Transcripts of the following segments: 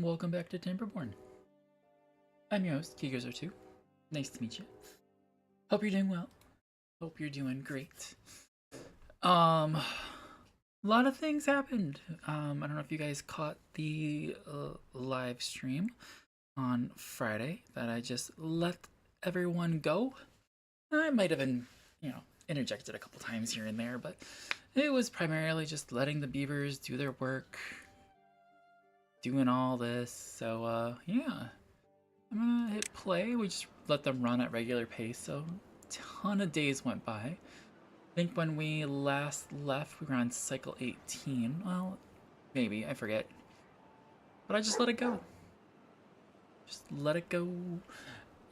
Welcome back to Timberborn. I'm your host, Keegers or two. Nice to meet you. Hope you're doing well. Hope you're doing great. A lot of things happened. I don't know if you guys caught the live stream on Friday that I just let everyone go. I might have been, interjected a couple times here and there, but it was primarily just letting the beavers do their work, doing all this. So, yeah. I'm gonna hit play. We just let them run at regular pace, so a ton of days went by. I think when we last left, we were on cycle 18. Well, maybe, I forget. But I just let it go. Just let it go.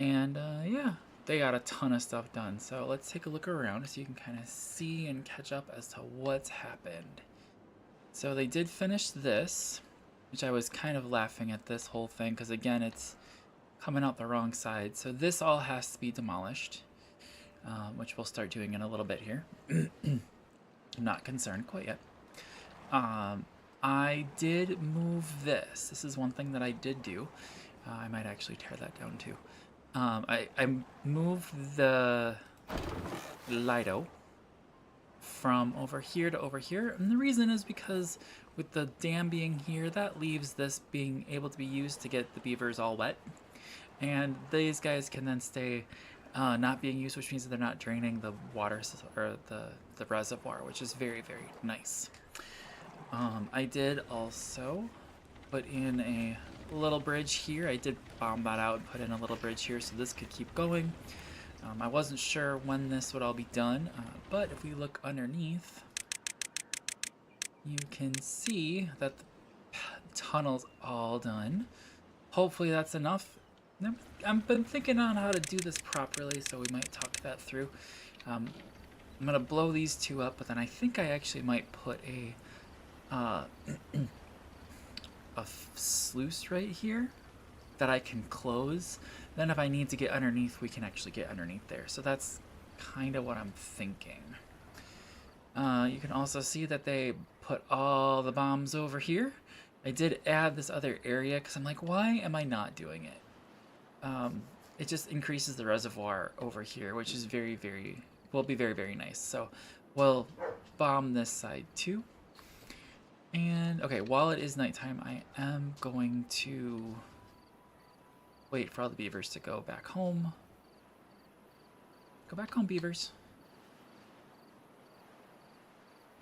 And, yeah, they got a ton of stuff done. So let's take a look around so you can kind of see and catch up as to what's happened. So they did finish this, which I was kind of laughing at this whole thing, because again, it's coming out the wrong side. So this all has to be demolished, which we'll start doing in a little bit here. I'm not concerned quite yet. I did move this. This is one thing that I did do. I might actually tear that down too. I moved the Lido from over here to over here, and the reason is because with the dam being here, that leaves this being able to be used to get the beavers all wet. And these guys can then stay not being used, which means that they're not draining the water or the reservoir, which is very, very nice. I did also put in a little bridge here. I did bomb that out and put in a little bridge here so this could keep going. I wasn't sure when this would all be done, but if we look underneath, you can see that the tunnel's all done. Hopefully that's enough. I've been thinking on how to do this properly, so we might talk that through. I'm gonna blow these two up, but then I think I actually might put a sluice right here that I can close. Then if I need to get underneath, we can actually get underneath there. So that's kind of what I'm thinking. You can also see that they put all the bombs over here. I did add this other area because I'm like, why am I not doing it? It just increases the reservoir over here, which is will be very, very nice. So we'll bomb this side too. And okay, while it is nighttime, I am going to wait for all the beavers to go back home. Go back home, beavers.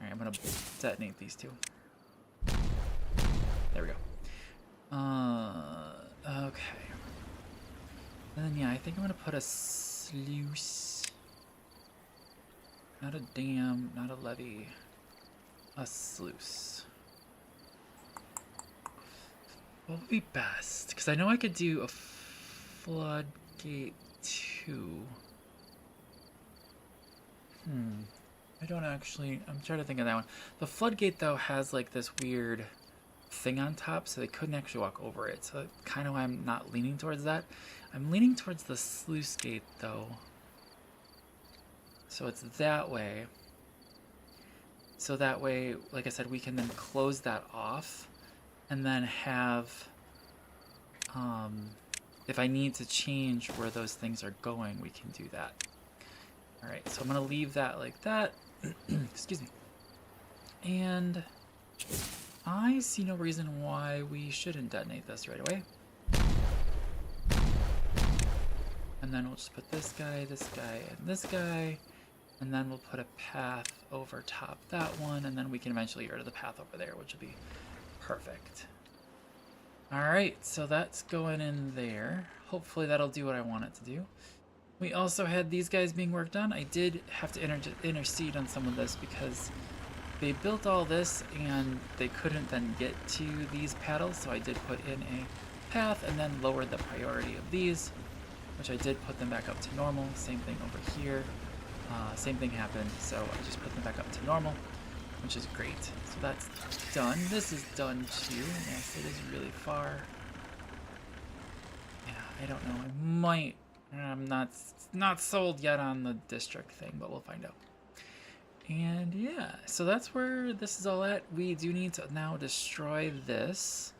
Alright, I'm gonna detonate these two. There we go. Okay. And then, yeah, I think I'm gonna put a sluice. Not a dam, not a levee. A sluice. What would be best? Because I know I could do a floodgate too. I don't actually... I'm trying to think of that one. The floodgate, though, has, like, this weird thing on top, so they couldn't actually walk over it. So kind of why I'm not leaning towards that. I'm leaning towards the sluice gate, though. So it's that way. So that way, like I said, we can then close that off. And then have... if I need to change where those things are going, we can do that. Alright, so I'm going to leave that like that. Excuse me. And I see no reason why we shouldn't detonate this right away. And then we'll just put this guy, and this guy. And then we'll put a path over top that one, and then we can eventually get rid of the path over there, which will be perfect. Alright, so that's going in there. Hopefully that'll do what I want it to do. We also had these guys being worked on. I did have to intercede on some of this because they built all this and they couldn't then get to these paddles, so I did put in a path and then lowered the priority of these, which I did put them back up to normal. Same thing over here. Same thing happened, so I just put them back up to normal, which is great. So that's done. This is done too. Yes, it is really far. Yeah, I don't know. I might... I'm not sold yet on the district thing, but we'll find out. And yeah, so that's where this is all at. We do need to now destroy this.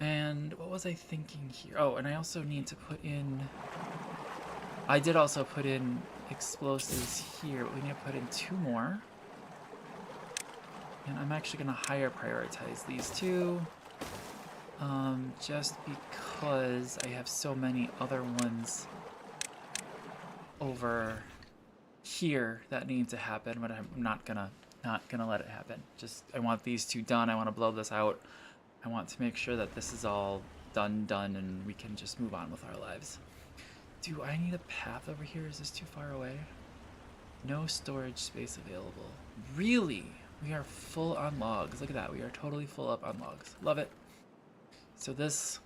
And what was I thinking here? Oh, and I also need to put in... I did also put in explosives here, but we need to put in 2 more. And I'm actually going to higher prioritize these 2. Just because I have so many other ones over here that need to happen, but I'm not gonna let it happen. Just, I want these 2 done. I want to blow this out. I want to make sure that this is all done, and we can just move on with our lives. Do I need a path over here? Is this too far away? No storage space available. Really? We are full on logs. Look at that. We are totally full up on logs. Love it. So this,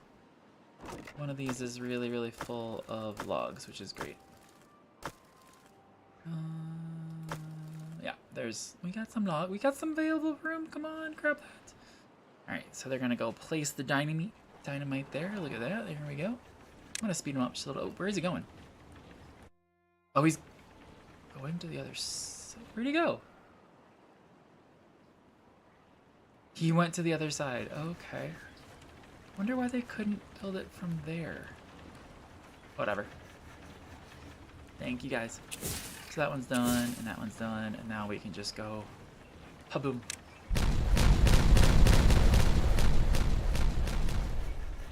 one of these is really, really full of logs, which is great. Yeah, we got some available room. Come on, grab that. All right, so they're gonna go place the dynamite there. Look at that. There we go. I'm gonna speed him up just a little. Oh, where is he going? Oh, he's going to the other side. Where'd he go? He went to the other side. Okay. Wonder why they couldn't build it from there. Whatever. Thank you, guys. So that one's done, and that one's done, and now we can just go ha-boom.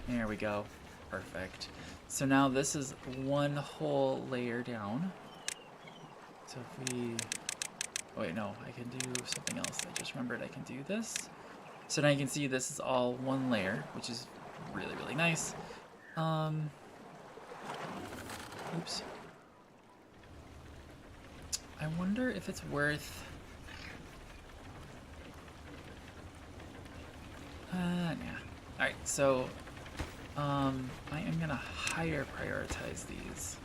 There we go. Perfect. So now this is 1 whole layer down. So if we... Oh, wait, no. I can do something else. I just remembered I can do this. So now you can see this is all 1 layer, which is really, really nice. Oops. I wonder if it's worth... yeah. Alright, so... I am gonna higher prioritize these.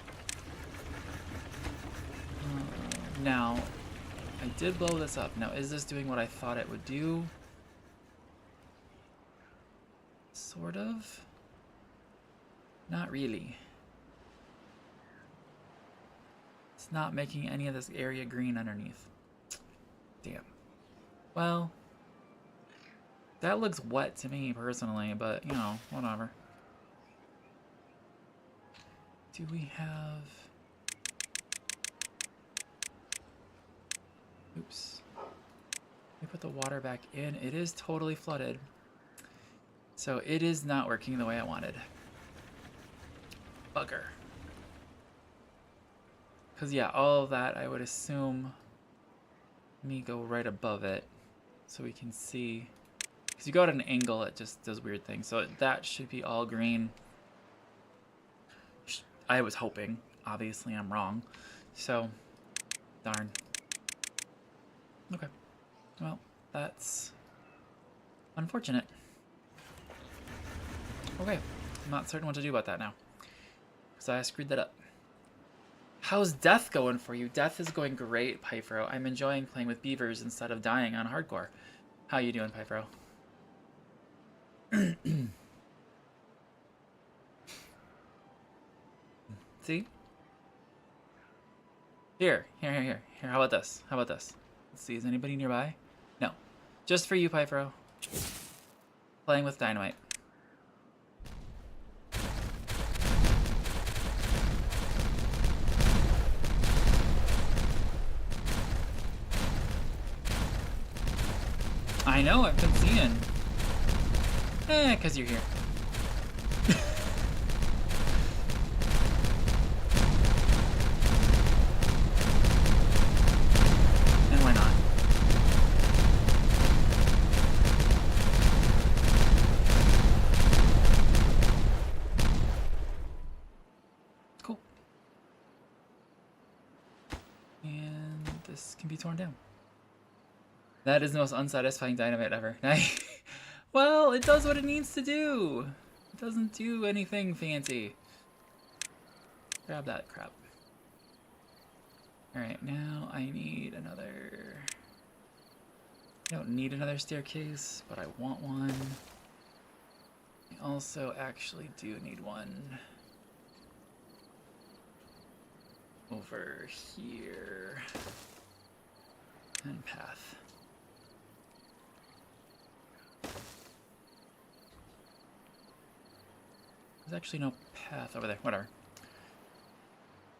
Now, I did blow this up. Now, is this doing what I thought it would do? Sort of. Not really. It's not making any of this area green underneath. Damn. Well, that looks wet to me personally, but you know, whatever. Do we have... Oops. We put the water back in. It is totally flooded. So it is not working the way I wanted. Bugger. Because yeah, all of that I would assume me go right above it so we can see. Because you go at an angle, it just does weird things. So that should be all green. I was hoping. Obviously I'm wrong. So, darn. Okay. Well, that's unfortunate. Okay. I'm not certain what to do about that now. Because I screwed that up. How's Death going for you? Death is going great, Pyfro. I'm enjoying playing with beavers instead of dying on hardcore. How you doing, Pyfro? See? Here. How about this? Let's see, is anybody nearby? No. Just for you, Pyfro. Playing with dynamite. I know, I've been seeing. Because you're here. And why not? Cool. And this can be torn down. That is the most unsatisfying dynamite ever. Well, it does what it needs to do. It doesn't do anything fancy. Grab that crap. Alright, now I need another... I don't need another staircase, but I want one. I also actually do need one over here. And path. There's actually no path over there. Whatever.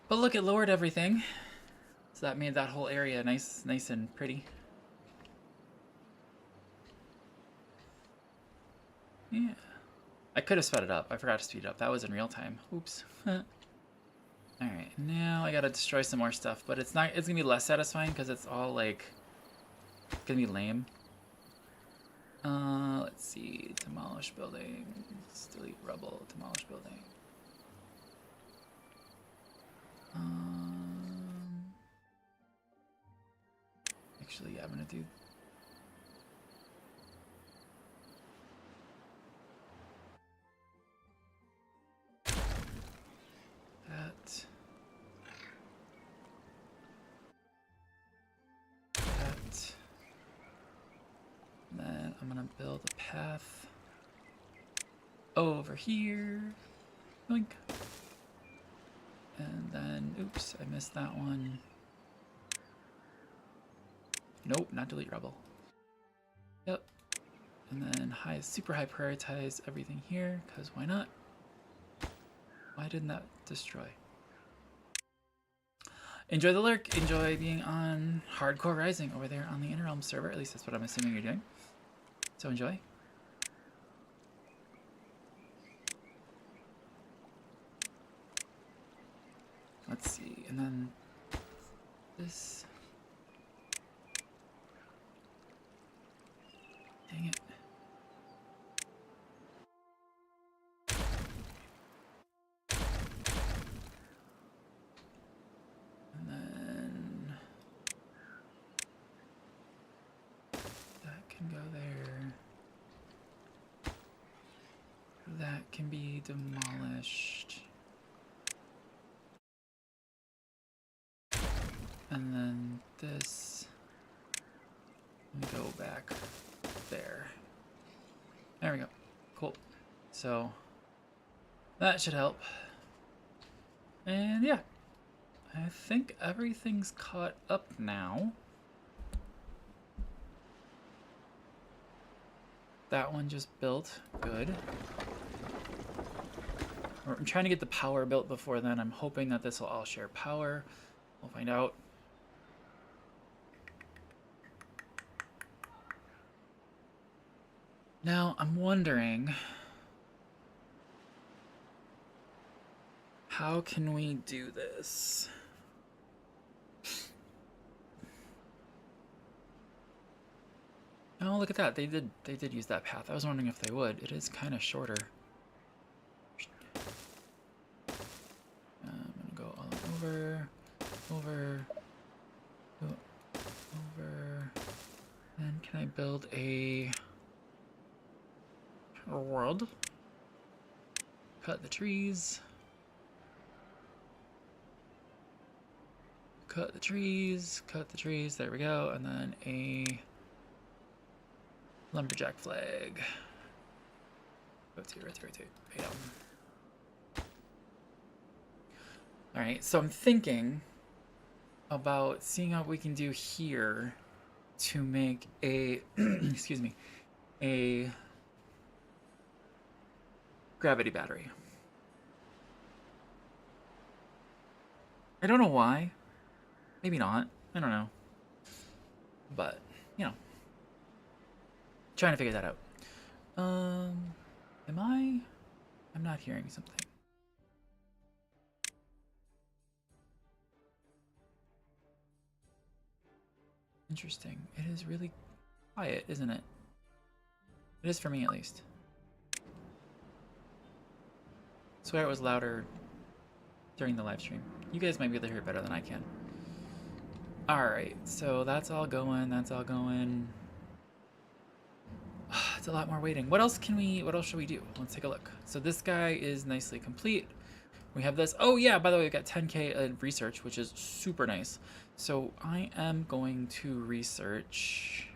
But look, it lowered everything. So that made that whole area nice and pretty. Yeah. I could have sped it up. I forgot to speed it up. That was in real time. Oops. Alright, now I gotta destroy some more stuff, but it's gonna be less satisfying because it's all like gonna be lame. Let's see. Demolish buildings. Delete rubble. Demolish building. Actually, yeah, I'm gonna do that. That. And then I'm gonna build a path over here. Boink. And then, oops, I missed that one. Nope, not delete rubble. Yep. And then super high prioritize everything here, because why not? Why didn't that destroy? Enjoy the lurk. Enjoy being on Hardcore Rising over there on the Inner Realm server. At least that's what I'm assuming you're doing. So enjoy. Let's see, and then this. Dang it. And then that can go there. That can be demolished. And then this can go back there. There we go. Cool. So that should help. And yeah, I think everything's caught up now. That one just built. Good. I'm trying to get the power built before then. I'm hoping that this will all share power. We'll find out. Now, I'm wondering, how can we do this? Oh, look at that. They did use that path. I was wondering if they would. It is kind of shorter. I'm gonna go all over, over, over. And can I build a world? Cut the trees. Cut the trees. Cut the trees. There we go. And then a lumberjack flag. Rotate, rotate, rotate. Alright, so I'm thinking about seeing what we can do here to make a, excuse me, a gravity battery. I don't know why. Maybe not. I don't know. But, you know. Trying to figure that out. I'm not hearing something. Interesting. It is really quiet, isn't it? It is for me, at least. I swear it was louder during the live stream. You guys might be able to hear it better than I can. Alright, so that's all going, that's all going. It's a lot more waiting. What else should we do? Let's take a look. So this guy is nicely complete. We have this. Oh yeah, by the way, we got 10K research, which is super nice. So I am going to research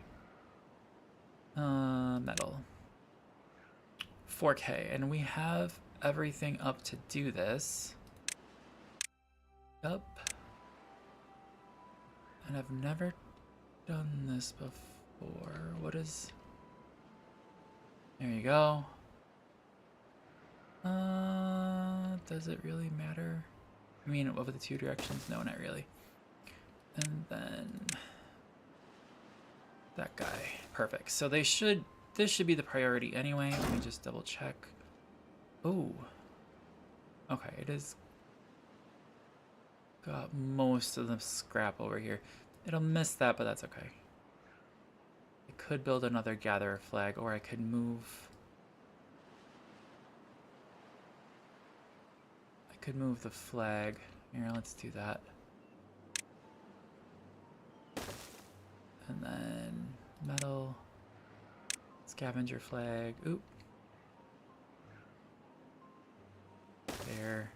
metal. 4K, and we have everything up to do this. Up. And I've never done this before. What is... There you go. Does it really matter? I mean, over the two directions? No, not really. And then that guy. Perfect. So this should be the priority anyway. Let me just double check. Oh. Okay, it is got most of the scrap over here. It'll miss that, but that's okay. I could build another gatherer flag, or I could move. I could move the flag. Here, let's do that. And then metal, scavenger flag. Oop. There.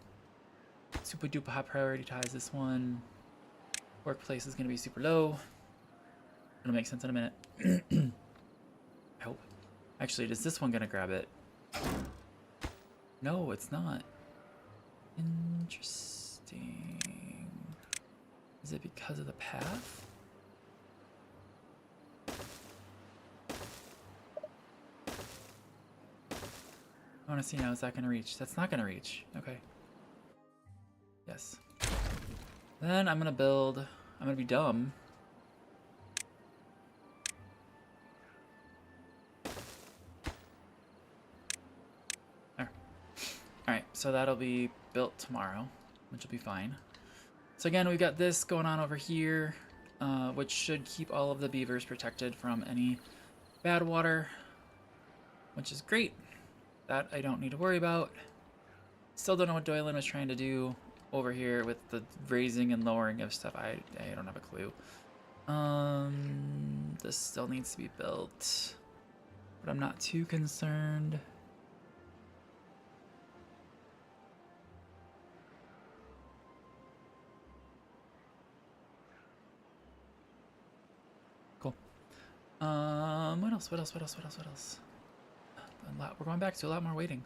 Super duper high prioritize this one. Workplace is gonna be super low. It'll make sense in a minute. I hope. Actually, is this one gonna grab it? No, it's not. Interesting. Is it because of the path? I want to see now, is that going to reach? That's not going to reach. Okay. Yes. Then I'm going to build... I'm going to be dumb. There. Alright, so that'll be built tomorrow, which will be fine. So again, we've got this going on over here, which should keep all of the beavers protected from any bad water, which is great. That I don't need to worry about. Still don't know what Doylan was trying to do over here with the raising and lowering of stuff. I don't have a clue. This still needs to be built, but I'm not too concerned. Cool. What else? What else? What else? What else? What else? We're going back to a lot more waiting.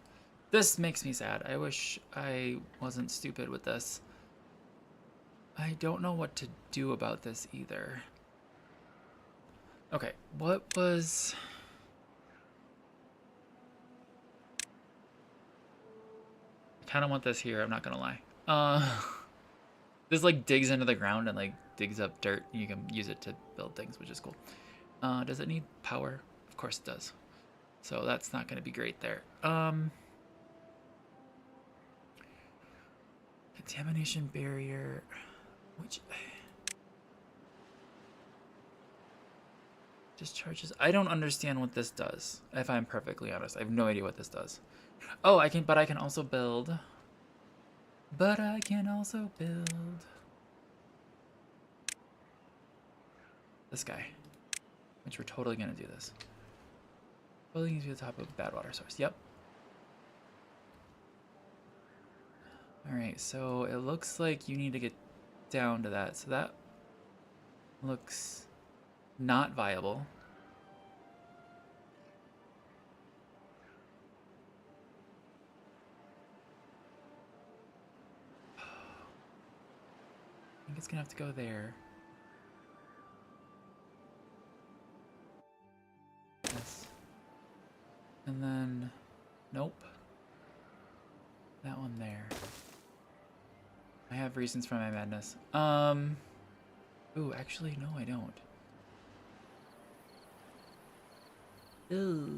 This makes me sad. I wish I wasn't stupid with this. I don't know what to do about this either. Okay, what was... I kind of want this here, I'm not gonna lie. This like digs into the ground and like digs up dirt. You can use it to build things, which is cool. Does it need power? Of course it does. So that's not going to be great there. Contamination barrier, which discharges. I don't understand what this does. If I'm perfectly honest, I have no idea what this does. Oh, I can also build. But I can also build this guy, which we're totally going to do this. Building to the top of a bad water source. Yep. Alright, so it looks like you need to get down to that. So that looks not viable. I think it's gonna have to go there. Yes. And then, nope. That one there. I have reasons for my madness. Ooh, actually, no, I don't. Ooh.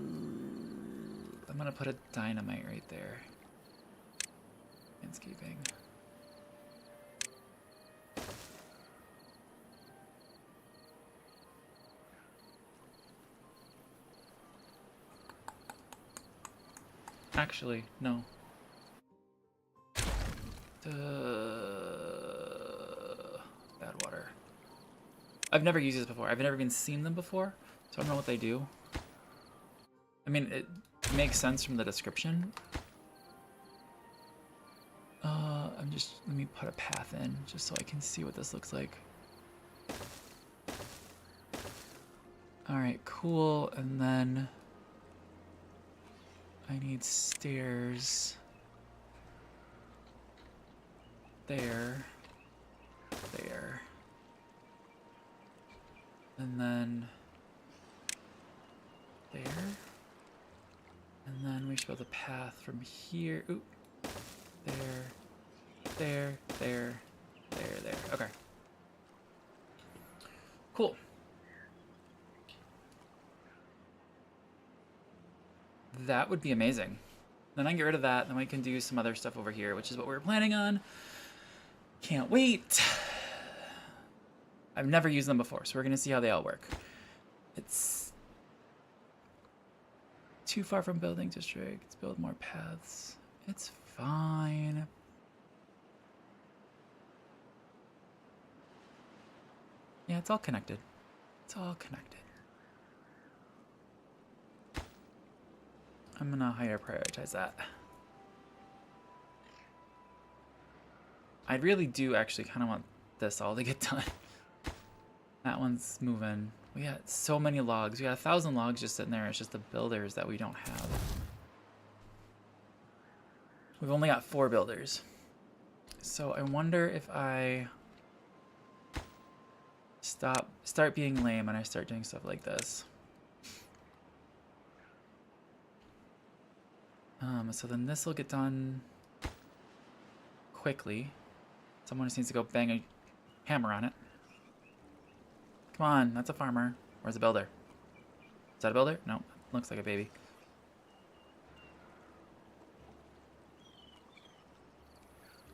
I'm gonna put a dynamite right there. Landscaping. Actually, no. Bad water. I've never used this before. I've never even seen them before, so I don't know what they do. I mean, it makes sense from the description. Let me put a path in just so I can see what this looks like. Alright, cool, and then I need stairs there, there, and then there, and And then we should build a path from here. Ooh. There. There. There. There. There. Okay. Cool. That would be amazing. Then I can get rid of that, then we can do some other stuff over here, which is what we were planning on. Can't wait. I've never used them before, so we're gonna see how they all work. It's too far from building district. Let's build more paths. It's fine. Yeah, it's all connected. It's all connected. I'm gonna higher prioritize that. I really do actually kind of want this all to get done. That one's moving. We got so many logs. We got 1,000 logs just sitting there. It's just the builders that we don't have. We've only got 4 builders. So I wonder if I start being lame and I start doing stuff like this. So then this will get done quickly. Someone just needs to go bang a hammer on it. Come on, that's a farmer. Where's the builder? Is that a builder? No, looks like a baby.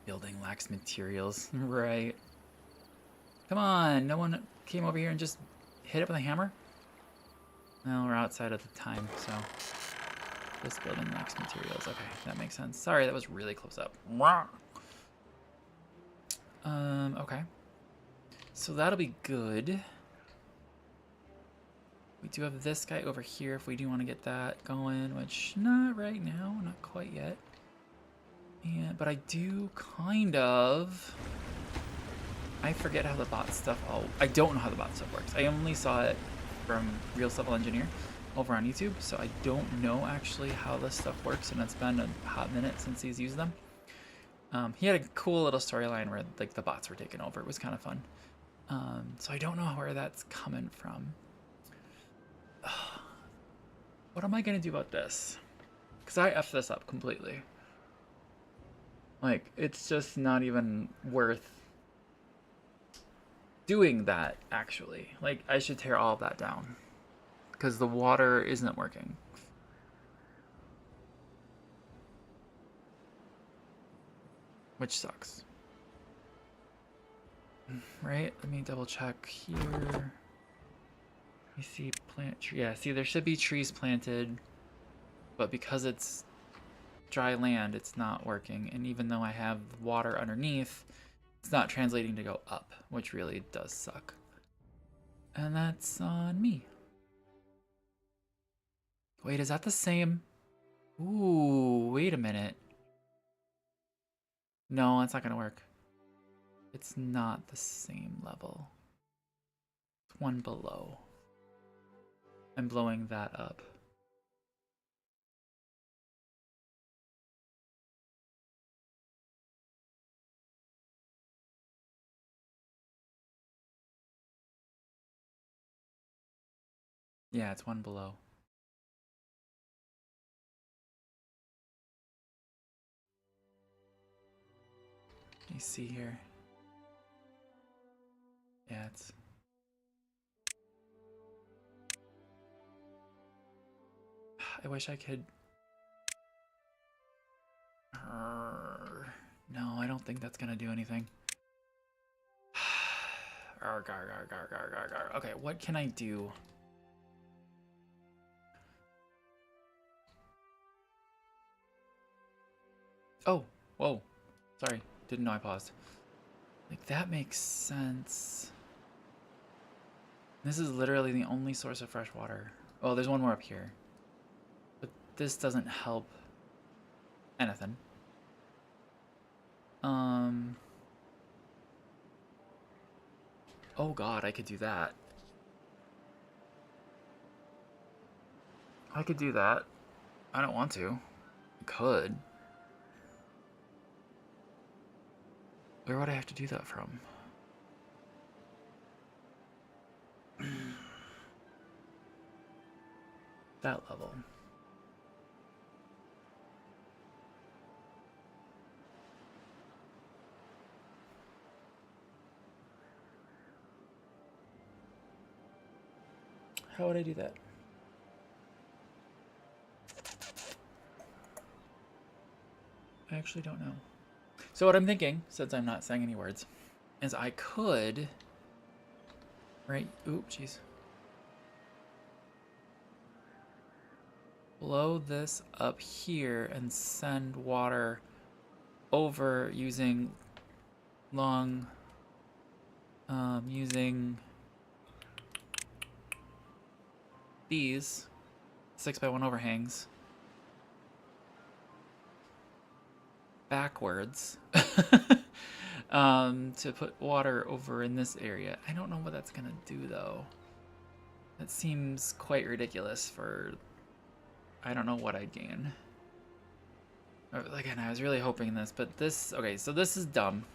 Building lacks materials. Right. Come on, no one came over here and just hit it with a hammer? No, we're outside at the time, so... This building lacks materials. Okay, that makes sense. Sorry, that was really close up. Okay. So that'll be good. We do have this guy over here if we do want to get that going, which not right now, not quite yet. Yeah, but I do kind of... I forget how the bot stuff I don't know how the bot stuff works. I only saw it from Real Civil Engineer over on YouTube, so I don't know actually how this stuff works, and it's been a hot minute since he's used them. He had a cool little storyline where like the bots were taking over. It was kind of fun. So I don't know where that's coming from. What am I gonna do about this? Because I effed this up completely. Like, it's just not even worth doing that, actually. Like, I should tear all of that down. Because the water isn't working. Which sucks. Right? Let me double check here. You see plant tree. Yeah, see, there should be trees planted. But because it's dry land, it's not working. And even though I have water underneath, it's not translating to go up, which really does suck. And that's on me. Wait, is that the same? Ooh, wait a minute. No, it's not gonna work. It's not the same level. It's one below. I'm blowing that up. Yeah, it's one below. You see here? Yeah, it's... I wish I could... No, I don't think that's gonna do anything. Okay, what can I do? Oh, whoa. Sorry, didn't know I paused. Like, that makes sense. This is literally the only source of fresh water. Oh, there's one more up here. But this doesn't help anything. Oh god, I could do that. I could do that. I don't want to. I could. Where would I have to do that from? That level. How would I do that? I actually don't know. So what I'm thinking, since I'm not saying any words, is I could... Right? Oop, jeez. Blow this up here and send water over using using these 6x1 overhangs backwards to put water over in this area. I don't know what that's gonna do though. That seems quite ridiculous for... I don't know what I'd gain. Again, I was really hoping this, but this... Okay, so this is dumb.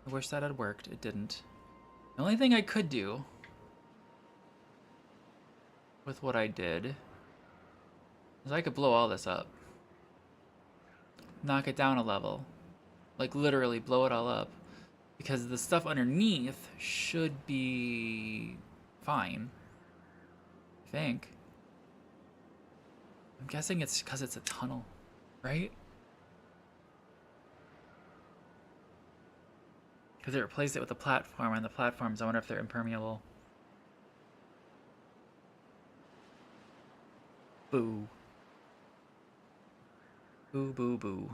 I wish that had worked. It didn't. The only thing I could do with what I did is I could blow all this up. Knock it down a level. Like, literally blow it all up. Because the stuff underneath should be fine. I think. I'm guessing it's because it's a tunnel, right? Because it replaced it with a platform, and the platforms, I wonder if they're impermeable. Boo. Boo, boo, boo.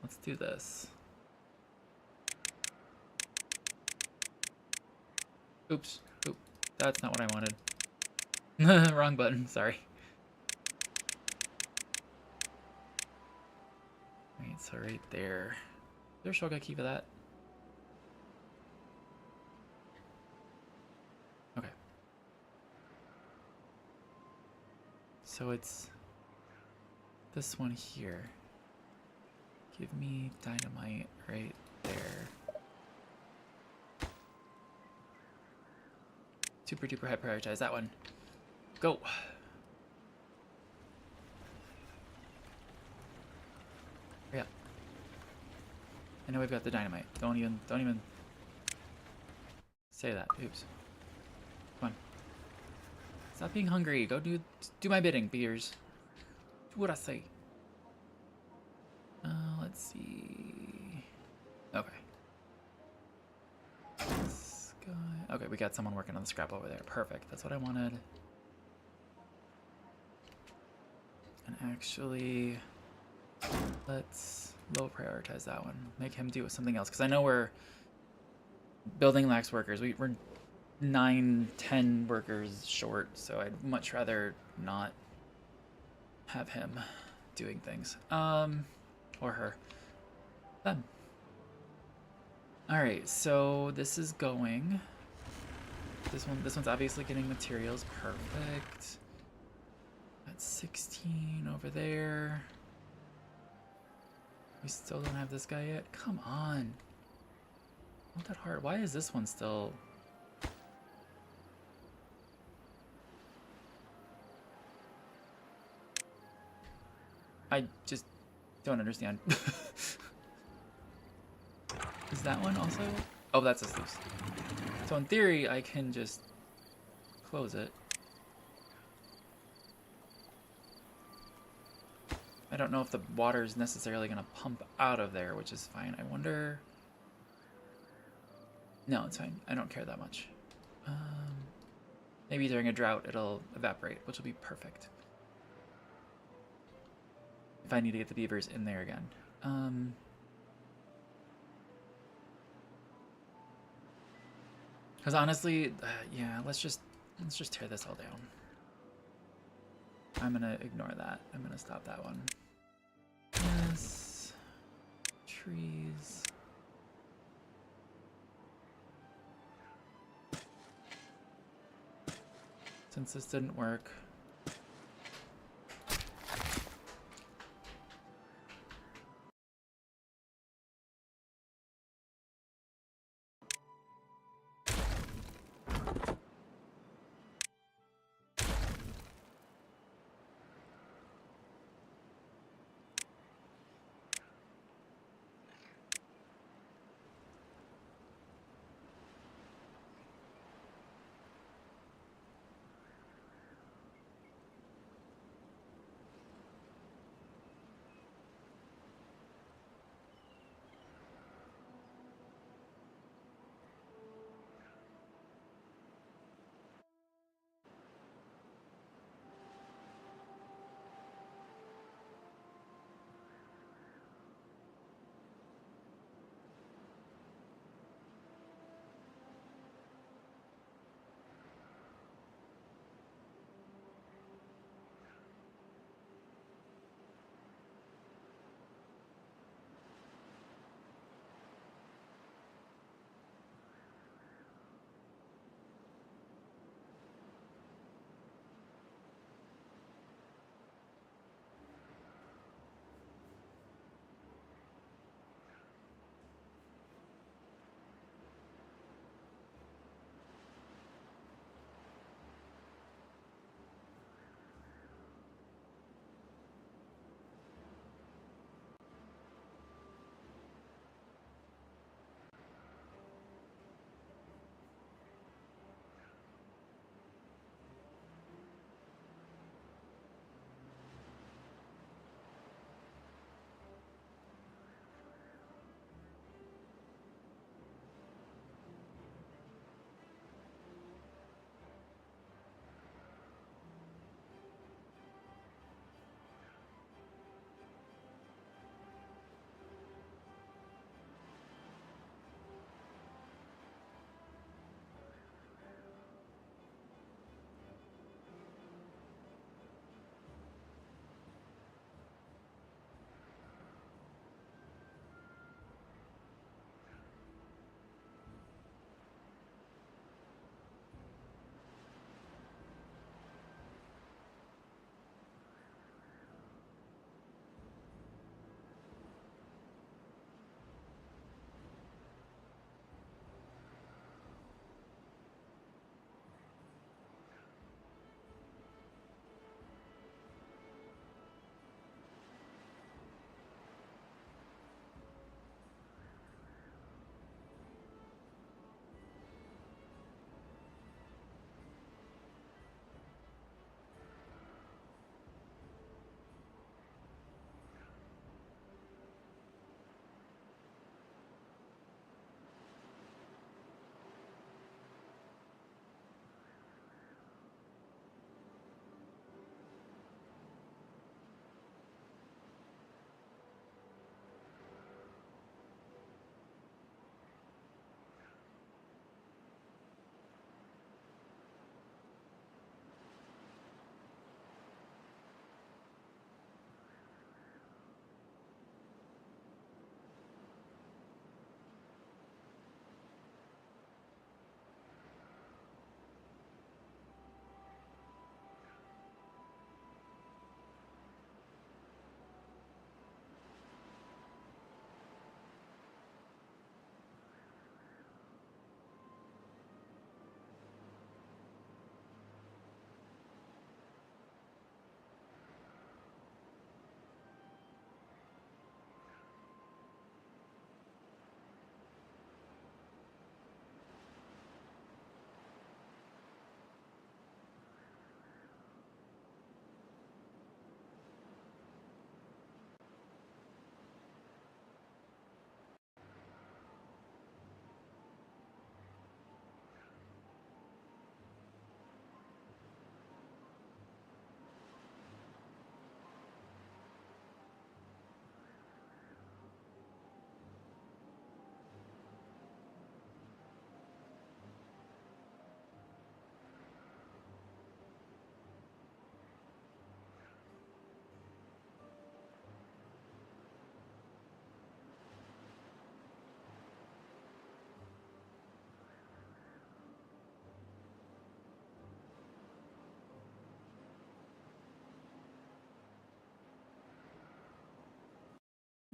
Let's do this. Oops. Oop. That's not what I wanted. Wrong button, sorry. Right, so right there. Is there a shortcut key for that? Okay. So it's this one here. Give me dynamite right there. Super duper high prioritize that one. Go. Hurry up. I know we've got the dynamite. Don't even say that. Oops. Come on. Stop being hungry. Go do my bidding, beers. Do what I say. Let's see. Okay. This guy. Okay, we got someone working on the scrap over there. Perfect. That's what I wanted. And actually, let's low prioritize that one. Make him do something else. Because I know we're building lax workers. We're 9-10 workers short. So I'd much rather not have him doing things. Or her. Them. Alright, so this is going. This one's obviously getting materials. Perfect. That's 16 over there. We still don't have this guy yet? Come on. Not that hard. Why is this one still... I just don't understand. Is that one also? Oh, that's a sluice. So in theory, I can just close it. I don't know if the water is necessarily going to pump out of there, which is fine. I wonder... No, it's fine. I don't care that much. Maybe during a drought, it'll evaporate, which will be perfect. If I need to get the beavers in there again. Because honestly, yeah, let's just tear this all down. I'm gonna ignore that. I'm gonna stop that one. Yes. Trees. Since this didn't work.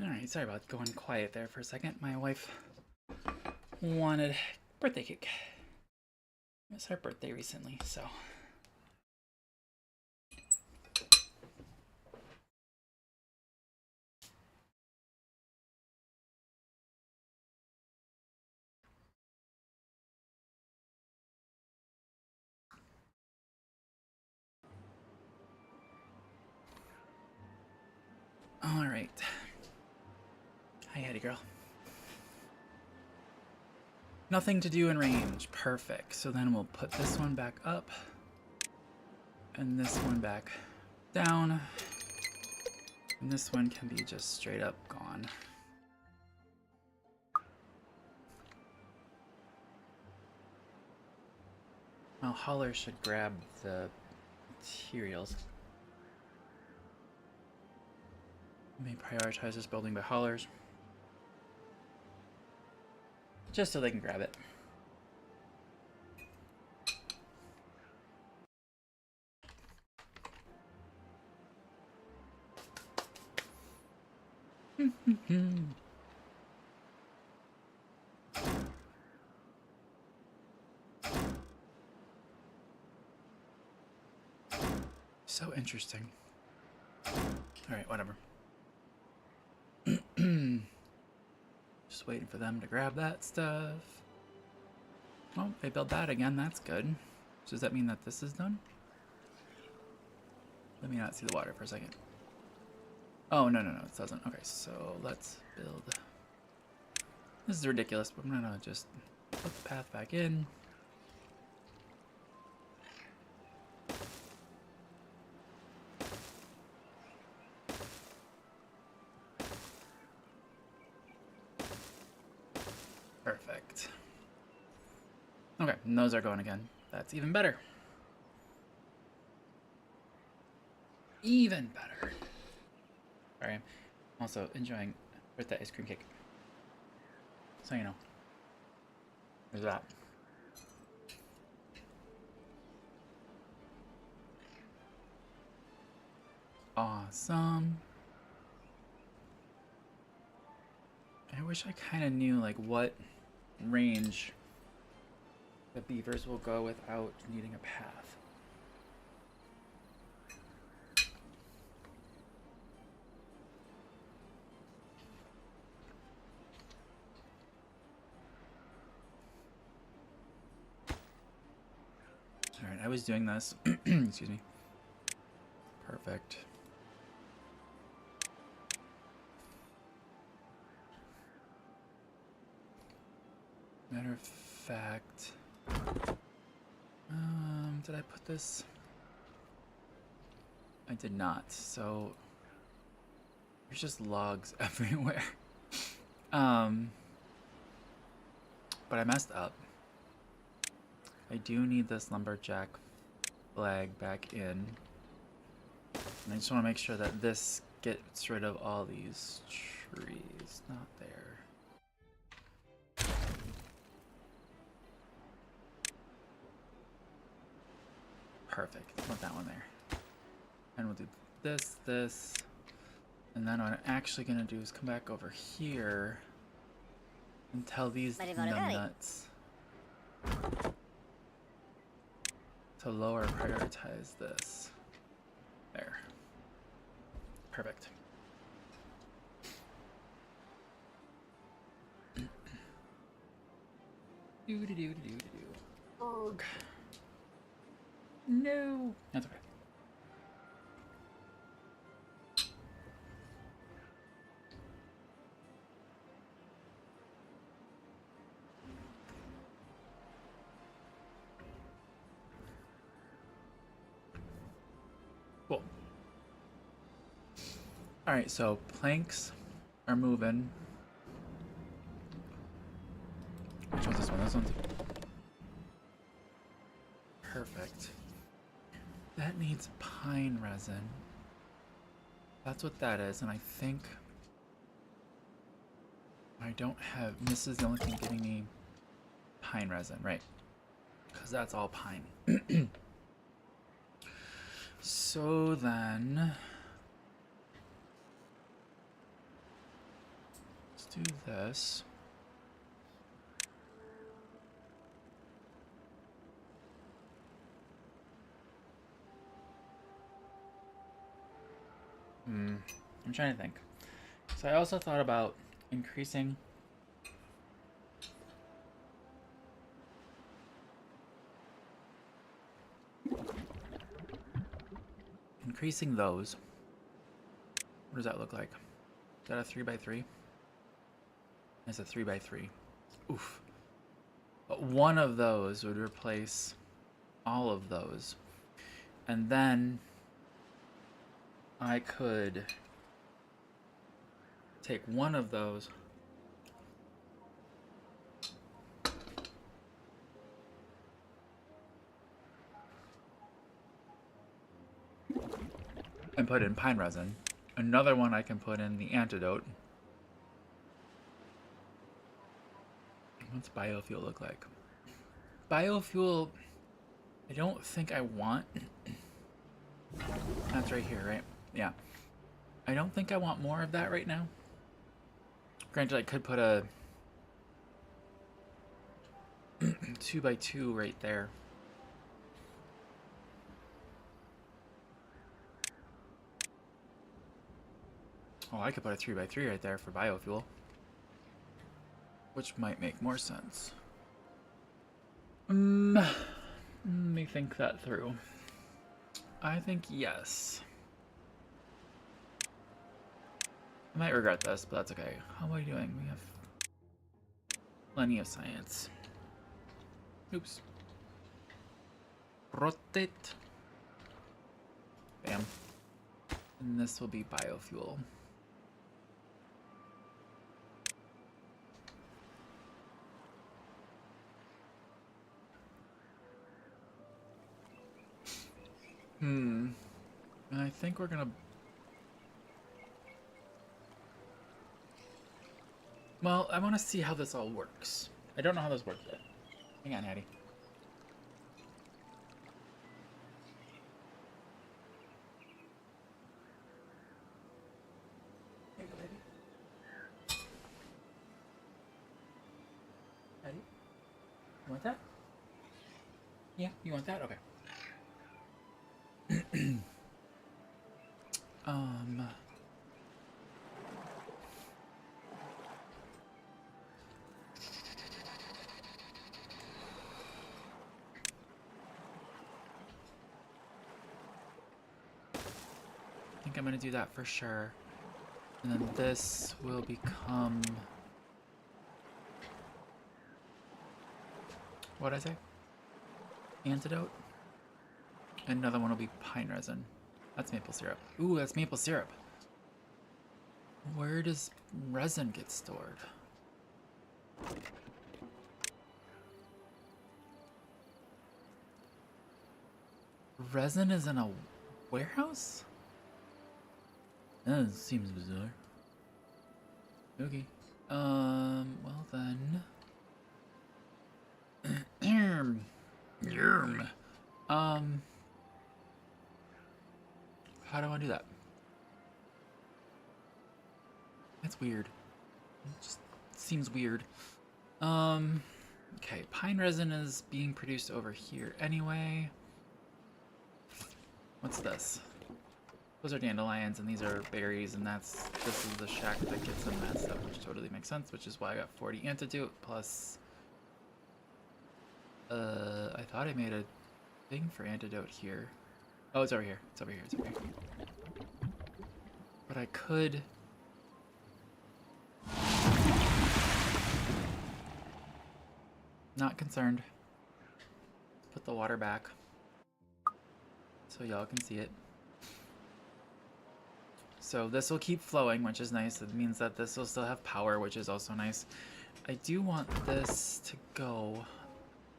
Alright, sorry about going quiet there for a second. My wife wanted birthday cake. It was her birthday recently, so. Alright. Hi, Hattie girl. Nothing to do in range. Perfect. So then we'll put this one back up. And this one back down. And this one can be just straight up gone. Well, Holler should grab the materials. May prioritize this building by Hollers. Just so they can grab it. So interesting. Alright, whatever. Just waiting for them to grab that stuff. Oh, they built that again. That's good. So does that mean that this is done? Let me not see the water for a second. Oh, no, it doesn't. Okay, so let's build. This is ridiculous, but I'm gonna just put the path back in. Perfect. Okay, and those are going again. That's even better. Even better. Sorry, I'm also enjoying birthday ice cream cake. So you know. There's that. Awesome. I wish I kind of knew like what range the beavers will go without needing a path. Alright, I was doing this. Excuse me. Perfect. Matter of fact, did I put this? I did not, so there's just logs everywhere. But I messed up. I do need this lumberjack flag back in. And I just want to make sure that this gets rid of all these trees. Not there. Perfect. Want that one there. And we'll do this, this. And then what I'm actually going to do is come back over here and tell these numbnuts to lower prioritize this. There. Perfect. Org. No. That's okay. Cool. Alright, so planks are moving. Which one's this one? This one's perfect. That needs pine resin. That's what that is, and I think I don't have. This is the only thing giving me pine resin, right? Because that's all pine. So then, do this. I'm trying to think. So I also thought about increasing those. What does that look like? Is that a 3x3? It's a 3x3. Oof. But one of those would replace all of those. And then I could take one of those and put in pine resin. Another one I can put in the antidote. What's biofuel look like? Biofuel, I don't think I want. That's right here, right? Yeah. I don't think I want more of that right now. Granted, I could put a 2x2 right there. Oh, I could put a 3x3 right there for biofuel, which might make more sense. Let me think that through. I think yes. I might regret this, but that's okay. How am I doing? We have plenty of science. Oops. Rotate. Bam. And this will be biofuel. And I think we're gonna... Well, I want to see how this all works. I don't know how this works yet. Hang on, Hattie. Here you go, baby. Hattie? You want that? Yeah, you want that? Okay. I think I'm gonna do that for sure. And then this will become... What'd I say? Antidote? Another one will be pine resin. That's maple syrup. Ooh, that's maple syrup. Where does resin get stored? Resin is in a warehouse? That seems bizarre. Okay. Well then. How do I do that? That's weird. It just seems weird. Okay, pine resin is being produced over here anyway. What's this? Those are dandelions and these are berries, and this is the shack that gets them that stuff, which totally makes sense, which is why I got 40 antidote plus I thought I made a thing for antidote here. Oh, it's over here. It's over here. It's over here. But I could... Not concerned. Put the water back so y'all can see it. So this will keep flowing, which is nice. It means that this will still have power, which is also nice. I do want this to go...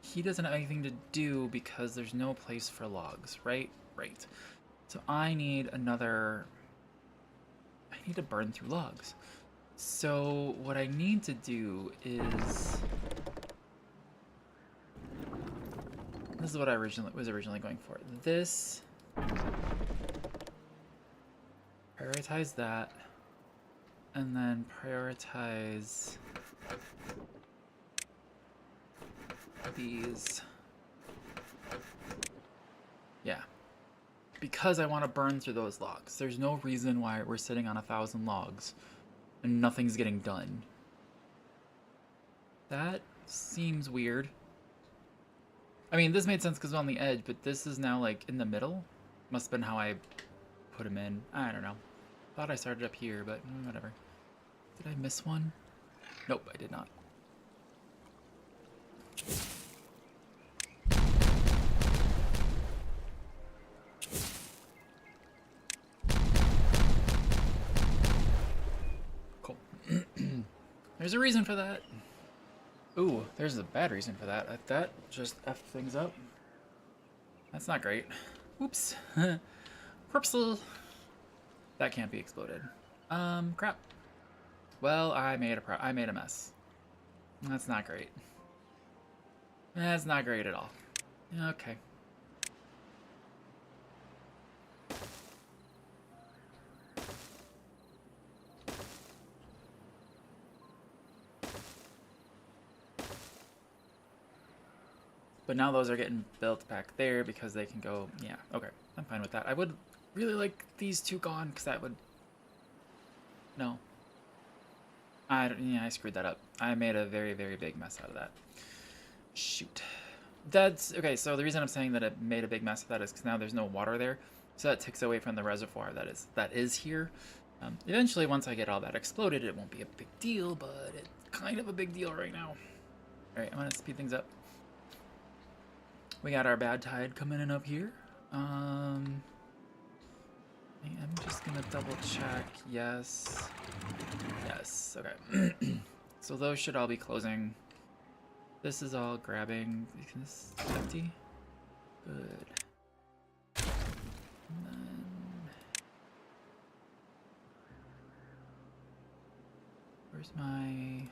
He doesn't have anything to do because there's no place for logs, right? Right. So I need another... I need to burn through logs. So what I need to do is... This is what I was originally going for. This... Prioritize that. And then prioritize these. Yeah. Because I want to burn through those logs. There's no reason why we're sitting on 1,000 logs and nothing's getting done. That seems weird. I mean, this made sense because it's on the edge, but this is now like in the middle. Must have been how I put them in. I don't know. Thought I started up here, but whatever. Did I miss one? Nope, I did not. Cool. There's a reason for that. Ooh, there's a bad reason for that. That just F things up. That's not great. Oops. Whoopsie. That can't be exploded. Crap. Well, I made a mess. That's not great. That's not great at all. Okay. But now those are getting built back there because they can go, yeah, okay, I'm fine with that. I would really like these two gone because that would, no. I screwed that up. I made a very, very big mess out of that. Shoot. That's, okay, so the reason I'm saying that it made a big mess of that is because now there's no water there. So that takes away from the reservoir that is here. Eventually, once I get all that exploded, it won't be a big deal, but it's kind of a big deal right now. All right, I'm gonna speed things up. We got our bad tide coming in up here. I'm just gonna double check. Yes. Yes, okay. So those should all be closing. This is all grabbing. Is this empty? Good. And then... where's my...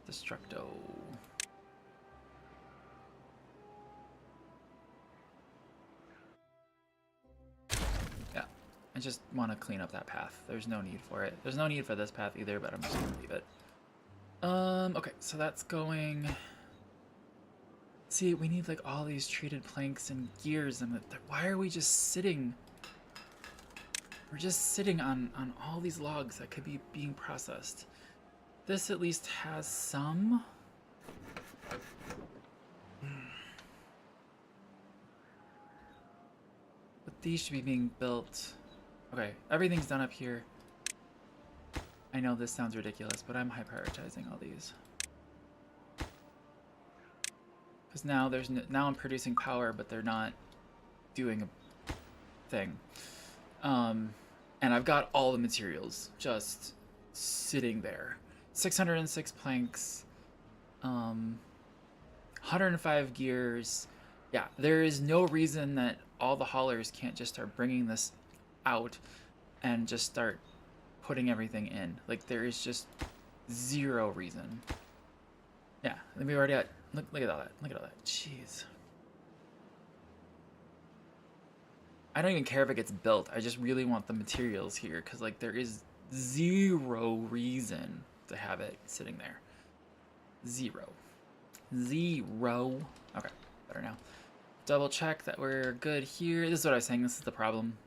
Destructo? I just want to clean up that path. There's no need for it. There's no need for this path either, but I'm just going to leave it. Okay, so that's going... See, we need like all these treated planks and gears, and why are we just sitting? We're just sitting on all these logs that could be being processed. This at least has some... But these should be being built... Okay, everything's done up here. I know this sounds ridiculous, but I'm high prioritizing all these. Because now now I'm producing power, but they're not doing a thing. And I've got all the materials just sitting there. 606 planks, 105 gears. Yeah, there is no reason that all the haulers can't just start bringing this out and just start putting everything in. Like, there is just zero reason. Yeah, we already got, look at all that. Look at all that. Jeez. I don't even care if it gets built. I just really want the materials here because, like, there is zero reason to have it sitting there. Zero. Zero. Okay, better now. Double check that we're good here. This is what I was saying. This is the problem.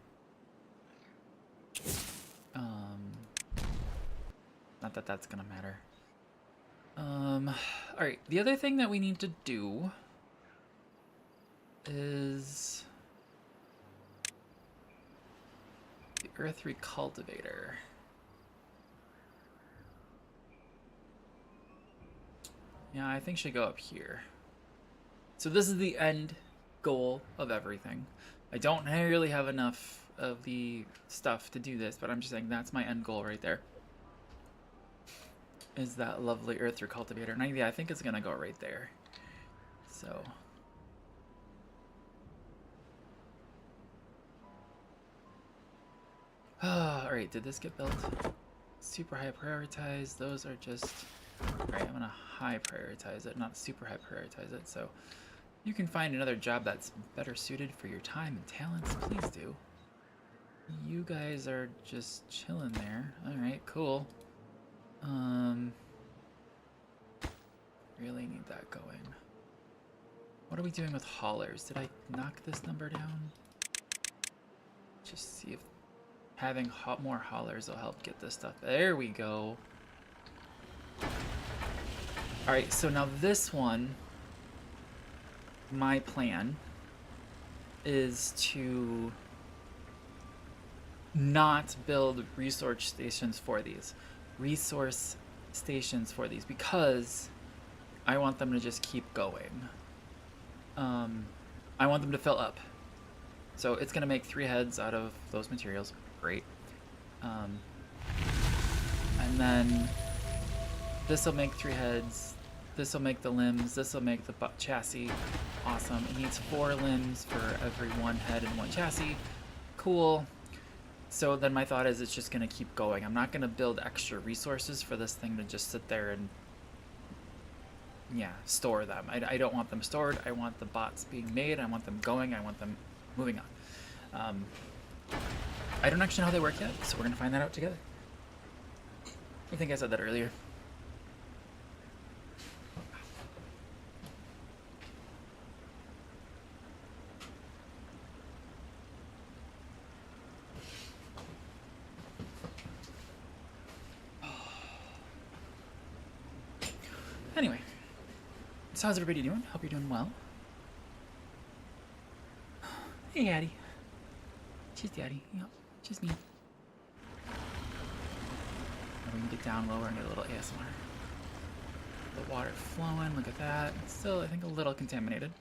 Not that that's gonna matter. Alright, the other thing that we need to do is the earth recultivator. Yeah, I think should go up here. So this is the end goal of everything. I don't really have enough of the stuff to do this, but I'm just saying that's my end goal right there. Is that lovely earth recultivator. And I think it's gonna go right there. So alright, did this get built? Super high prioritize. Those are just... Alright, I'm gonna high prioritize it, not super high prioritize it. So you can find another job that's better suited for your time and talents. Please do. You guys are just chilling there. Alright, cool. Really need that going. What are we doing with haulers? Did I knock this number down? Just see if having more haulers will help get this stuff. There we go. Alright, so now this one, my plan is to not build resource stations for these. Because I want them to just keep going. I want them to fill up. So it's gonna make 3 heads out of those materials. Great. And then this will make 3 heads. This will make the limbs. This will make the chassis. Awesome. It needs 4 limbs for every 1 head and 1 chassis. Cool. So then my thought is it's just gonna keep going. I'm not gonna build extra resources for this thing to just sit there and store them. I don't want them stored. I want the bots being made. I want them going. I want them moving on. I don't actually know how they work yet, so we're gonna find that out together. I think I said that earlier. Anyway, so how's everybody doing? Hope you're doing well. Hey, Addie. She's Daddy. Yep, just me. And we can get down lower and get a little ASMR. The water flowing, look at that. It's still, I think, a little contaminated.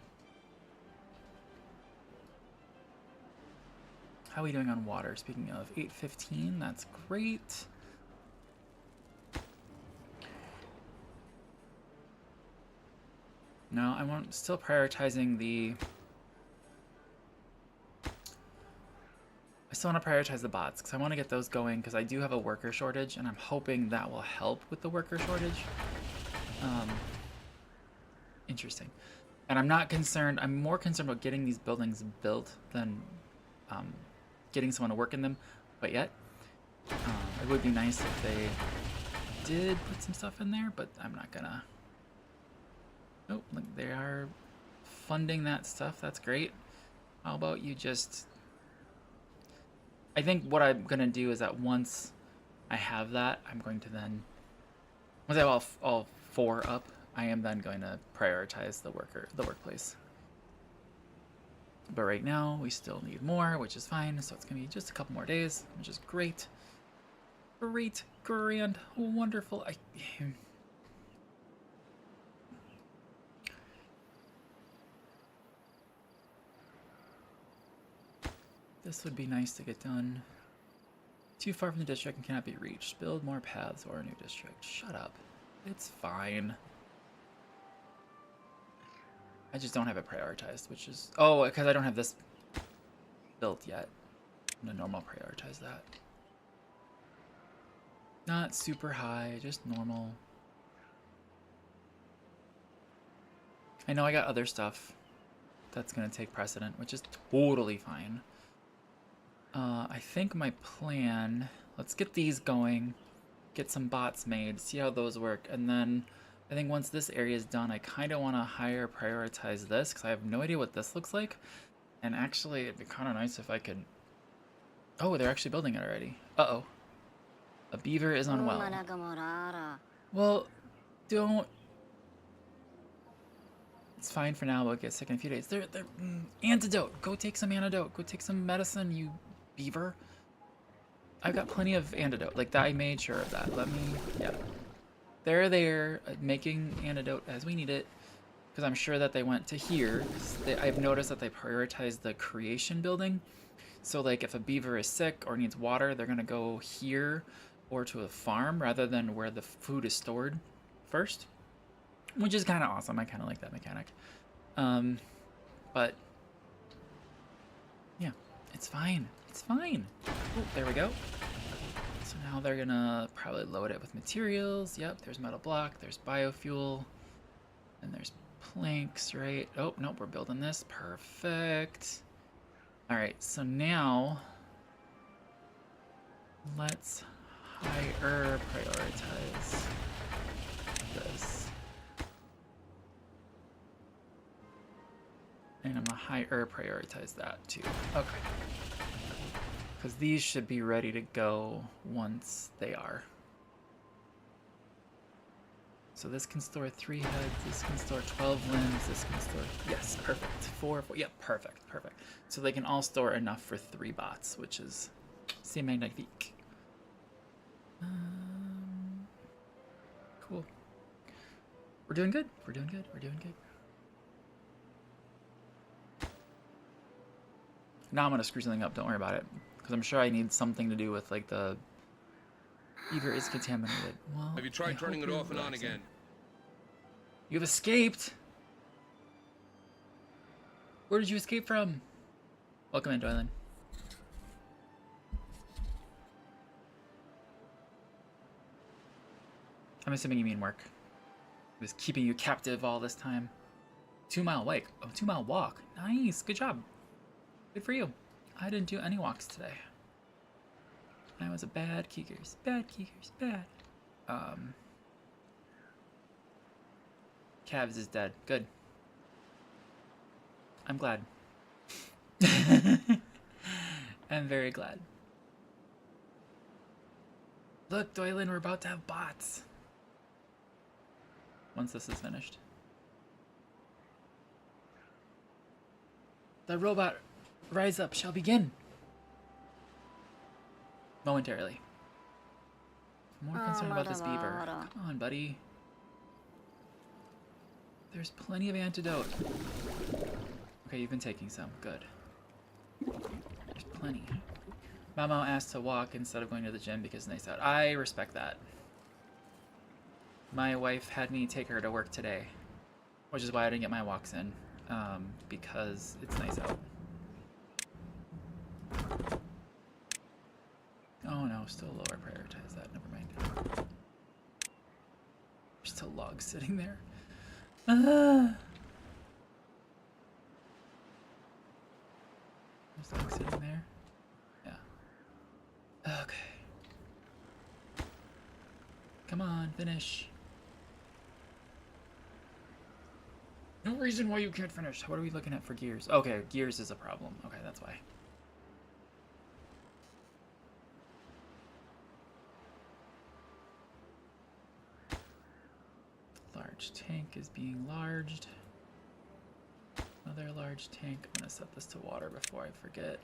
How are we doing on water? Speaking of, 8:15, that's great. No, I'm still prioritizing the... I still want to prioritize the bots, because I want to get those going, because I do have a worker shortage, and I'm hoping that will help with the worker shortage. Interesting. And I'm not concerned, I'm more concerned about getting these buildings built than getting someone to work in them, but yet. It would be nice if they did put some stuff in there, but I'm not gonna... Oh, look, they are funding that stuff. That's great. How about you just... I think what I'm going to do is that once I have that, I'm going to then... Once I have all 4 up, I am then going to prioritize the workplace. But right now, we still need more, which is fine. So it's going to be just a couple more days, which is great. Great, grand, wonderful. This would be nice to get done. Too far from the district and cannot be reached. Build more paths or a new district. Shut up. It's fine. I just don't have it prioritized, which is... Oh, because I don't have this built yet. I'm gonna normal prioritize that. Not super high, just normal. I know I got other stuff that's gonna take precedent, which is totally fine. I think my plan, let's get these going, get some bots made, see how those work, and then I think once this area is done, I kind of want to higher prioritize this, because I have no idea what this looks like, and actually it'd be kind of nice if I could... Oh, they're actually building it already. Uh-oh. A beaver is unwell. Well, don't... It's fine for now, we'll get sick in a few days. They're antidote! Go take some antidote, go take some medicine, you... beaver. I've got plenty of antidote. Like that, I made sure of that. Let me, yeah. They're there making antidote as we need it, because I'm sure that they went to here. I've noticed that they prioritize the creation building. So like if a beaver is sick or needs water, they're gonna go here or to a farm rather than where the food is stored first, which is kind of awesome. I kind of like that mechanic. But yeah, it's fine. It's fine. Oh, there we go. So now they're gonna probably load it with materials. Yep, there's metal block, there's biofuel, and there's planks, right? Oh, nope, we're building this. Perfect. All right, so now Let's higher prioritize this. And I'm gonna higher prioritize that too. Okay. Because these should be ready to go once they are. So this can store 3 heads, this can store 12 limbs, this can store, yes, perfect. 4, yeah, perfect. So they can all store enough for 3 bots, which is c'est magnifique. Cool. We're doing good. Now I'm gonna screw something up, don't worry about it. Because I'm sure I need something to do with like the Beaver is contaminated. Well, have you tried turning it off and on again? You've escaped! Where did you escape from? Welcome in, Doylan. I'm assuming you mean work. It was keeping you captive all this time. 2-mile walk. Oh, 2-mile walk. Nice, good job. Good for you. I didn't do any walks today. I was a bad Keegers. Bad. Cavs is dead. Good. I'm glad. I'm very glad. Look, Doylan, we're about to have bots. Once this is finished. The robot rise up shall begin. Momentarily. More concerned about this beaver. Come on, buddy. There's plenty of antidote. Okay, you've been taking some. Good. There's plenty. Mamo asked to walk instead of going to the gym because it's nice out. I respect that. My wife had me take her to work today, which is why I didn't get my walks in, because it's nice out. Oh no, still lower prioritize that. Never mind. There's still logs sitting there. There's logs sitting there. Yeah. Okay. Come on, finish. No reason why you can't finish. What are we looking at for gears? Okay, gears is a problem. Okay, that's why. Large tank is being larged. Another large tank. I'm gonna set this to water before I forget.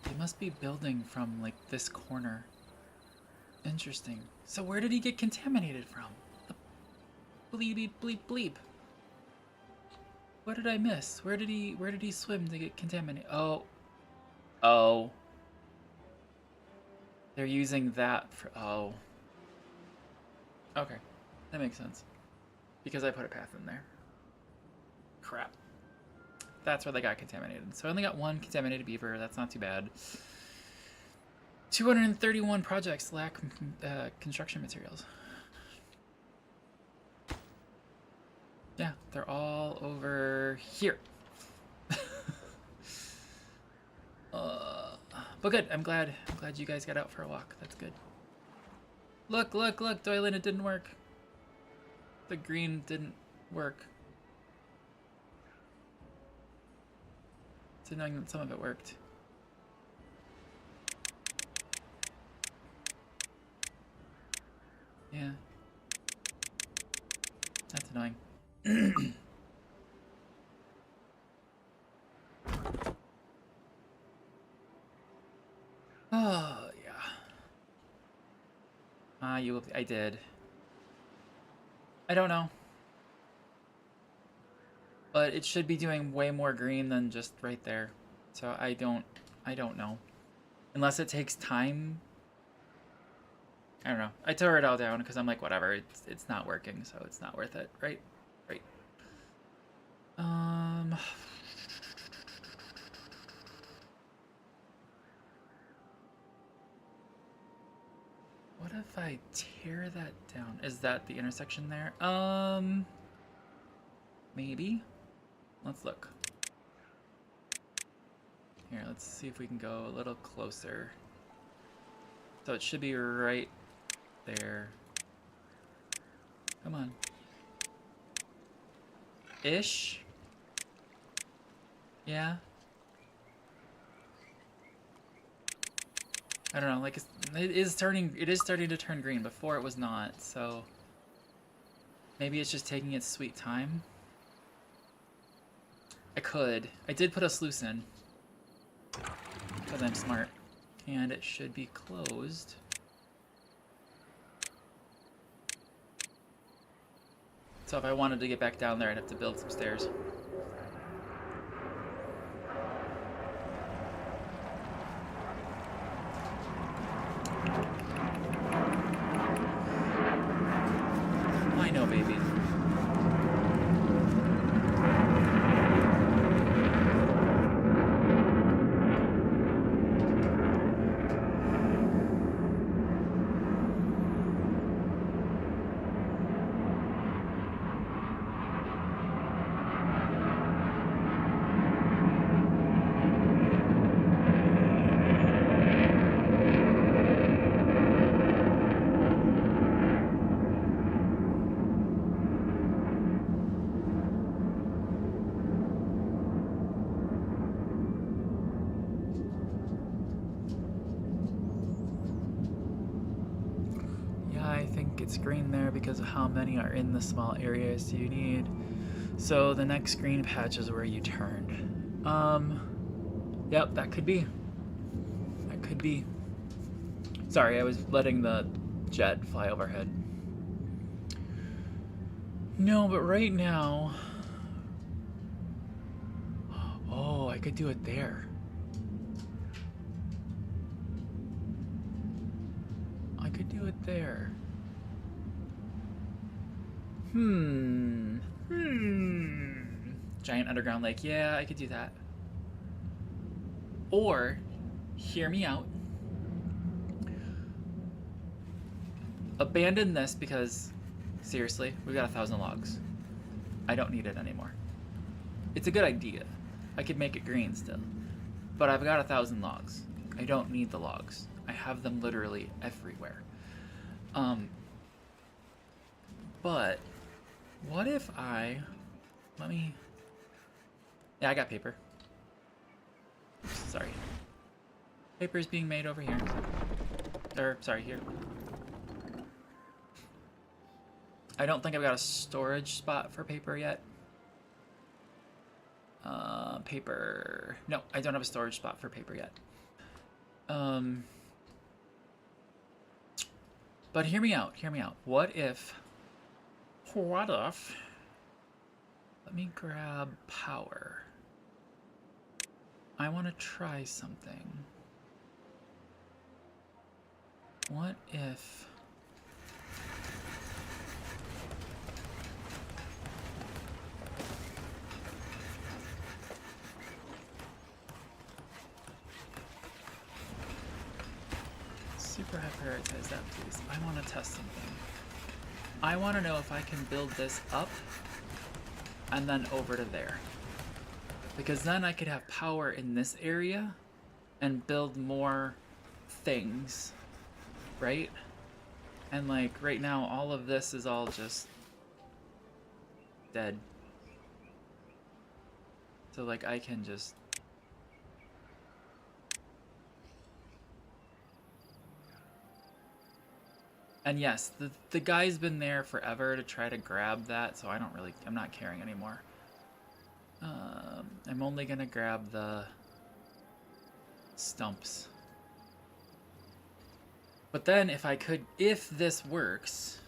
They must be building from like this corner. Interesting. So where did he get contaminated from? The bleep bleep bleep. What did I miss? Where did he swim to get contaminated? Oh. They're using that for, oh. Okay, that makes sense. Because I put a path in there. Crap. That's where they got contaminated. So I only got 1 contaminated beaver, that's not too bad. 231 projects lack construction materials. Yeah, they're all over here. But good, I'm glad you guys got out for a walk. That's good. Look, Doylan, it didn't work. The green didn't work. It's annoying that some of it worked. Yeah. That's annoying. Oh, yeah. I did. I don't know. But it should be doing way more green than just right there. So I don't know. Unless it takes time. I don't know. I tore it all down because I'm like, whatever, it's not working, so it's not worth it, right? Right. What if I tear that down? Is that the intersection there? Maybe? Let's look. Here, let's see if we can go a little closer. So it should be right there. Come on. Ish? Yeah? I don't know, like it is starting to turn green. Before it was not, so maybe it's just taking its sweet time. I did put a sluice in because I'm smart, and it should be closed. So if I wanted to get back down there, I'd have to build some stairs. I know, baby. It's green there because of how many are in the small areas you need. So the next green patch is where you turned. Yep, that could be. That could be. Sorry, I was letting the jet fly overhead. No, but right now... Oh, I could do it there. I could do it there. Giant underground lake. Yeah, I could do that. Or, hear me out. Abandon this because, seriously, we've got 1,000 logs. I don't need it anymore. It's a good idea. I could make it green still. But I've got 1,000 logs. I don't need the logs. I have them literally everywhere. But... what if I... Yeah, I got paper. Sorry. Paper is being made over here. Sorry, here. I don't think I've got a storage spot for paper yet. Paper... No, I don't have a storage spot for paper yet. But hear me out, What if... Let me grab power. I want to try something. What if... super high prioritize that, please. I want to test something. I want to know if I can build this up and then over to there. Because then I could have power in this area and build more things, right? And like right now, all of this is all just dead. So like I can just... And yes, the guy's been there forever to try to grab that, so I'm not caring anymore. I'm only gonna grab the stumps. But then if this works,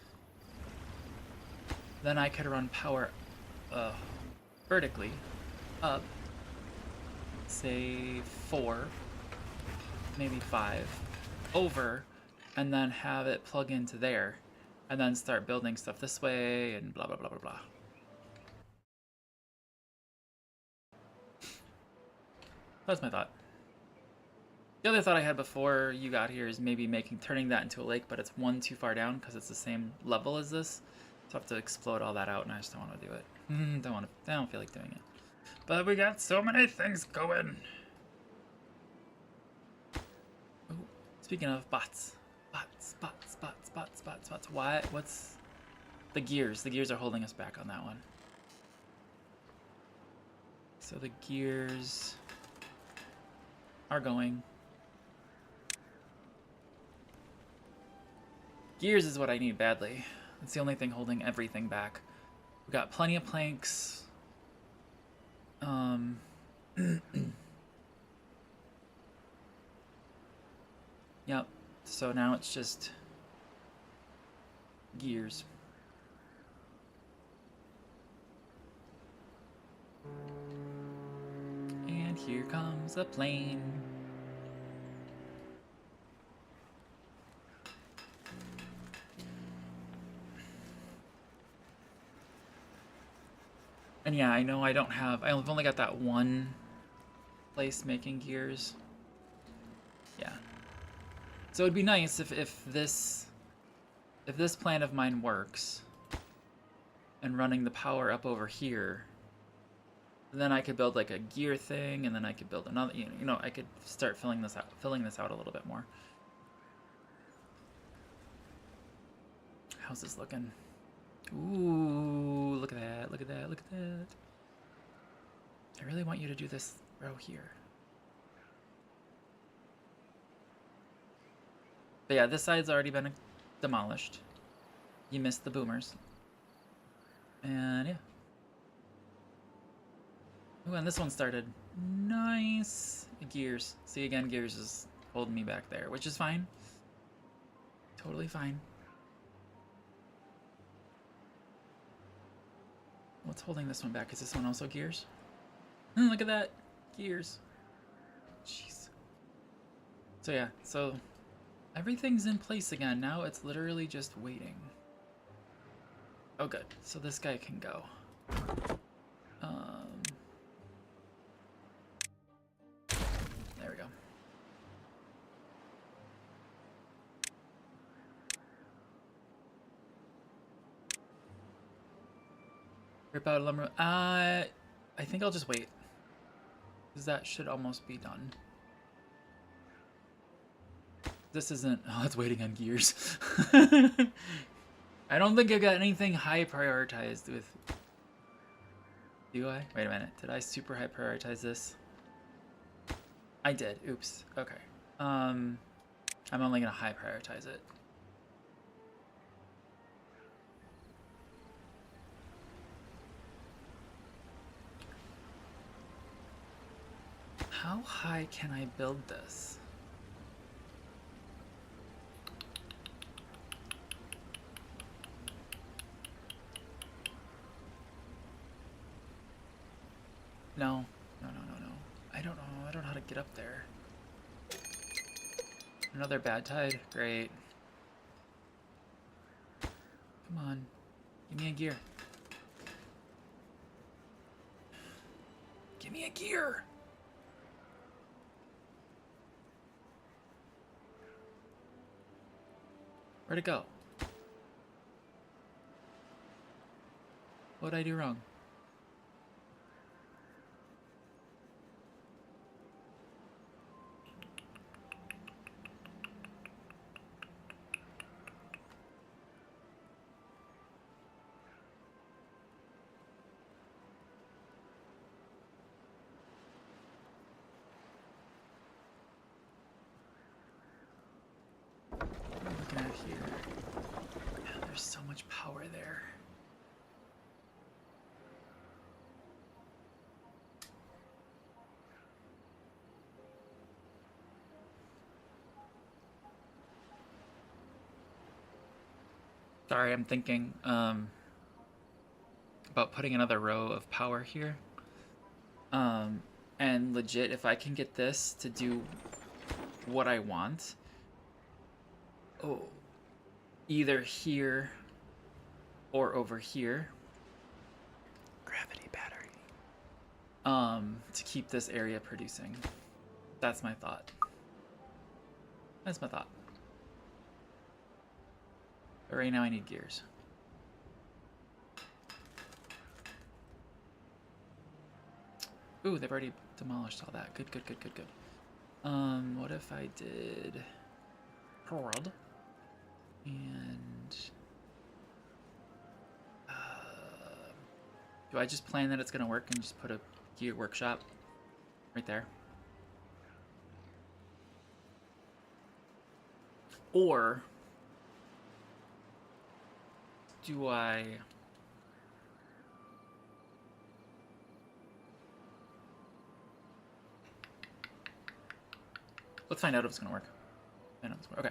then I could run power vertically up, say 4, maybe 5, over, and then have it plug into there, and then start building stuff this way, and blah, blah, blah, blah, blah. That's my thought. The other thought I had before you got here is maybe turning that into a lake, but it's one too far down because it's the same level as this. So I have to explode all that out, and I just don't want to do it. I don't feel like doing it. But we got so many things going. Ooh, speaking of bots. Bots. What's the gears? The gears are holding us back on that one. So the gears are going. Gears is what I need badly. It's the only thing holding everything back. We got plenty of planks. Yep. So now it's just gears. And here comes a plane. And yeah, I know I've only got that one place making gears. Yeah. So it'd be nice if this plan of mine works and running the power up over here, then I could build like a gear thing, and then I could build another, you know, I could start filling this out a little bit more. How's this looking? Ooh, look at that, look at that, look at that. I really want you to do this row here. But yeah, this side's already been demolished. You missed the boomers. And yeah. Ooh, and this one started. Nice. Gears. See, again, gears is holding me back there, which is fine. Totally fine. What's holding this one back? Is this one also gears? Look at that. Gears. Jeez. So yeah, so everything's in place again. Now it's literally just waiting. Oh good. So this guy can go. There we go. Rip out a lumber. I think I'll just wait. Because that should almost be done. This isn't... Oh, it's waiting on gears. I don't think I've got anything high prioritized with... Do I? Wait a minute. Did I super high prioritize this? I did. Oops. Okay. I'm only going to high prioritize it. How high can I build this? No. No. I don't know. I don't know how to get up there. Another bad tide? Great. Come on. Give me a gear. Give me a gear! Where'd it go? What'd I do wrong? Here. Man, there's so much power there. Sorry, I'm thinking about putting another row of power here. And legit, if I can get this to do what I want, oh, either here or over here, gravity battery, to keep this area producing. That's my thought. That's my thought. But right now I need gears. Ooh, they've already demolished all that. Good, good, good, good, good. What if I did prod and do I just plan that it's gonna work and just put a gear workshop right there? Or do I let's find out if it's gonna work. Okay.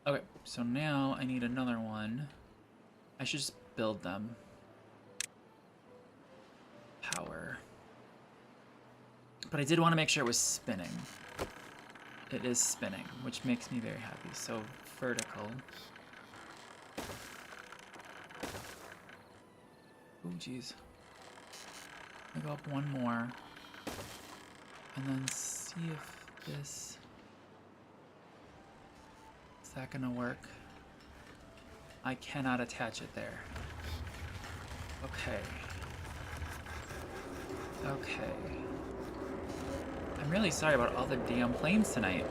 Okay, so now I need another one. I should just build them. Power. But I did want to make sure it was spinning. It is spinning, which makes me very happy. So vertical. Oh, geez. I go up one more. And then see if this... Is that gonna work? I cannot attach it there. Okay. Okay. I'm really sorry about all the damn planes tonight.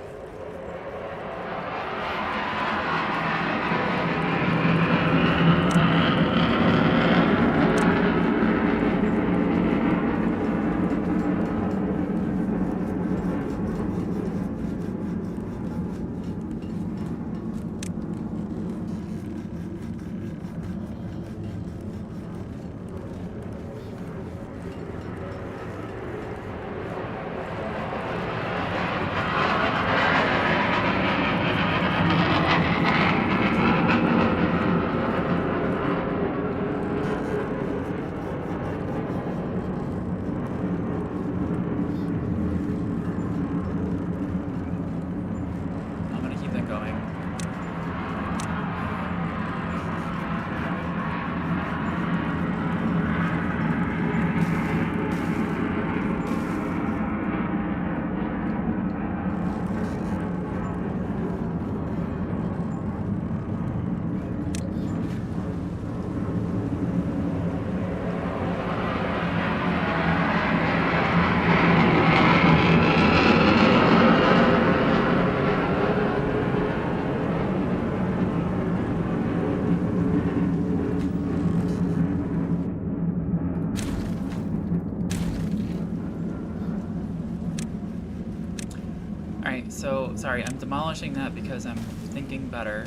So, sorry, I'm demolishing that because I'm thinking better.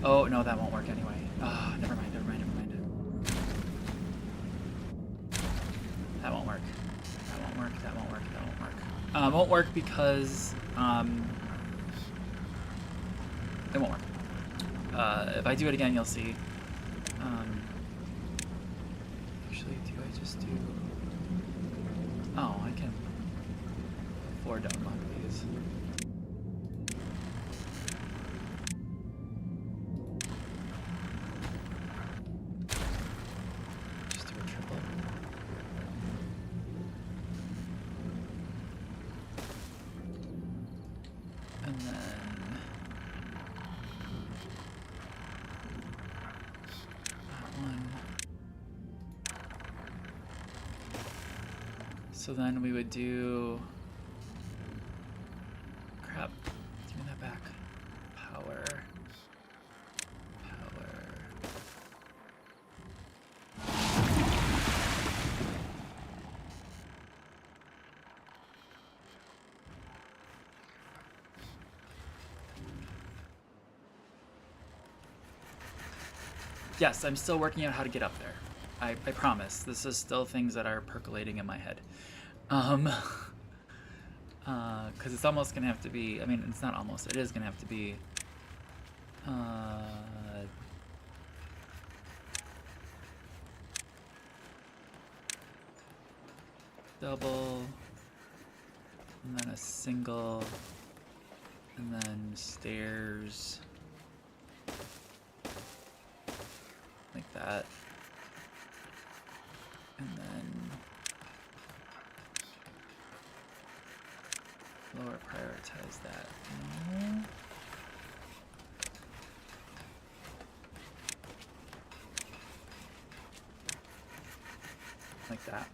Oh, no, that won't work anyway. Ah, never mind, never mind, never mind. That won't work. That won't work, that won't work, that won't work. Won't work because, it won't work. If I do it again, you'll see. Actually, do I just do... Oh, I can afford to unlock these. Just do a triple. And then... that one. So then we would do... Crap. Give me that back. Power. Power. Yes, I'm still working out how to get up there. I promise. This is still things that are percolating in my head. Because it's almost gonna have to be, I mean, it's not almost, it is gonna have to be, double, and then a single, and then stairs, like that, and then lower prioritize that. No. Like that.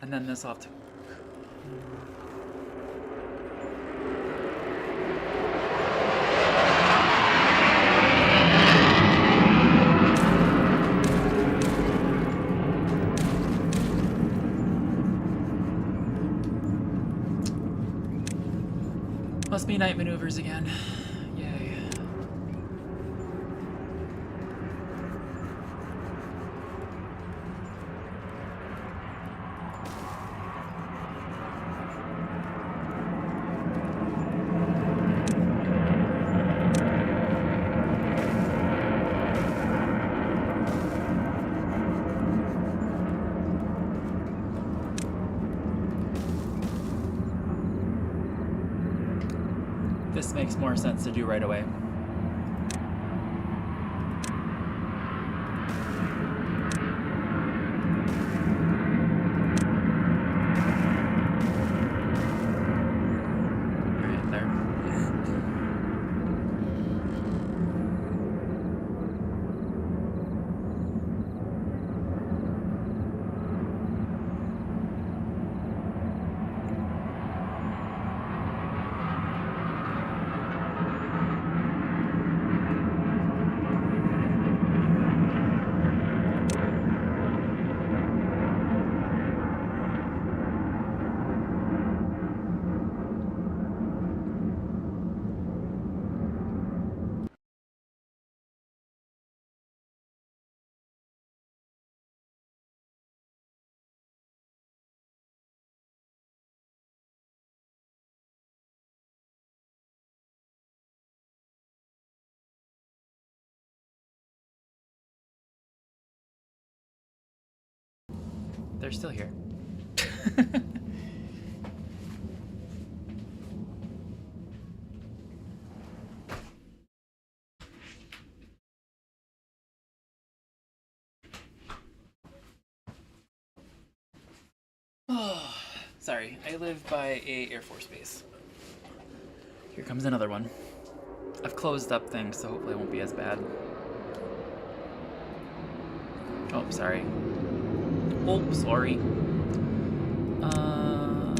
And then this off to... Must be night maneuvers again. Yay. This makes more sense to do right away. Right there. They're still here. Oh, sorry, I live by a Air Force base. Here comes another one. I've closed up things, so hopefully it won't be as bad. Oh, sorry. Oh, sorry. I'm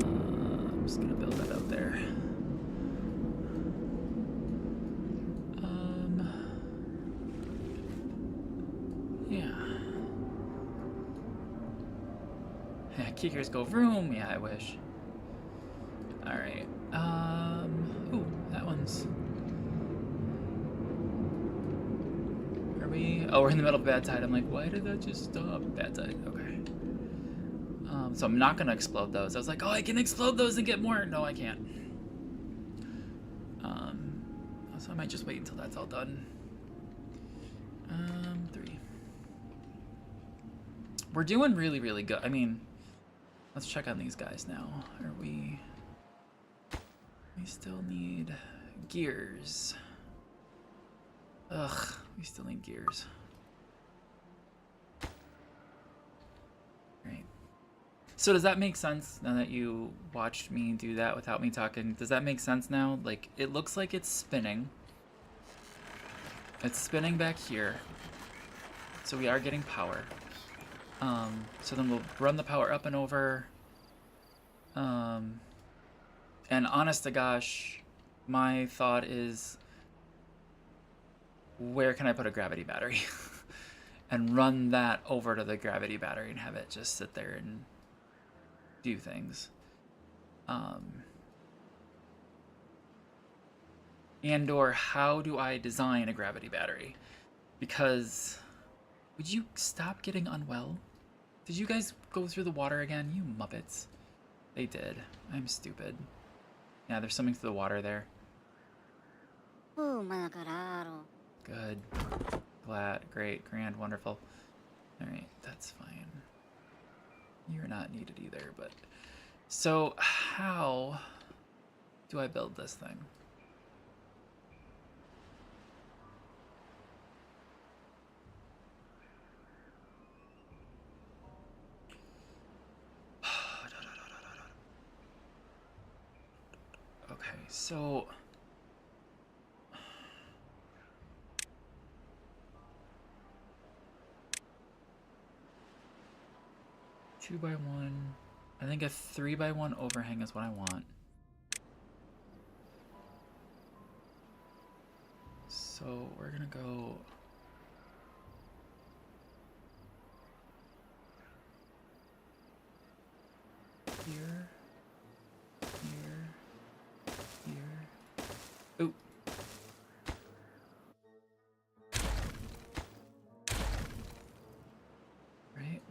just gonna build that out there. Yeah. Keegers go vroom. Yeah, I wish. All right. Ooh, that one's. Are we? Oh, we're in the middle of bad tide. I'm like, why did that just stop? Bad tide. Okay. So I'm not gonna explode those. I was like, oh, I can explode those and get more. No, I can't. So I might just wait until that's all done. 3. We're doing really, really good. I mean, let's check on these guys now. Are we? We still need gears. Ugh, we still need gears. Right. So does that make sense now that you watched me do that without me talking? Does that make sense now? Like, it looks like it's spinning. It's spinning back here. So we are getting power. So then we'll run the power up and over. And honest to gosh, my thought is, where can I put a gravity battery? And run that over to the gravity battery and have it just sit there and do things. And or how do I design a gravity battery? Because, would you stop getting unwell? Did you guys go through the water again? You muppets. They did. I'm stupid. Yeah, there's something through the water there. Good. Glad. Great. Grand. Wonderful. Alright, that's fine. You're not needed either, but... So, how do I build this thing? Okay, so... 2x1 I think a 3x1 overhang is what I want. So we're gonna go here, here, here. Ooh. Right.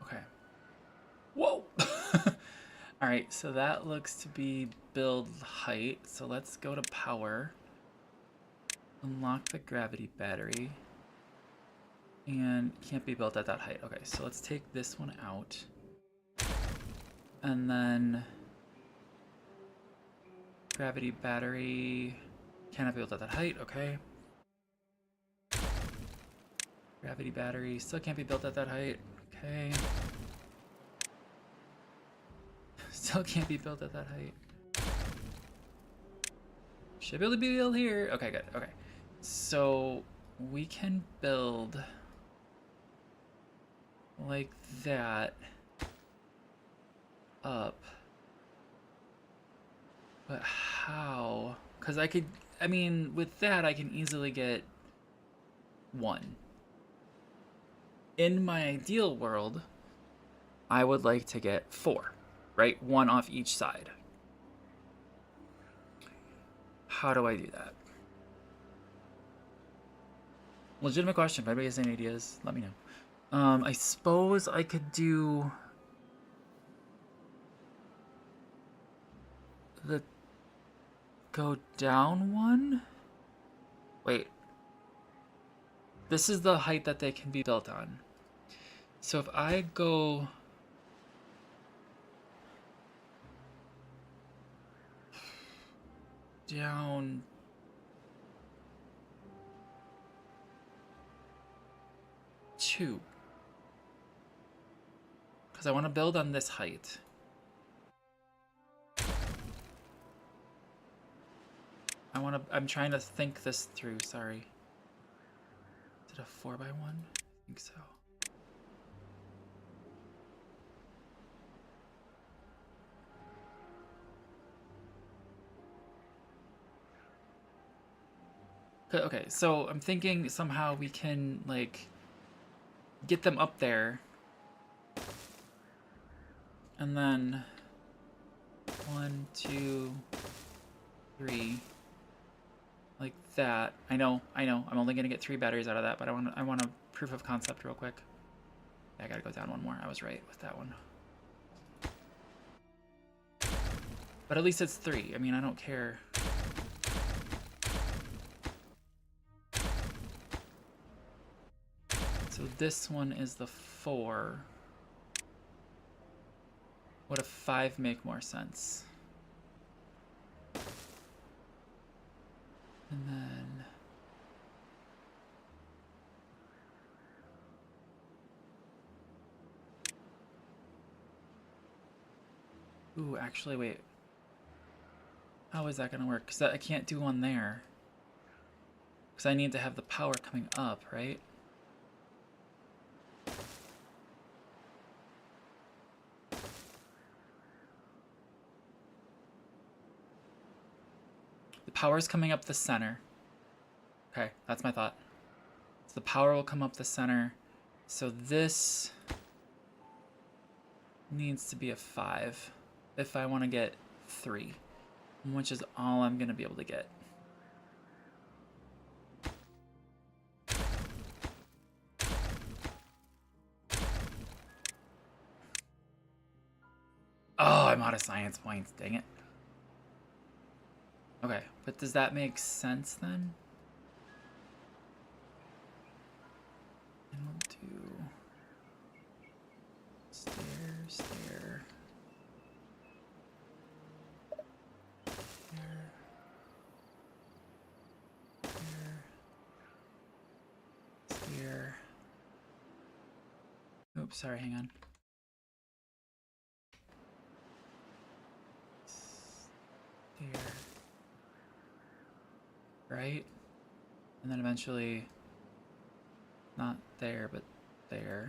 Okay. Whoa! Alright, so that looks to be build height. So let's go to power. Unlock the gravity battery. And can't be built at that height. Okay, so let's take this one out. And then gravity battery cannot be built at that height. Okay. Gravity battery still can't be built at that height. Okay. Still can't be built at that height. Should be able to be built here. Okay, good. Okay. So we can build like that up. But how? Because I mean, with that, I can easily get 1. In my ideal world, I would like to get 4, right? 1 off each side. How do I do that? Legitimate question. If anybody has any ideas, let me know. I suppose I could do the go down one? Wait. This is the height that they can be built on. So if I go down 2, because I want to build on this height. I'm trying to think this through, sorry. Is it a 4x1? I think so. Okay, so I'm thinking somehow we can, like, get them up there. And then 1, 2, 3. Like that. I know. I'm only gonna get 3 batteries out of that, but I want a proof of concept real quick. Yeah, I gotta go down 1 more. I was right with that one. But at least it's 3. I mean, I don't care. So this one is the 4. Would a 5 make more sense? And then ooh, actually, wait. How is that gonna work? Because I can't do one there. Because I need to have the power coming up, right? The power is coming up the center. Okay, that's my thought. So the power will come up the center. So this needs to be a 5 if I want to get 3, which is all I'm going to be able to get. Oh, I'm out of science points. Dang it. Okay, but does that make sense then? And we'll do stair, stair, stair, stair, stair. Oops, sorry, hang on. Stair. Right? And then eventually, not there, but there.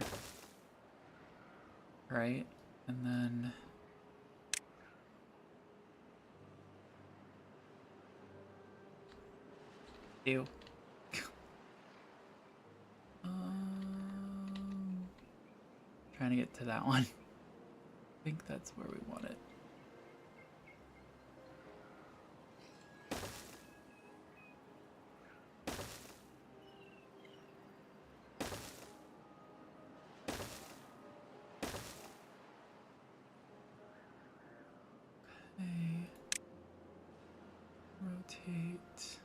Right? And then... Ew. Trying to get to that one. I think that's where we want it. Okay. Rotate.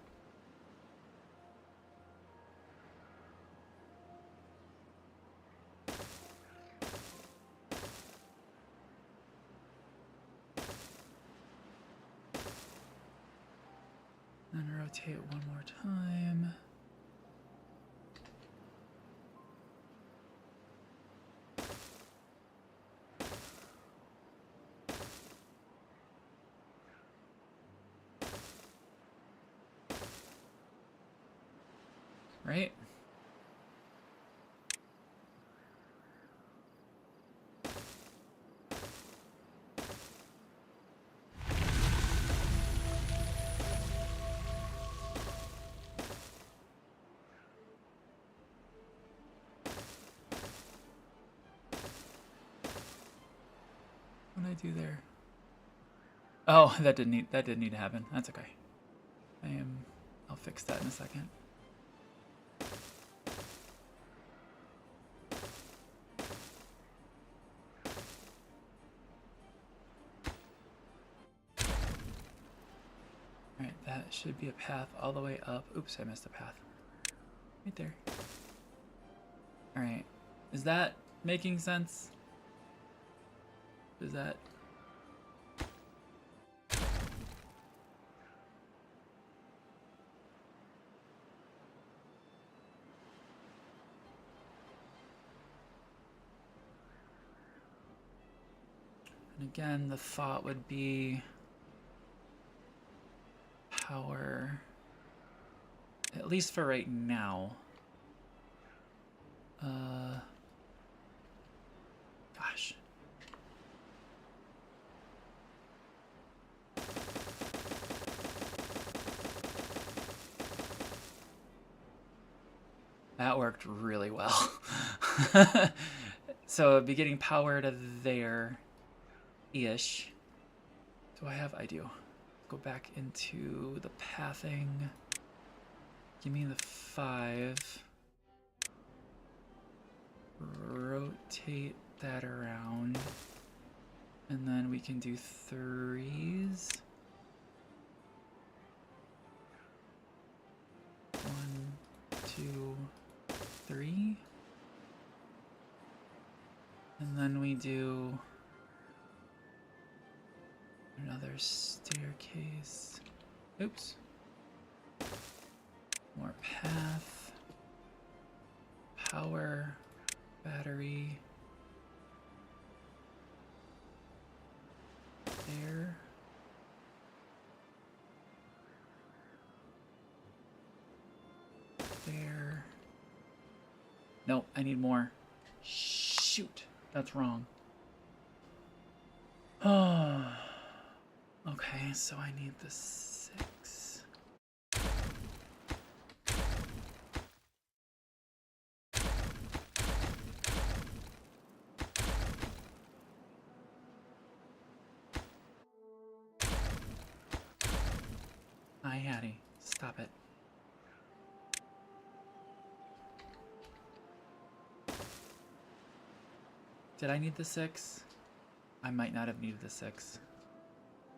Then rotate one more time. Right? What did I do there? Oh, that didn't need to happen. That's okay. I'll fix that in a second. Alright, that should be a path all the way up. Oops, I missed a path. Right there. Alright. Is that making sense? Is that... And again, the thought would be power, at least for right now. Gosh. That worked really well. So it'd be getting power to there-ish. Do I have? I do. Go back into the pathing. Give me the 5. Rotate that around. And then we can do 3s. 1, 2, 3. And then we do another staircase. Oops. More path. Power. Battery. There. There. No, I need more. Shoot. That's wrong. Oh. Okay, so I need the 6. Hi, Hattie. Stop it. Did I need the 6? I might not have needed the 6.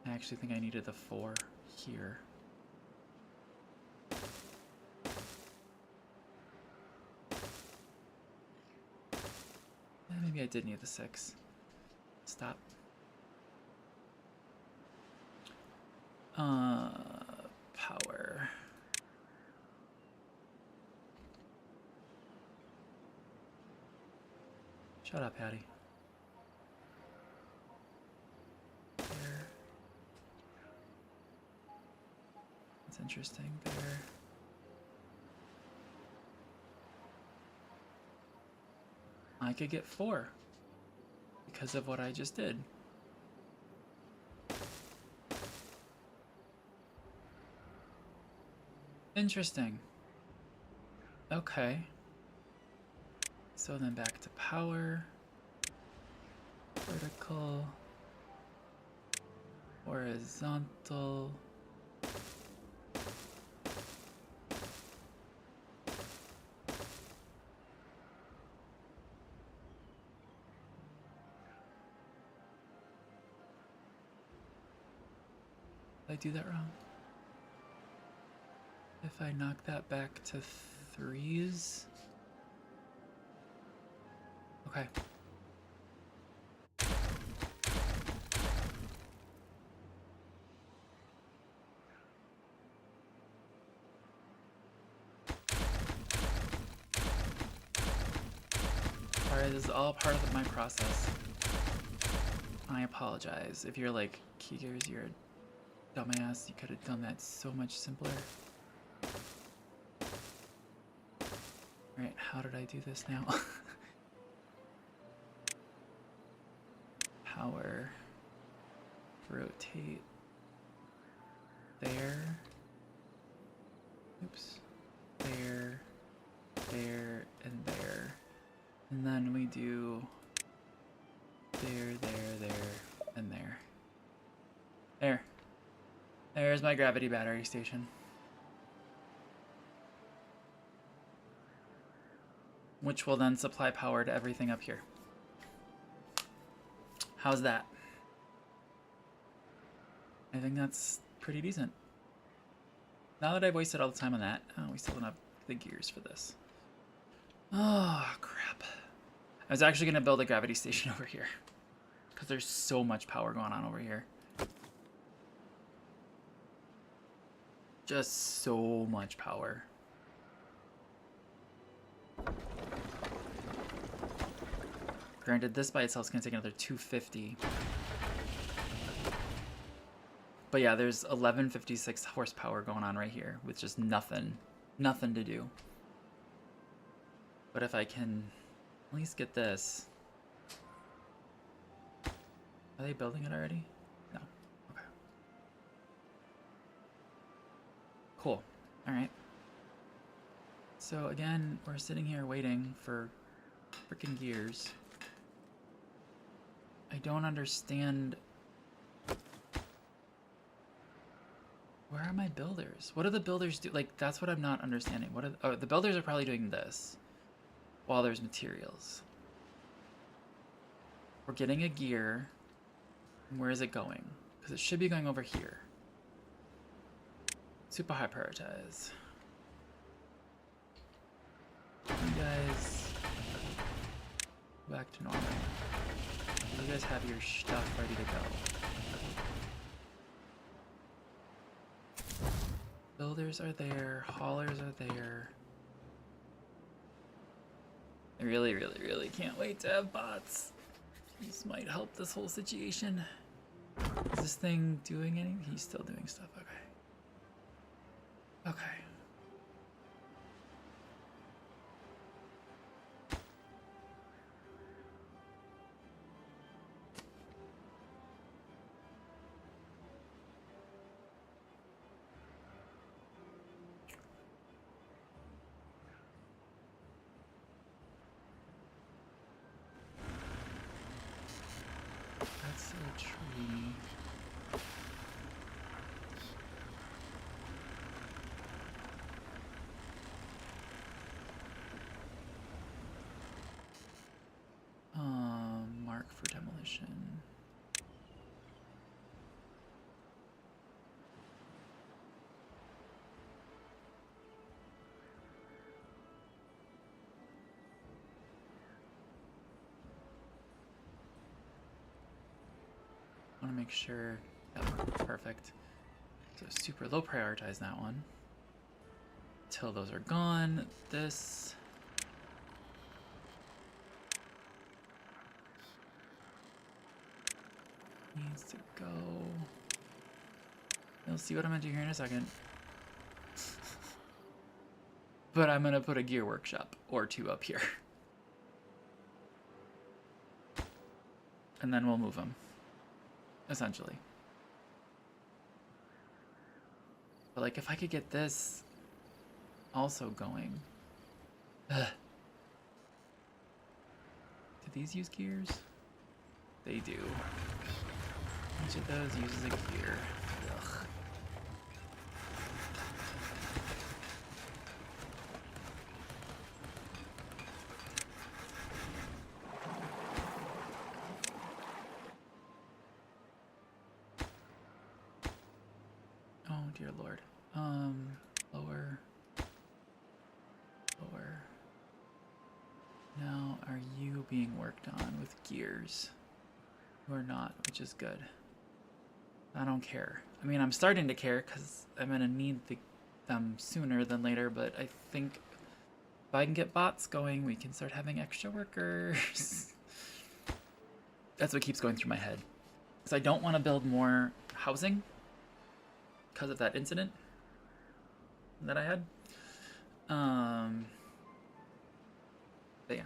I actually think I needed the 4 here. Maybe I did need the 6. Stop. Power. Shut up, Patty. There. That's interesting. There. I could get 4 because of what I just did. Interesting. Okay. So then back to power. Vertical. Horizontal. Did I do that wrong? If I knock that back to 3s. Okay. Sorry, this is all part of my process. I apologize. If you're like, Keegers, you're a dumbass, you could have done that so much simpler. Alright, how did I do this now? Power. Rotate. There. Oops. There. There. And there. And then we do there, there, there, and there. There. There's my gravity battery station. Which will then supply power to everything up here. How's that? I think that's pretty decent. Now that I've wasted all the time on that, oh, we still don't have the gears for this. Oh, crap. I was actually going to build a gravity station over here. Because there's so much power going on over here. Just so much power. Granted, this by itself is going to take another 250. But yeah, there's 1156 horsepower going on right here with just nothing to do. But if I can at least get this. Are they building it already? No. Okay. Cool. All right. So again, we're sitting here waiting for freaking gears. I don't understand. Where are my builders? What do the builders do? Like, that's what I'm not understanding. What are oh, the builders are probably doing this while there's materials. We're getting a gear. Where is it going? Because it should be going over here. Super high prioritize. You guys go back to normal. You guys have your stuff ready to go. Builders are there. Haulers are there. I really, really, really can't wait to have bots. This might help this whole situation. Is this thing doing anything? He's still doing stuff. Okay. Okay. That's a tree. want to make sure. Yep, perfect. So super low prioritize that one. Till those are gone. This. Needs to go. You'll see what I'm gonna do here in a second. But I'm gonna put a gear workshop or two up here. And then we'll move them. Essentially. But like if I could get this also going. Ugh. Do these use gears? They do. Each of those uses a gear. Ugh. Oh dear lord. Lower. Lower. Now, are you being worked on with gears? Or not, which is good. I don't care. I mean, I'm starting to care because I'm going to need them sooner than later, but I think if I can get bots going, we can start having extra workers. That's what keeps going through my head. Because I don't want to build more housing because of that incident that I had. But yeah.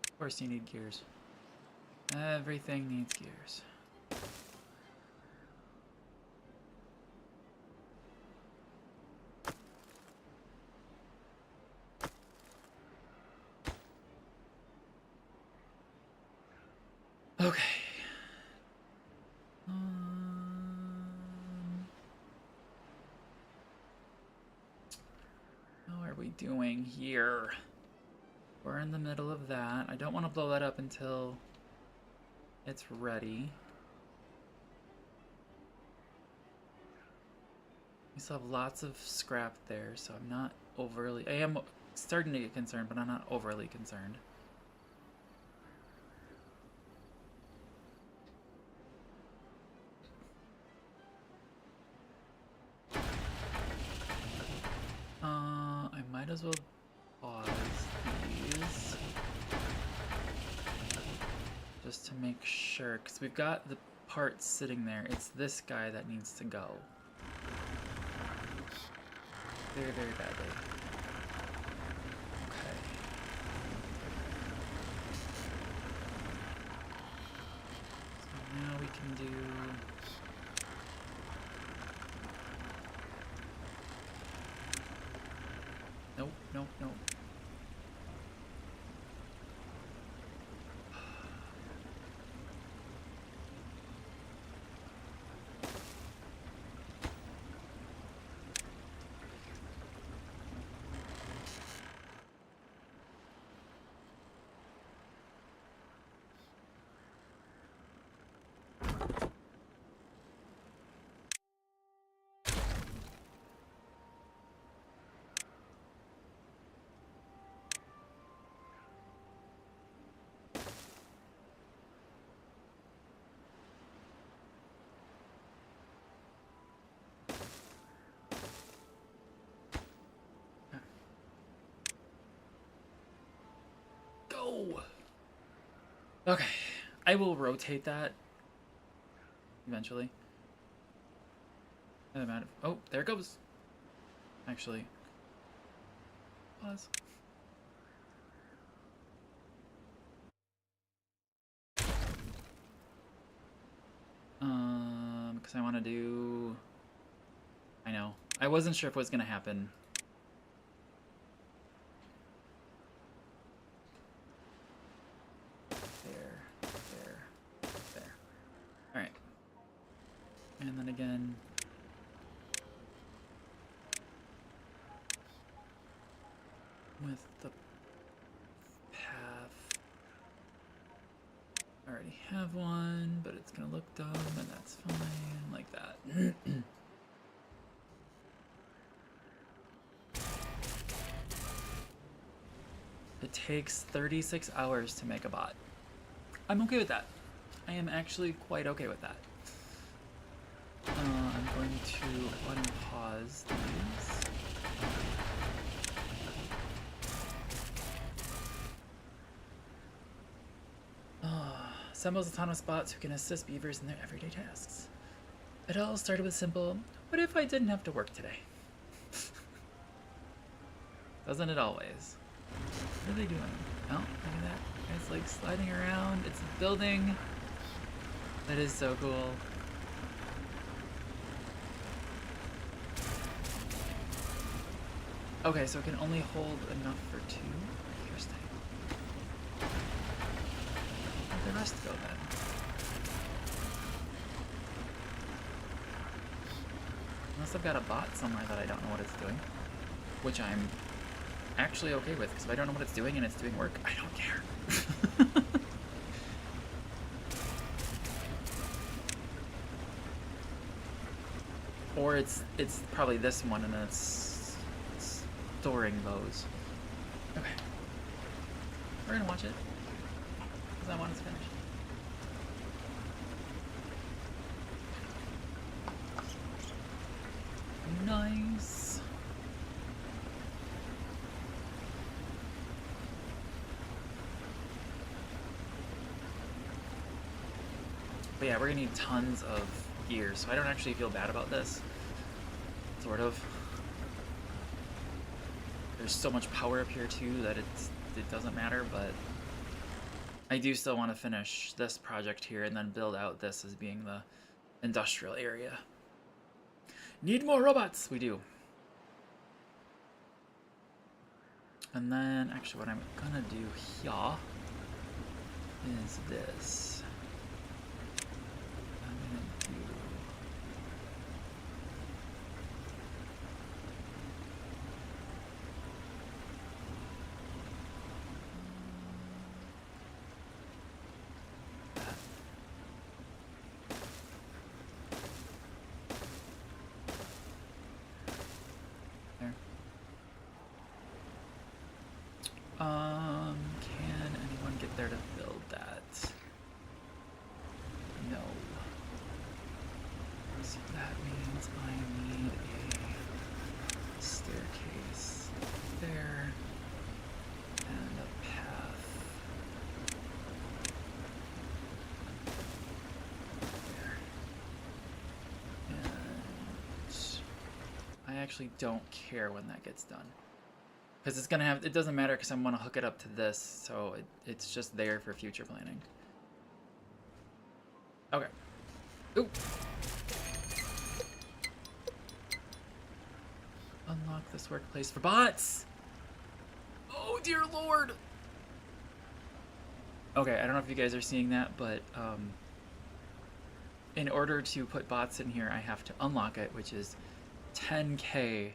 Of course you need gears. Everything needs gears. Okay. How are we doing here? We're in the middle of that. I don't want to blow that up until it's ready. We still have lots of scrap there, so I'm not overly... I am starting to get concerned, but I'm not overly concerned. I might as well pause these. Just to make sure, because we've got the parts sitting there. It's this guy that needs to go. Very, very badly. Okay. So now we can do... Nope, nope, nope. Okay, I will rotate that eventually. Doesn't matter. Oh, there it goes. Actually, pause. Because I want to do... I know. I wasn't sure if it was going to happen. There. Alright. with the path. I already have one, but it's gonna look dumb, and that's fine, like that. It takes 36 hours to make a bot. I'm okay with that. I am actually quite okay with that. I'm going to unpause these. Assembles autonomous bots who can assist beavers in their everyday tasks. It all started with simple, what if I didn't have to work today? Doesn't it always? What are they doing? Oh, look at that. It's like sliding around. It's building. That is so cool. Okay, so it can only hold enough for 2. Interesting. Where'd the rest go then? Unless I've got a bot somewhere that I don't know what it's doing. Which I'm actually okay with, because if I don't know what it's doing and it's doing work, I don't care. Or it's probably this one and it's storing those. Okay. We're gonna watch it. Because I want it to finish. Nice. But yeah, we're gonna need tons of gear, so I don't actually feel bad about this. Sort of. There's so much power up here too that it doesn't matter, but I do still want to finish this project here and then build out this as being the industrial area. Need more robots! We do. And then, actually what I'm gonna do here is this. I'm gonna do... Can anyone get there to build that? No. So that means I need a staircase there and a path there. And I actually don't care when that gets done. Because it's gonna have, it doesn't matter because I'm gonna hook it up to this, so it's just there for future planning. Okay. Ooh. Unlock this workplace for bots! Oh dear lord! Okay, I don't know if you guys are seeing that, but in order to put bots in here, I have to unlock it, which is 10k.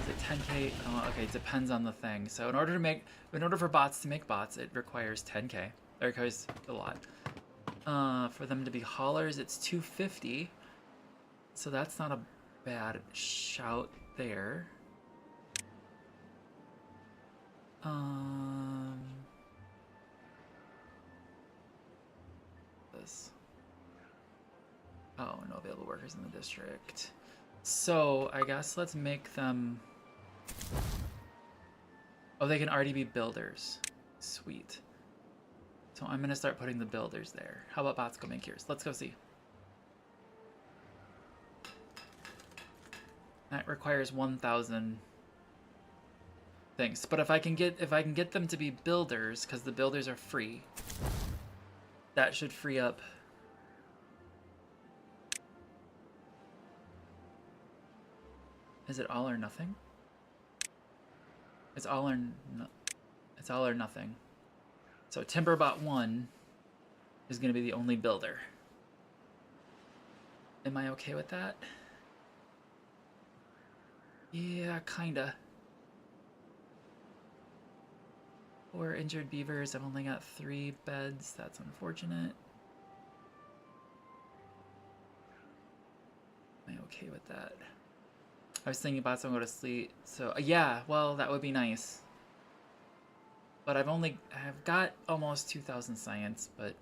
Is it 10k? Oh, okay, it depends on the thing. So in order for bots to make bots, it requires 10k. It requires a lot. For them to be haulers, it's 250. So that's not a bad shout there. This. Oh, no available workers in the district. So I guess let's make them. Oh, they can already be builders. Sweet. So I'm gonna start putting the builders there. How about bots go make yours? Let's go see. That requires 1,000 things. But if I can get them to be builders, because the builders are free, that should free up. Is it all or nothing? It's all or no. It's all or nothing. So Timberbot 1 is going to be the only builder. Am I okay with that? Yeah, kinda. 4 injured beavers. I've only got 3 beds. That's unfortunate. Am I okay with that? I was thinking about someone go to sleep. So yeah, well, that would be nice. But I've got almost 2,000 science, but...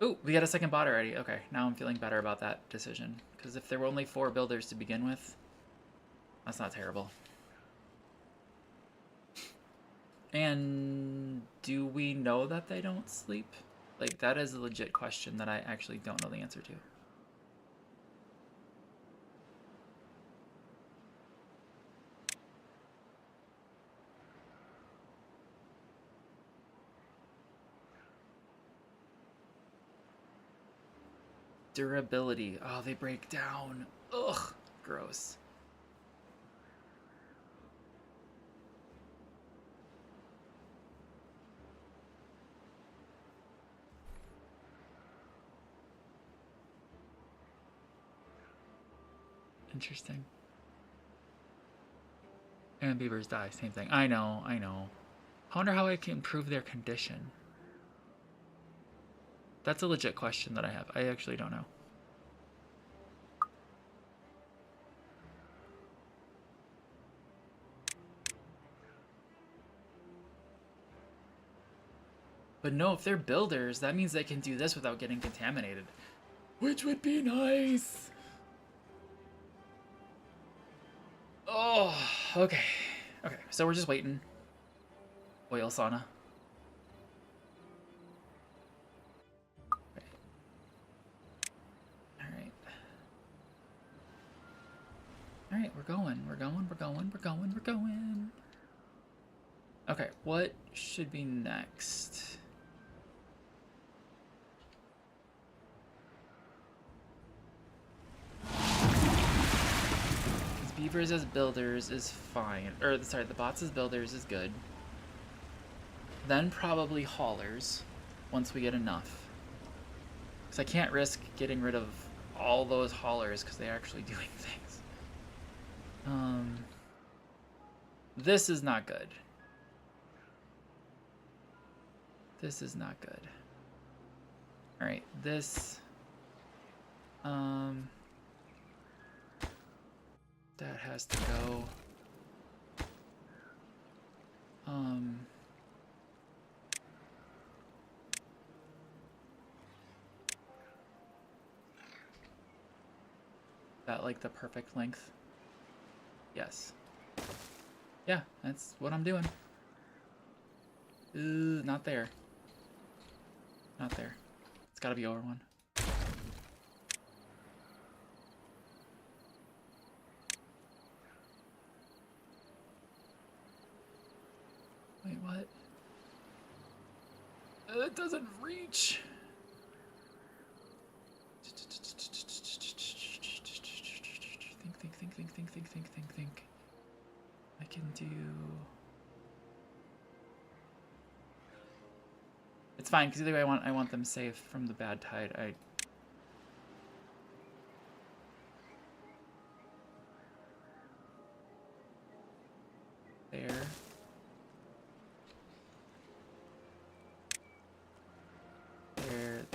Ooh, we got a second bot already. Okay, now I'm feeling better about that decision. Because if there were only 4 builders to begin with, that's not terrible. And do we know that they don't sleep? Like, that is a legit question that I actually don't know the answer to. Durability. Oh, they break down. Ugh, gross. Interesting. And beavers die, same thing. I know, I know. I wonder how I can improve their condition. That's a legit question that I have. I actually don't know. But no, if they're builders, that means they can do this without getting contaminated. Which would be nice. Oh, okay. Okay, so we're just waiting. Oil sauna. Alright, we're going. Okay, what should be next? Beavers as builders is fine. Or, sorry, the bots as builders is good. Then probably haulers, once we get enough. Because I can't risk getting rid of all those haulers because they're actually doing things. This is not good. This is not good. Alright, this... that has to go. That like the perfect length? Yes. Yeah, that's what I'm doing. Not there. Not there. It's gotta be over one. Wait, what? It doesn't reach. Think. I can do... It's fine, because either way I want them safe from the bad tide. There. There.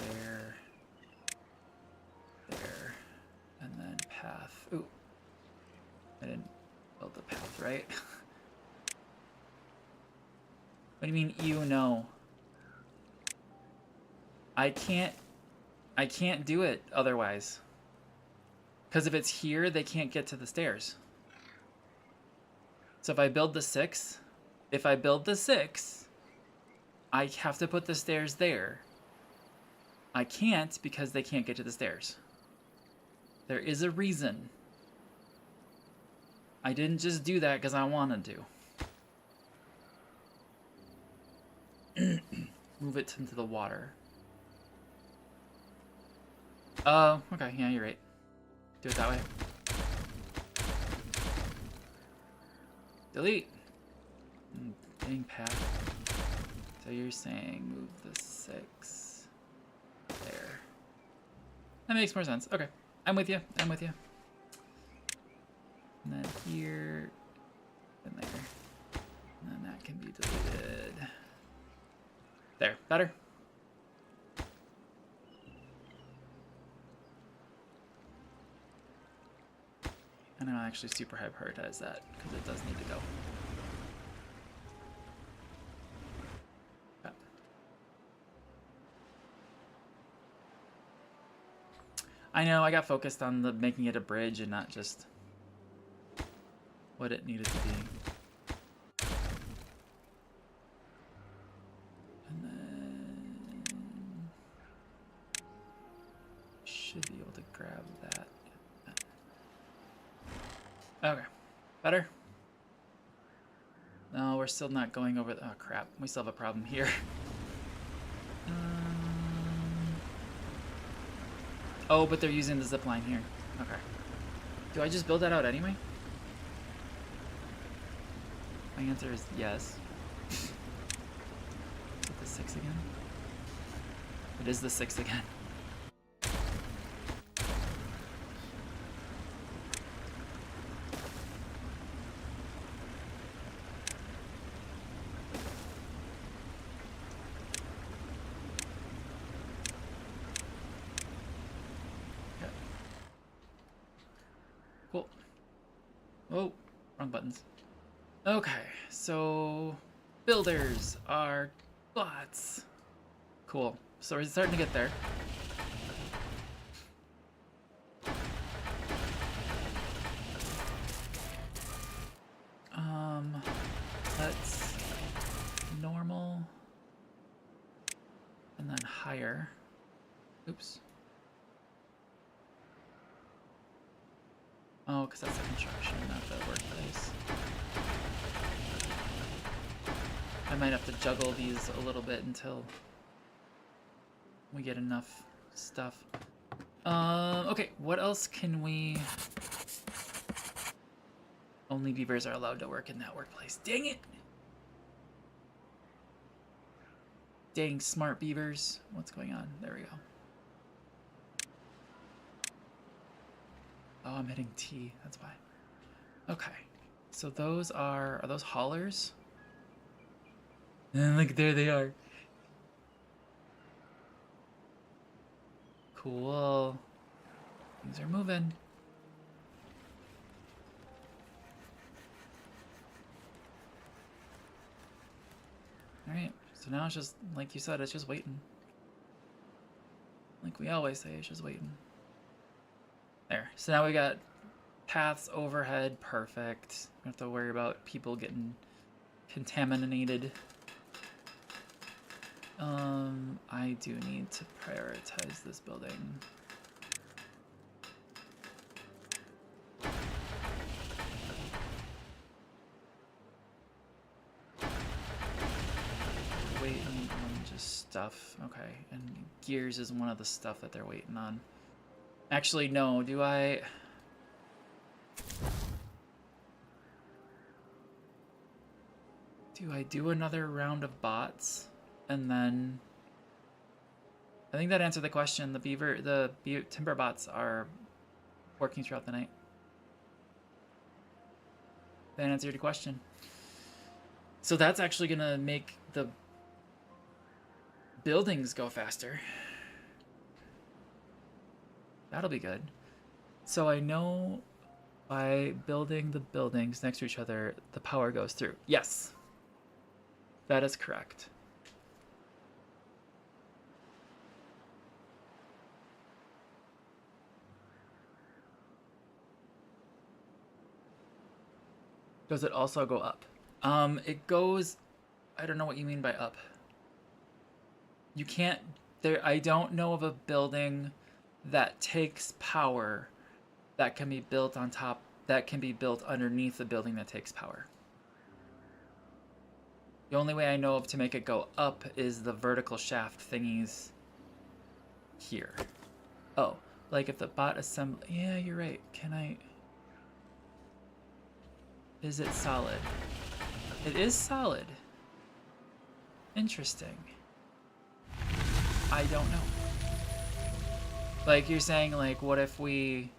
And then path. Ooh. I didn't build the path, right? What do you mean, you know? I can't do it otherwise. Because if it's here, they can't get to the stairs. So if I build the 6, I have to put the stairs there. I can't because they can't get to the stairs. There is a reason. I didn't just do that because I wanted to. Move it into the water. Oh, okay, yeah, you're right. Do it that way. Delete. Getting path. So you're saying move the 6 there. That makes more sense. Okay, I'm with you. And then here, and there, and then that can be deleted. There, better. And I'll actually super high prioritize that because it does need to go. Okay. I know I got focused on the making it a bridge and not just what it needed to be. And then should be able to grab that. Okay, better? No, we're still not going over the, oh crap, we still have a problem here. Oh, but they're using the zip line here. Okay. Do I just build that out anyway? My answer is yes. Is it the 6 again? It is the 6 again. Cool. Oh, wrong buttons. Okay, so builders are bots. Cool. So we're starting to get there. Let's normal and then higher. Oops. Oh, because that's the construction, not the workplace. I might have to juggle these a little bit until we get enough stuff. Okay, what else can we... Only beavers are allowed to work in that workplace. Dang it! Dang smart beavers. What's going on? There we go. Oh, I'm hitting T. That's why. Okay. So those are those haulers? And look, there they are. Cool. Things are moving. Alright. So now it's just, like you said, it's just waiting. Like we always say, it's just waiting. There. So now we got paths overhead. Perfect. We don't have to worry about people getting contaminated. I do need to prioritize this building. Waiting on just stuff. Okay, and gears is one of the stuff that they're waiting on. Actually, no, do I... Do I do another round of bots? And then... I think that answered the question. The timber bots are working throughout the night. That answered your question. So that's actually gonna make the buildings go faster. That'll be good. So I know by building the buildings next to each other, the power goes through. Yes. That is correct. Does it also go up? It goes... I don't know what you mean by up. You can't... I don't know of a building that takes power that can be built on top... That can be built underneath the building that takes power. The only way I know of to make it go up is the vertical shaft thingies here. Oh, like if the bot assembly... Yeah, you're right. Can I... Is it solid? It is solid. Interesting. I don't know. Like, you're saying, like, what if we...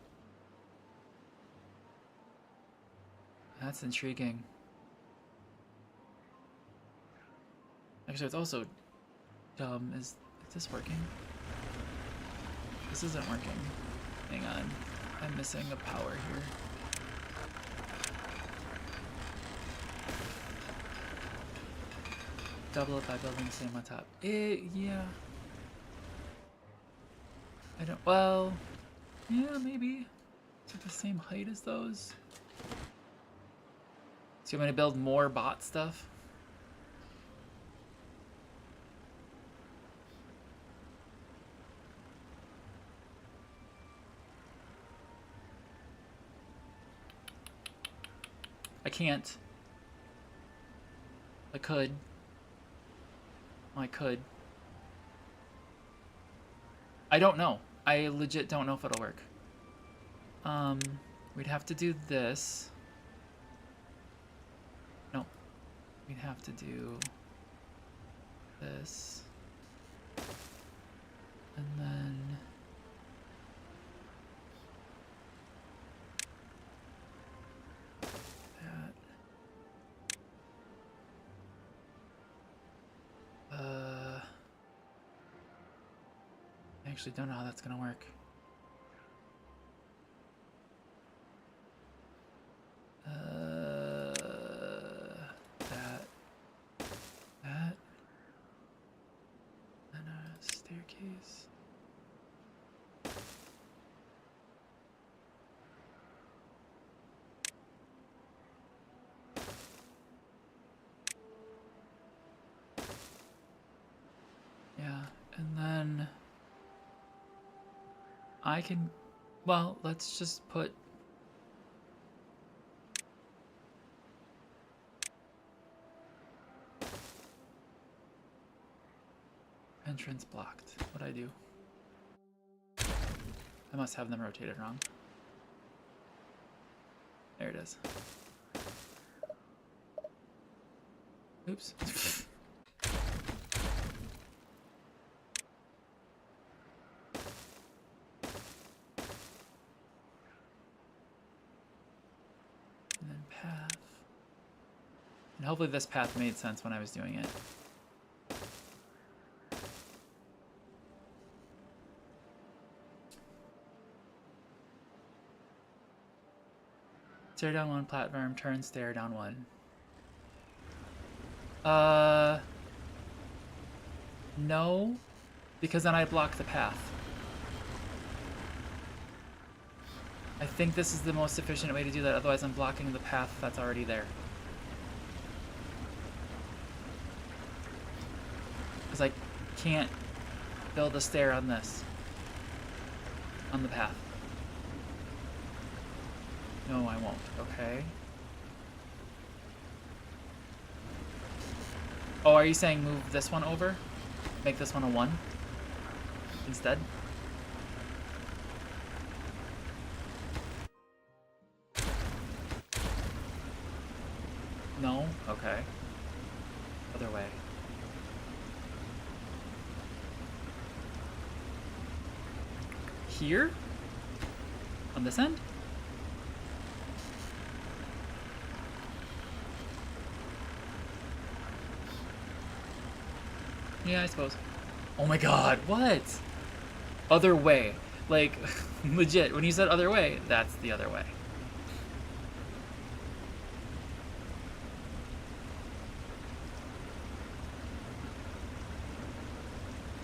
That's intriguing. Actually, it's also dumb. Is this working? This isn't working. Hang on. I'm missing a power here. Double it by building the same on top. Yeah. I don't, well, yeah, maybe. Is it the same height as those? So you want me to build more bot stuff? I can't. I could. I could. I don't know. I legit don't know if it'll work. We'd have to do this. No. We'd have to do this. And then that. I actually don't know how that's gonna work. That, and a staircase. Yeah, and then I can, well, let's just put entrance blocked. What'd I do? I must have them rotated wrong. There it is. Oops. And then path. And hopefully this path made sense when I was doing it. Stair down one platform, turn stair down one. No, because then I block the path. I think this is the most efficient way to do that, otherwise I'm blocking the path that's already there. Because I can't build a stair on this. On the path. No, I won't. Okay. Oh, are you saying move this one over? Make this one a 1 instead? No? Okay. Other way. Here? On this end? Yeah, I suppose. Oh my god, what? Other way. Like, legit, when you said other way, that's the other way.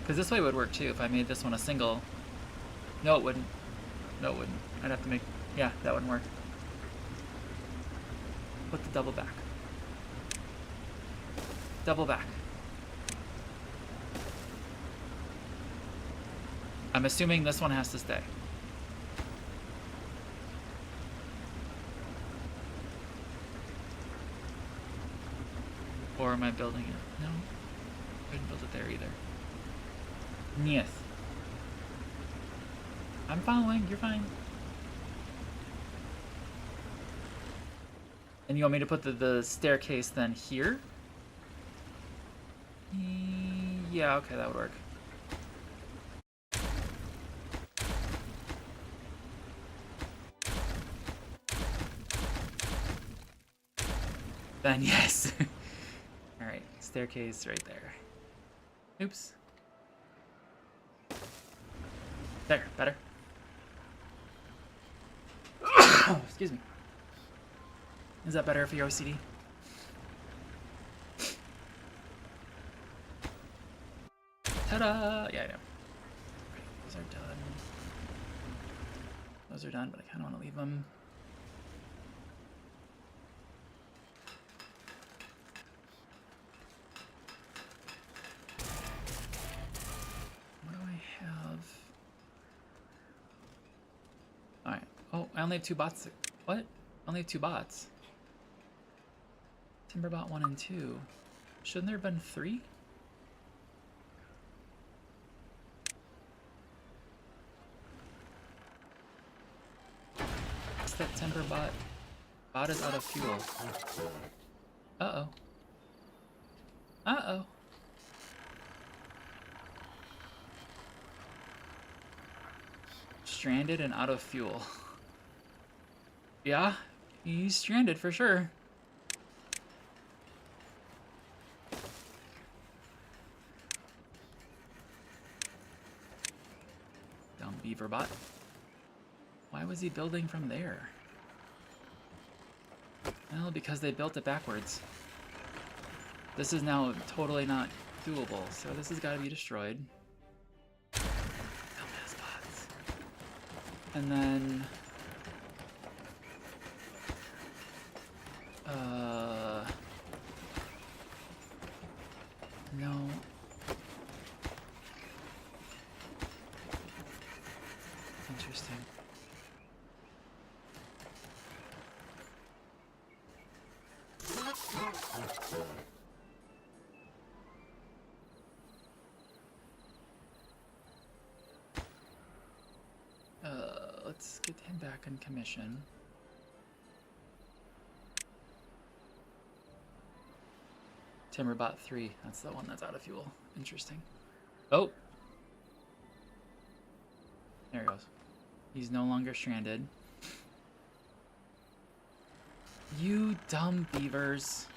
Because this way would work too if I made this one a single. No, it wouldn't. No, it wouldn't. I'd have to make... Yeah, that wouldn't work. Put the double back. Double back. I'm assuming this one has to stay. Or am I building it? No. I couldn't build it there either. Yes. I'm following, you're fine. And you want me to put the staircase then here? Yeah, okay, that would work. Then yes. Alright, staircase right there. Oops. There, better. Excuse me. Is that better for your OCD? Ta-da! Yeah, I know. Right, those are done. Those are done, but I kind of want to leave them. What do I have? Alright. Oh, I only have 2 bots. What? I only have 2 bots. Timberbot 1 and 2. Shouldn't there have been 3? It's that Timberbot. Bot is out of fuel. Uh-oh. Uh-oh. Stranded and out of fuel. Yeah, he's stranded for sure. Dumb Beaverbot. Why was he building from there? Well, because they built it backwards. This is now totally not doable, so this has got to be destroyed. Dumbass bots. And then... no. Interesting. Let's get him back in commission. Timberbot 3, that's the one that's out of fuel. Interesting. Oh! There he goes. He's no longer stranded. You dumb beavers.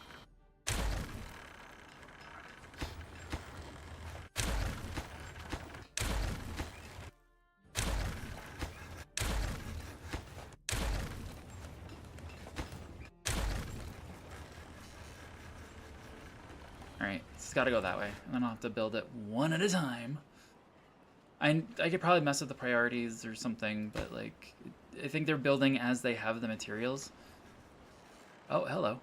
Alright, it's gotta go that way. And then I'll have to build it one at a time. I could probably mess with the priorities or something, but like, I think they're building as they have the materials. Oh, hello.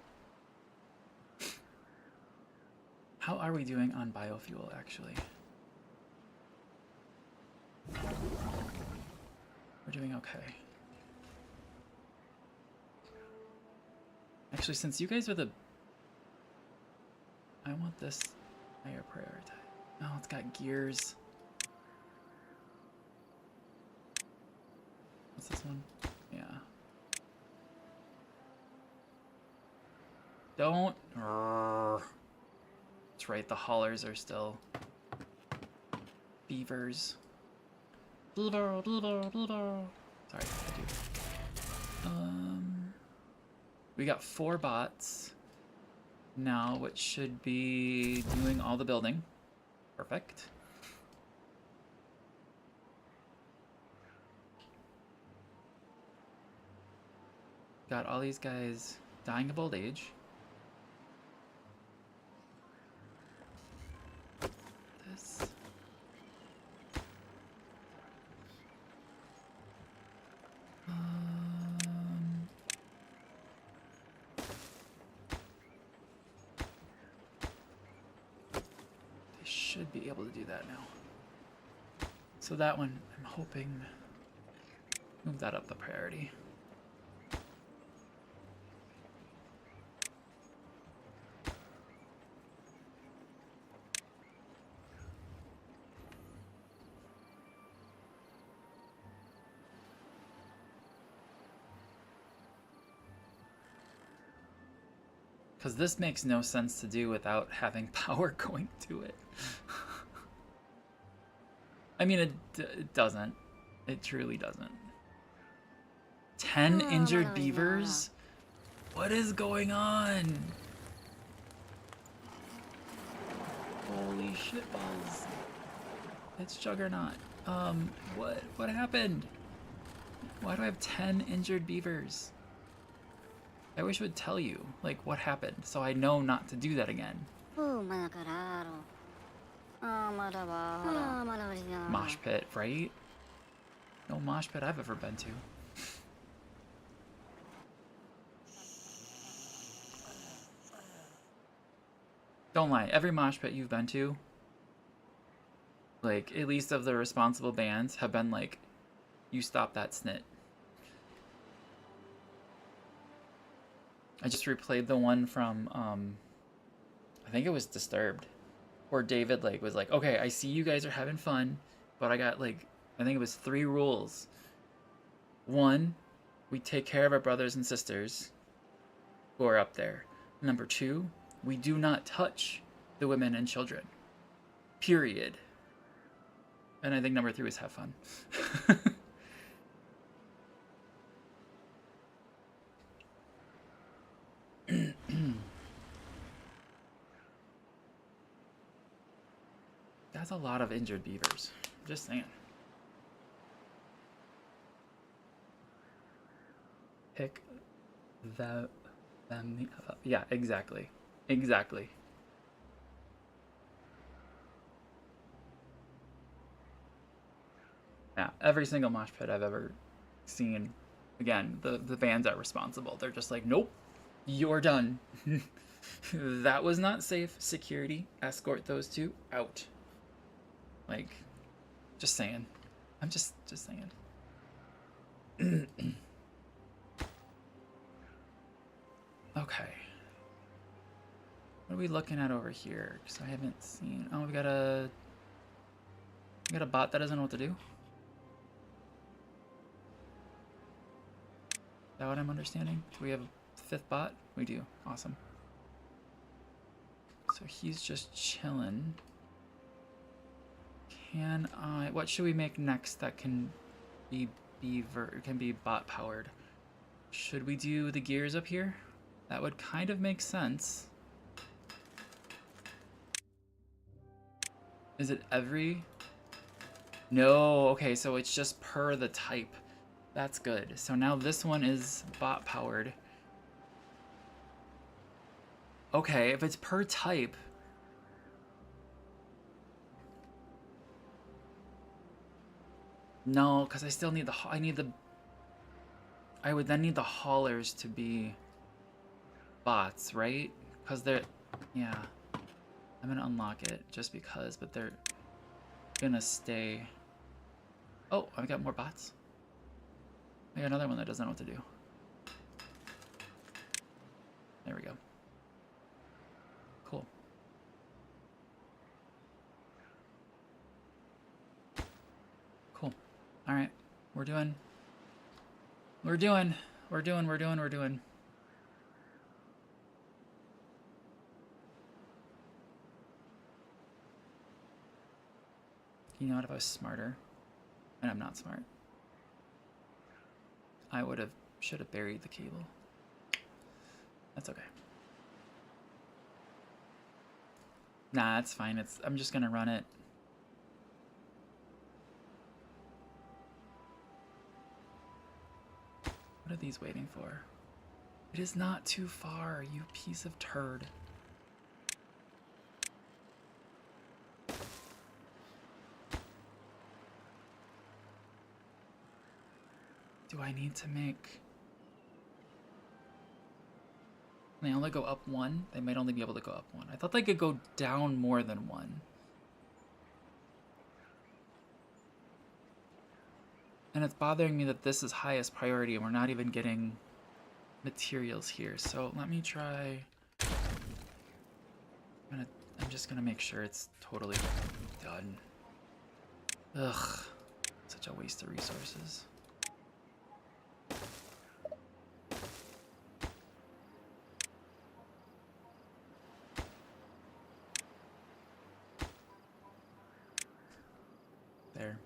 How are we doing on biofuel, actually? We're doing okay. Actually, since you guys are the... I want this higher priority. Oh, it's got gears. What's this one? Yeah. Don't. That's right, the haulers are still beavers. Sorry, I do. We got 4 bots now, which should be doing all the building. Perfect. Got all these guys dying of old age. This. They should be able to do that now. So that one, I'm hoping, move that up the priority. Because this makes no sense to do without having power going to it. I mean, it doesn't. It truly doesn't. 10 injured beavers? What is going on? Holy shitballs. It's Juggernaut. What happened? Why do I have 10 injured beavers? I wish it would tell you, like, what happened, so I know not to do that again. Mosh pit, right? No mosh pit I've ever been to. Don't lie, every mosh pit you've been to, like, at least of the responsible bands, have been like, you stop that snit. I just replayed the one from, I think it was Disturbed, where David, like, was like, okay, I see you guys are having fun, but I got, like, I think it was 3 rules. 1, we take care of our brothers and sisters who are up there. Number 2, we do not touch the women and children. Period. And I think number 3 was have fun. That's a lot of injured beavers. Just saying. Pick them. Yeah, exactly. Exactly. Yeah, every single mosh pit I've ever seen, again, the bands are responsible. They're just like, nope, you're done. That was not safe. Security, escort those 2 out. Like, just saying. I'm just saying. Okay. What are we looking at over here? Because I haven't seen... Oh, we got a bot that doesn't know what to do? Is that what I'm understanding? Do we have a 5th bot? We do. Awesome. So he's just chilling. Can I... What should we make next that can be bot powered? Should we do the gears up here? That would kind of make sense. Is it every... No, okay, so it's just per the type. That's good. So now this one is bot powered. Okay, if it's per type... No, because I still need I would then need the haulers to be bots, right? Because they're... Yeah. I'm gonna unlock it just because, but they're gonna stay... Oh, I've got more bots. I got another one that doesn't know what to do. There we go. Cool. Cool. Alright. We're doing. You know what, if I was smarter, and I'm not smart, I should have buried the cable. That's okay. Nah, it's fine. I'm just gonna run it. What are these waiting for? It is not too far, you piece of turd. Do I need to make... They only go up 1? They might only be able to go up 1. I thought they could go down more than 1. And it's bothering me that this is highest priority and we're not even getting materials here. So let me try... I'm just gonna make sure it's totally done. Ugh. Such a waste of resources. There.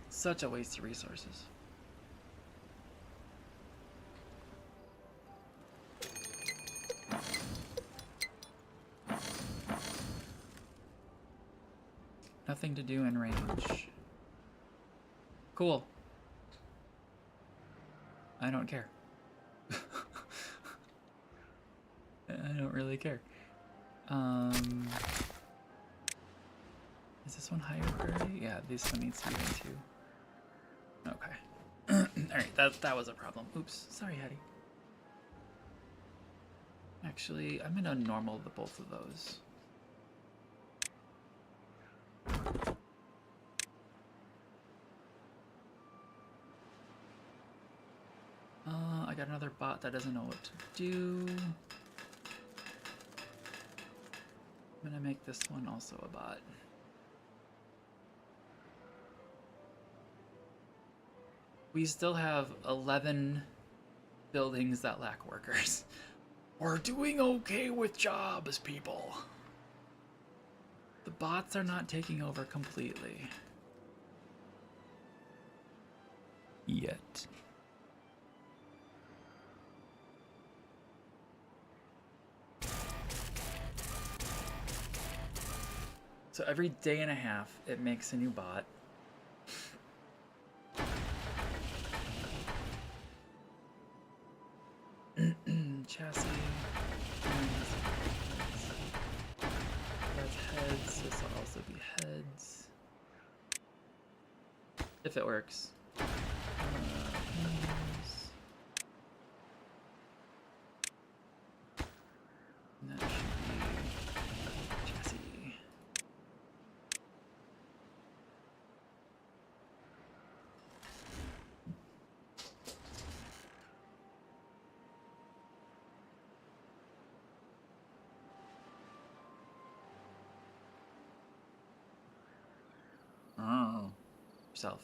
Such a waste of resources. Nothing to do in range. Cool. I don't care. I don't really care. Is this one higher priority? Yeah, this one needs to be in too. Okay. Alright, that was a problem. Oops. Sorry, Hattie. Actually, I'm gonna normal the both of those. I got another bot that doesn't know what to do. I'm gonna make this one also a bot. We still have 11 buildings that lack workers. We're doing okay with jobs, people. The bots are not taking over completely. Yet. So every day and a half, it makes a new bot. Chassis. That's heads. This will also be heads. If it works. And that should be chassis. Oh. Yourself.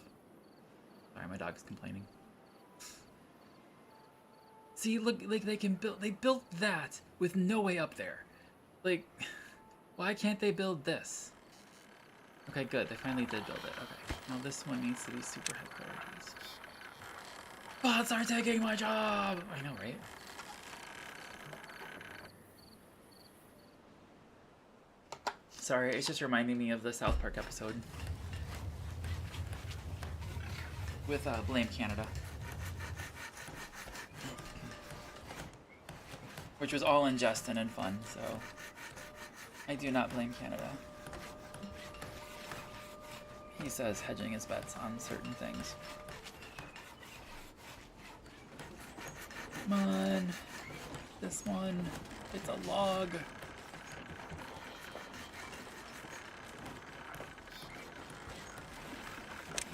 Sorry, my dog's complaining. See, look, like they built that with no way up there. Like, why can't they build this? Okay, good, they finally did build it. Okay, now this one needs to be super high priorities. Bots are taking my job! I know, right? Sorry, it's just reminding me of the South Park episode. With Blame Canada. Which was all in jest and in fun, so I do not blame Canada. He says hedging his bets on certain things. Come on. This one. It's a log.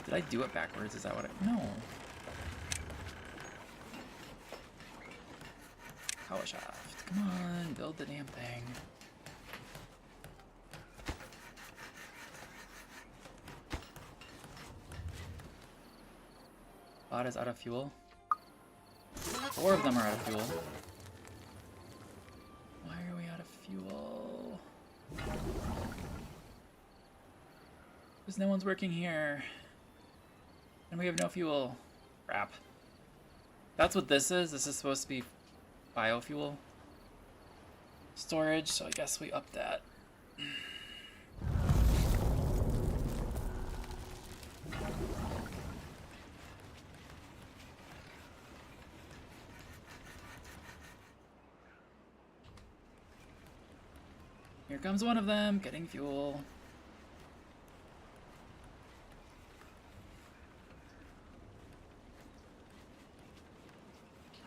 Did I do it backwards? Is that what I... No. Power shaft. Come on, build the damn thing. Bot is out of fuel. 4 of them are out of fuel. Why are we out of fuel? Because no one's working here. And we have no fuel. Crap. That's what this is? This is supposed to be biofuel storage, so I guess we up that. Here comes one of them, getting fuel.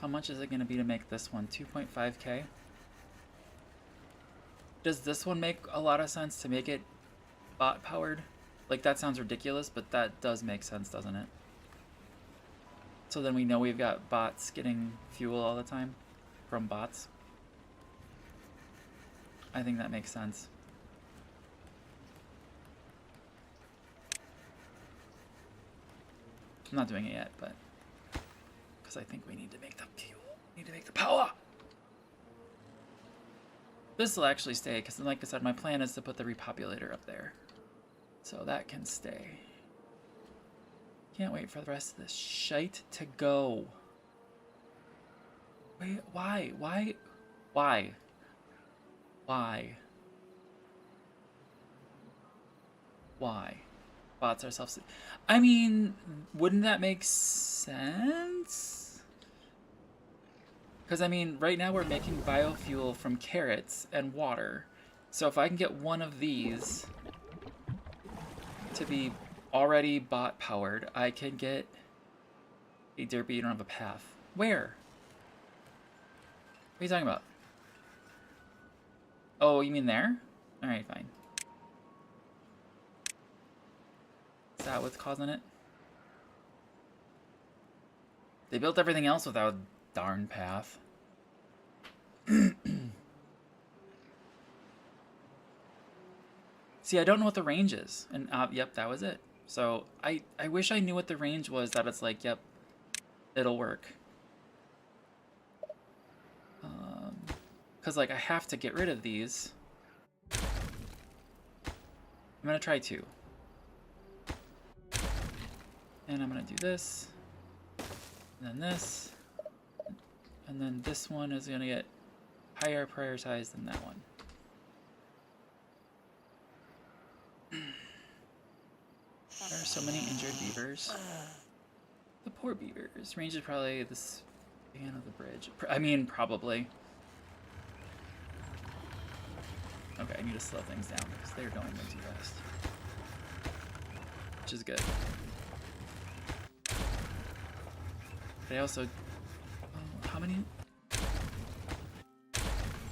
How much is it going to be to make this one? 2.5k? Does this one make a lot of sense to make it bot powered? Like, that sounds ridiculous, but that does make sense, doesn't it? So then we know we've got bots getting fuel all the time from bots. I think that makes sense. I'm not doing it yet, but because I think we need to make the fuel. We need to make the power. This will actually stay, because like I said, my plan is to put the repopulator up there. So that can stay. Can't wait for the rest of this shite to go. Wait, why? Why? Why? Why? Why? Bots are self... I mean, wouldn't that make sense? Because, I mean, right now we're making biofuel from carrots and water. So if I can get one of these to be already bot powered, I can get... Hey, Derpy, you don't have a path. Where? What are you talking about? Oh, you mean there? Alright, fine. Is that what's causing it? They built everything else without a darn path. See, I don't know what the range is. And, yep, that was it. So, I wish I knew what the range was that it's like, yep, it'll work. Because, like, I have to get rid of these. I'm going to try 2. And I'm going to do this. And then this. And then this one is going to get higher prioritized than that one. There are so many injured beavers. The poor beavers. Range is probably the span of the bridge. I mean, probably. Okay, I need to slow things down because they're going way too fast. Which is good. But I also... how many?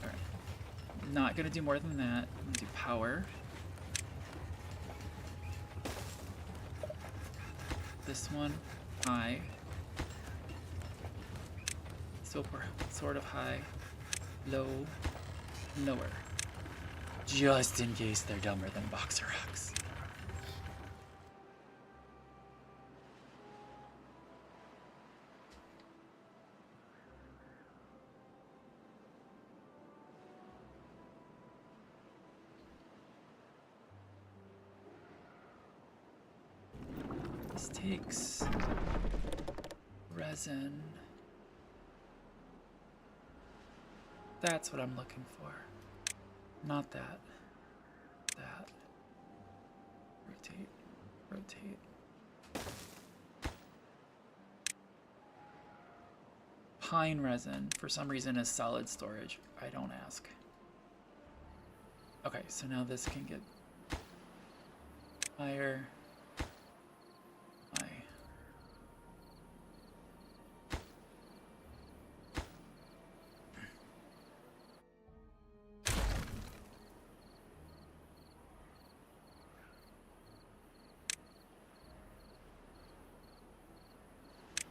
Alright. Not gonna do more than that. I'm gonna do power. This one, high. So we're sort of high. Low. Lower. Just in case they're dumber than boxer rocks. This takes resin. That's what I'm looking for. Not that. That. Rotate. Rotate. Pine resin, for some reason, is solid storage. I don't ask. Okay, so now this can get higher. High.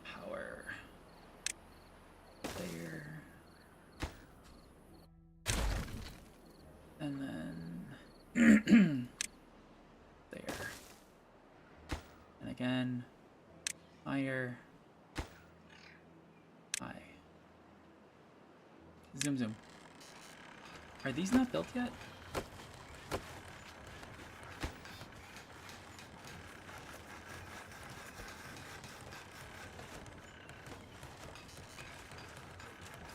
Power. There. And then there. And again, higher, high. Zoom, zoom. Are these not built yet?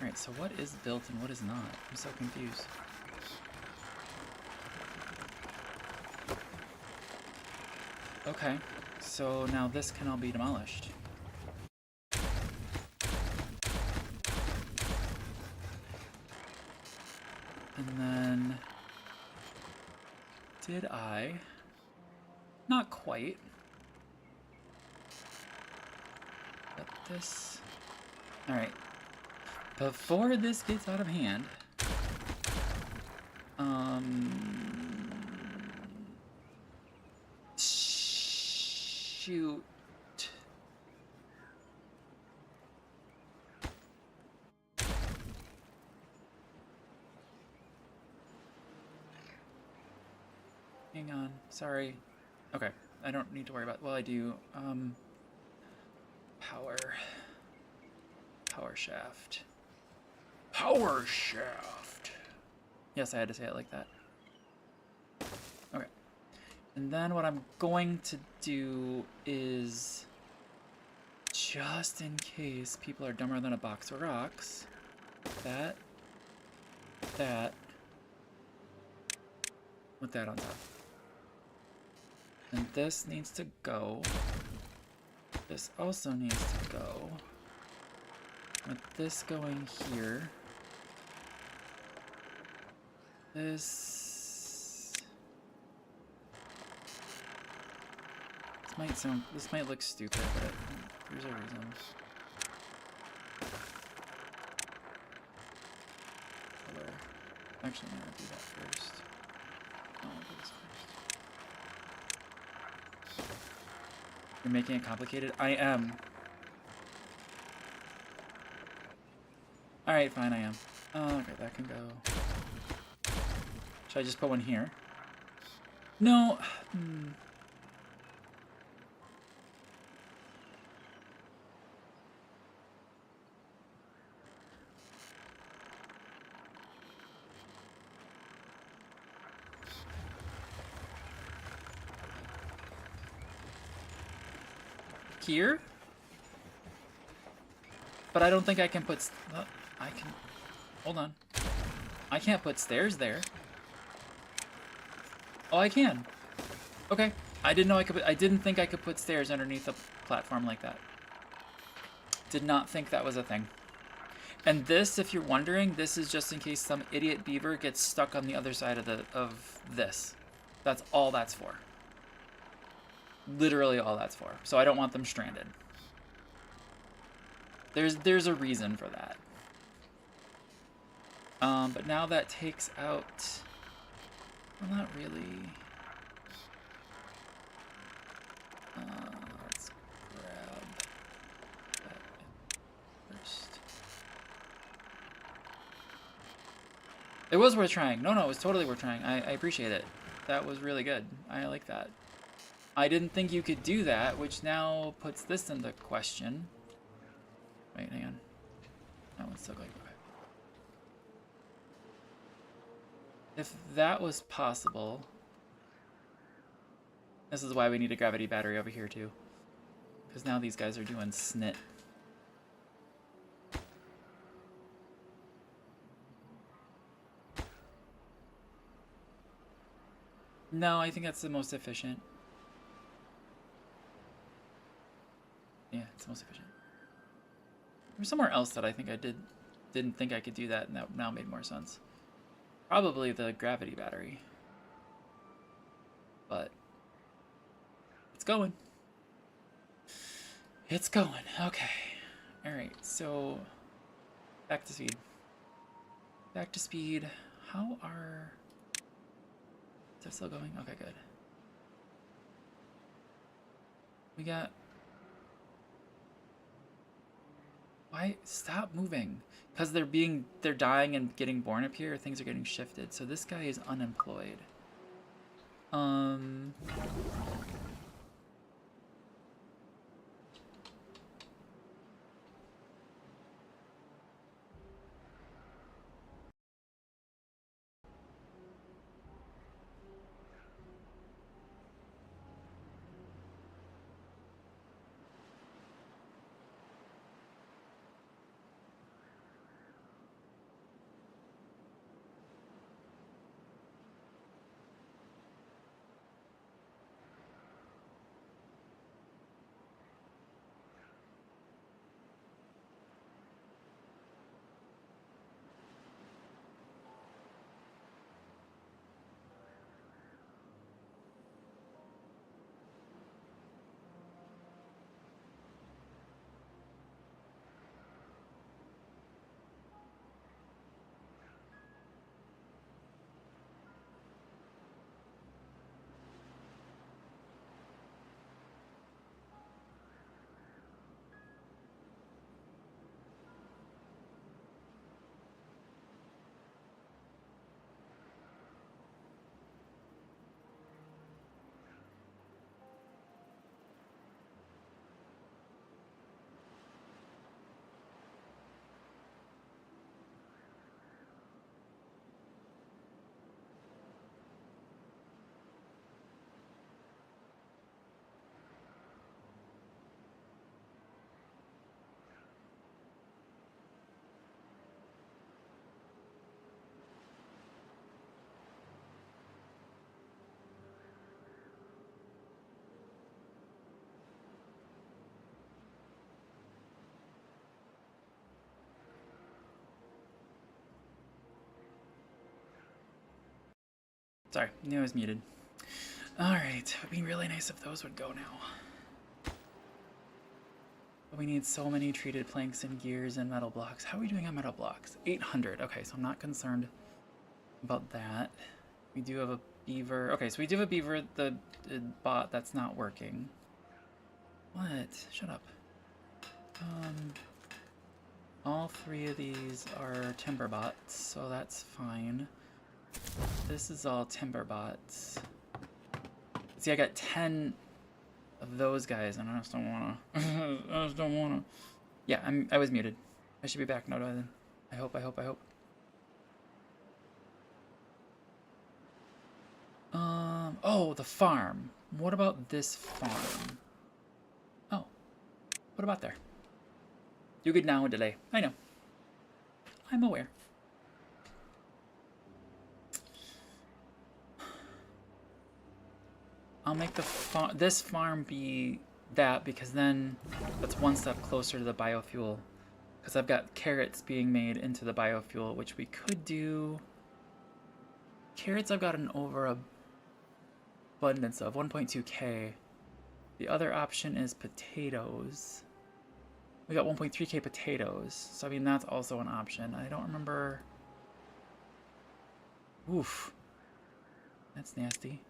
Alright, so what is built and what is not? I'm so confused. Okay, so now this can all be demolished. And then... did I? Not quite. But this... Alright. Before this gets out of hand... shoot. Hang on, sorry. Okay, I don't need to worry about, well I do, power shaft. Power shaft! Yes, I had to say it like that. Okay. And then what I'm going to do is, just in case people are dumber than a box of rocks, that, with that on top. And this needs to go. This also needs to go. With this going here. This might look stupid, but there's a reason. Actually, I'm gonna do that first. No, I'll do this first. You're making it complicated? I am. Alright, fine, I am. Okay, that can go. Should I just put one here? No. Here? But I don't think I can put... I can... Hold on. I can't put stairs there. Oh, I can. Okay. I didn't know I could... I didn't think I could put stairs underneath a platform like that. Did not think that was a thing. And this, if you're wondering, this is just in case some idiot beaver gets stuck on the other side of this. That's all that's for. Literally all that's for. So I don't want them stranded. There's a reason for that. But now that takes out... Well, not really. Let's grab that first. It was worth trying. No, it was totally worth trying. I appreciate it. That was really good. I like that. I didn't think you could do that, which now puts this into question. Wait, hang on. That one's still going. Okay. If that was possible... This is why we need a gravity battery over here, too. Because now these guys are doing snit. No, I think that's the most efficient. Yeah, it's the most efficient. There's somewhere else that I think I didn't think I could do that, and that now made more sense. Probably the gravity battery. But it's going. It's going. Okay. Alright, so back to speed. Back to speed. How are... Is that still going? Okay, good. We got... Why? Stop moving. Because they're dying and getting born up here, things are getting shifted. So this guy is unemployed. Sorry, knew I was muted. Alright, it'd be really nice if those would go now. But we need so many treated planks and gears and metal blocks. How are we doing on metal blocks? 800. Okay, so I'm not concerned about that. We do have a beaver. Okay, so we do have a beaver, the bot that's not working. What? Shut up. All three of these are timber bots, so that's fine. This is all timber bots. See, I got 10 of those guys, and I just don't wanna. I just don't wanna. Yeah, I was muted. I should be back now then. I hope. Oh, the farm. What about this farm? Oh, what about there? You good now, delay. I know. I'm aware. I'll make this farm be that, because then that's one step closer to the biofuel. Because I've got carrots being made into the biofuel, which we could do. Carrots I've got an overabundance of 1.2k. The other option is potatoes. We got 1.3k potatoes, so I mean that's also an option. I don't remember. Oof, that's nasty.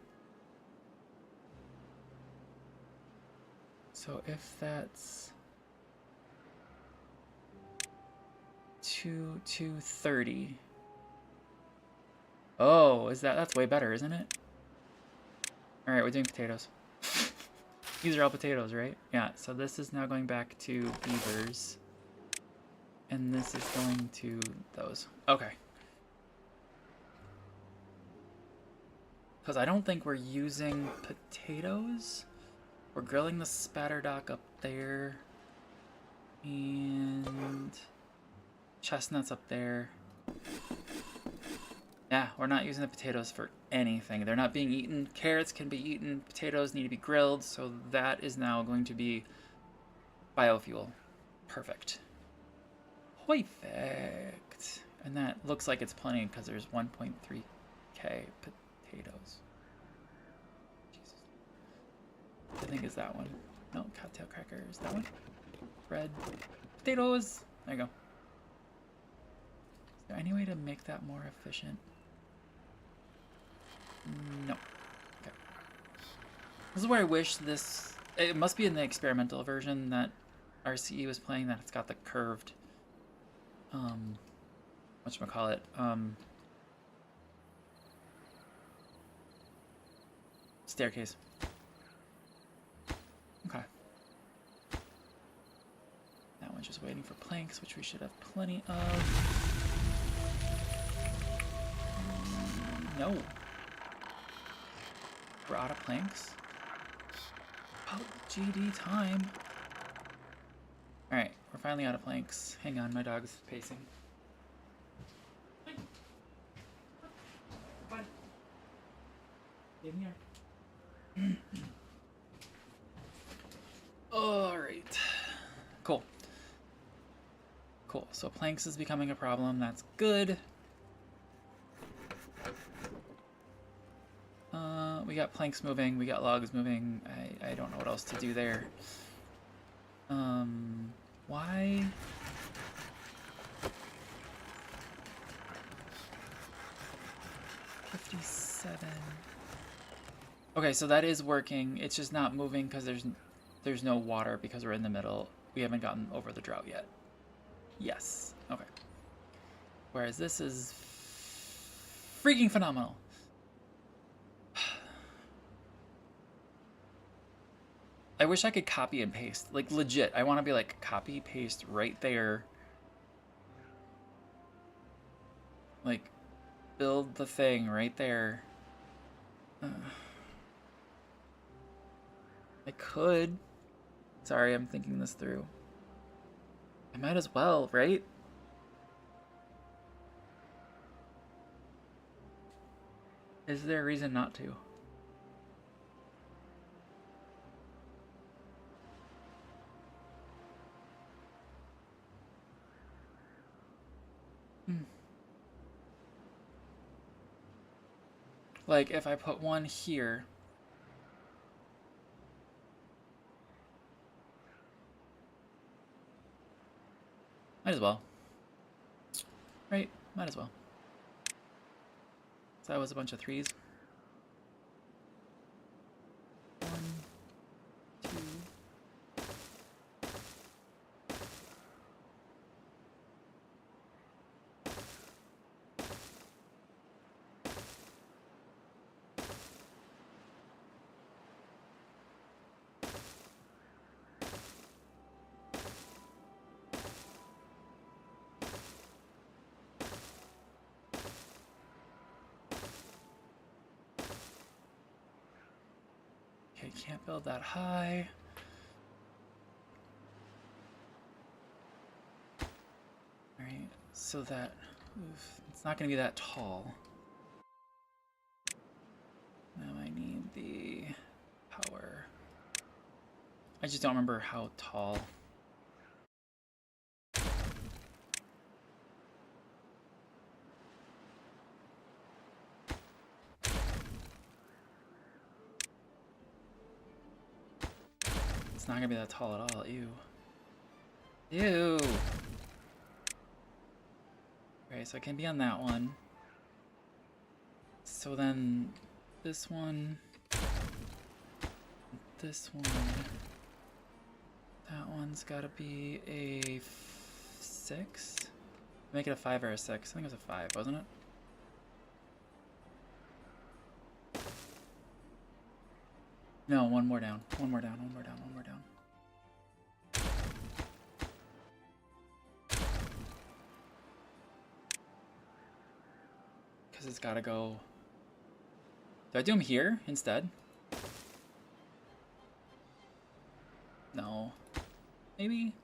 So if that's 230. Oh, that's way better, isn't it? All right, we're doing potatoes. These are all potatoes, right? Yeah, so this is now going back to beavers. And this is going to those. Okay. Because I don't think we're using potatoes. We're grilling the spatter dock up there. And chestnuts up there. Yeah, we're not using the potatoes for anything. They're not being eaten. Carrots can be eaten. Potatoes need to be grilled. So that is now going to be biofuel. Perfect. Perfect. And that looks like it's plenty because there's 1.3k potatoes. Jesus. I think it's that one. No, cocktail crackers. That one. Bread. Potatoes. There you go. Is there any way to make that more efficient? No. Okay. This is where I wish this... It must be in the experimental version that RCE was playing, that it's got the curved... whatchamacallit? Staircase. Okay. That one's just waiting for planks, which we should have plenty of. No. We're out of planks. Oh, GD time. Alright, we're finally out of planks. Hang on, my dog's pacing. Fine. In here. Alright. Cool. Cool. So planks is becoming a problem. That's good. We got planks moving. We got logs moving. I don't know what else to do there. Why? $57. Okay, so that is working. It's just not moving because there's no water because we're in the middle. We haven't gotten over the drought yet. Yes. Okay. Whereas this is freaking phenomenal. I wish I could copy and paste. Like, legit. I want to be like, copy, paste right there. Like, build the thing right there. I could. Sorry, I'm thinking this through. I might as well, right? Is there a reason not to? Like, if I put one here... Might as well. Right? Might as well. So that was a bunch of 3s. 1, 2... Okay, can't build that high. Alright, so that... Oof, it's not going to be that tall. Now I need the power. I just don't remember how tall. It's not gonna be that tall at all. Ew. Ew. Okay, so I can be on that one. So then this one, this one, that one's gotta be a 6. Make it a 5 or a 6. I think it was a 5, wasn't it? No, one more down. One more down, one more down, one more down. Because it's gotta go... Do I do them here instead? No. Maybe?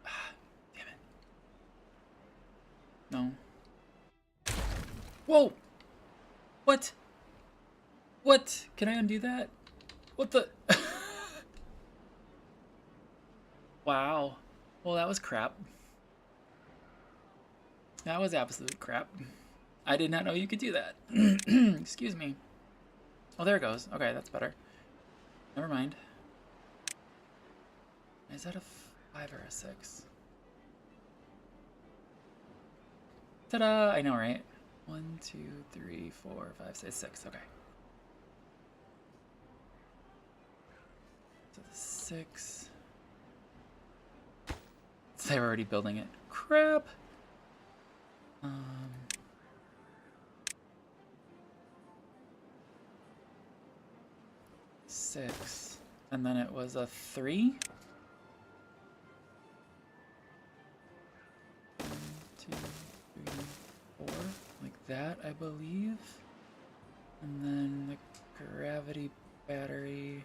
Ah, damn it. No. Whoa! What? What? Can I undo that? What the? Wow. Well, that was crap. That was absolute crap. I did not know you could do that. Excuse me. Oh, there it goes. Okay, that's better. Never mind. Is that a 5 or a 6? Ta-da! I know, right? 1, 2, 3, 4, 5, 6. Okay. So the 6. They're already building it. Crap! 6. And then it was a 3. 1, 2, 3, 4. Like that, I believe. And then the gravity battery.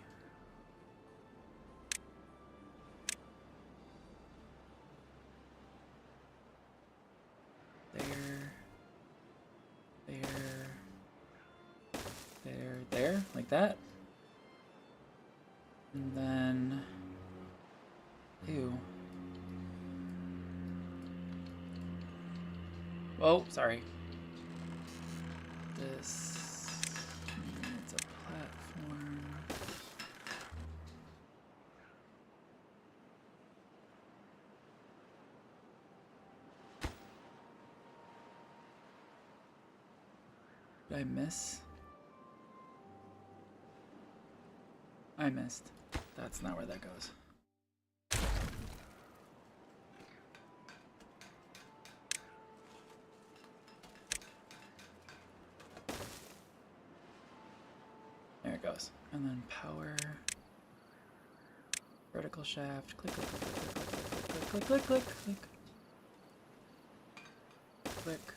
There, like that. And then, ew. Oh, sorry. This needs a platform. Did I miss? I missed. That's not where that goes. There it goes. And then power. Vertical shaft. Click, click, click, click, click, click, click, click, click, click. Click.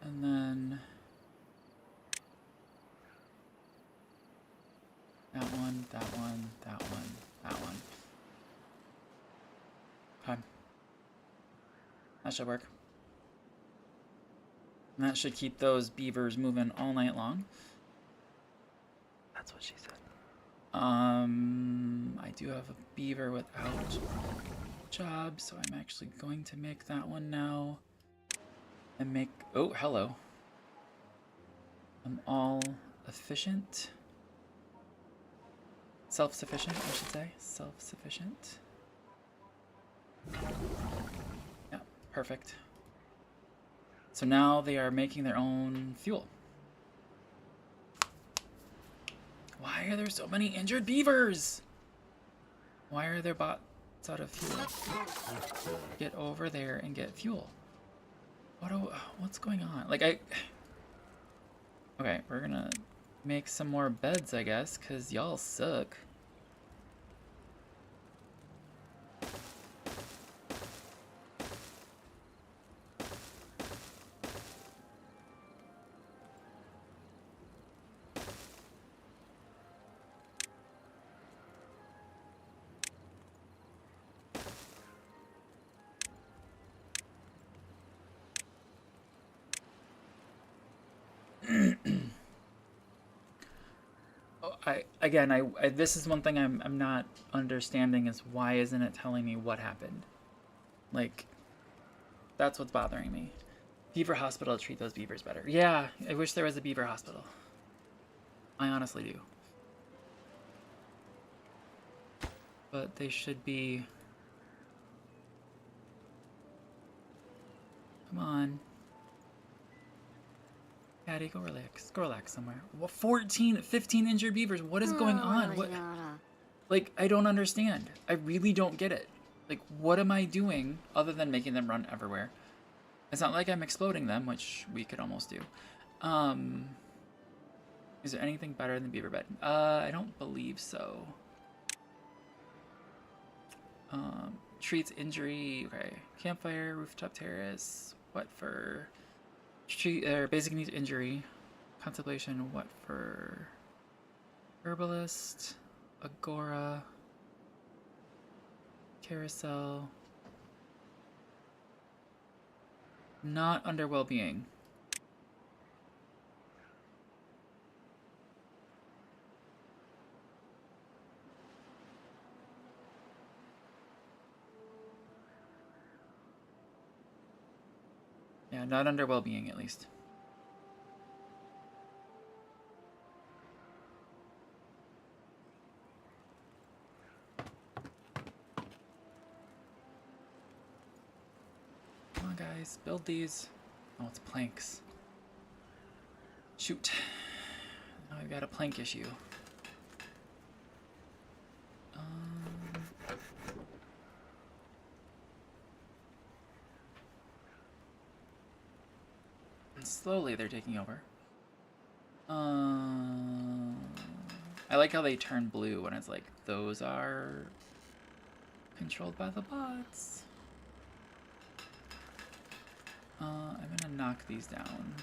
And then that one, that one, that one, that one. Okay. That should work. And that should keep those beavers moving all night long. That's what she said. I do have a beaver without job, so I'm actually going to make that one now. And make... Oh, hello. all efficient. Self-sufficient, I should say. Self-sufficient. Yeah, perfect. So now they are making their own fuel. Why are there so many injured beavers? Why are there bots out of fuel? Get over there and get fuel. What's going on? Like, okay, we're gonna make some more beds, I guess, because y'all suck. This is one thing I'm not understanding is why isn't it telling me what happened? Like, that's what's bothering me. Beaver hospital to treat those beavers better. Yeah, I wish there was a beaver hospital. I honestly do. But they should be. Come on. Patty, go relax. Go relax somewhere. 15 injured beavers. What is going on? What? Like, I don't understand. I really don't get it. Like, what am I doing other than making them run everywhere? It's not like I'm exploding them, which we could almost do. Is there anything better than beaver bed? I don't believe so. Treats injury. Okay. Campfire, rooftop terrace. What for? Basic needs injury. Contemplation. What for? Herbalist. Agora. Carousel. Not under well-being. Yeah, not under well-being at least. Come on, guys, build these. Oh, it's planks. Shoot. Now I've got a plank issue. And slowly they're taking over. I like how they turn blue when it's like, those are controlled by the bots. I'm gonna knock these down.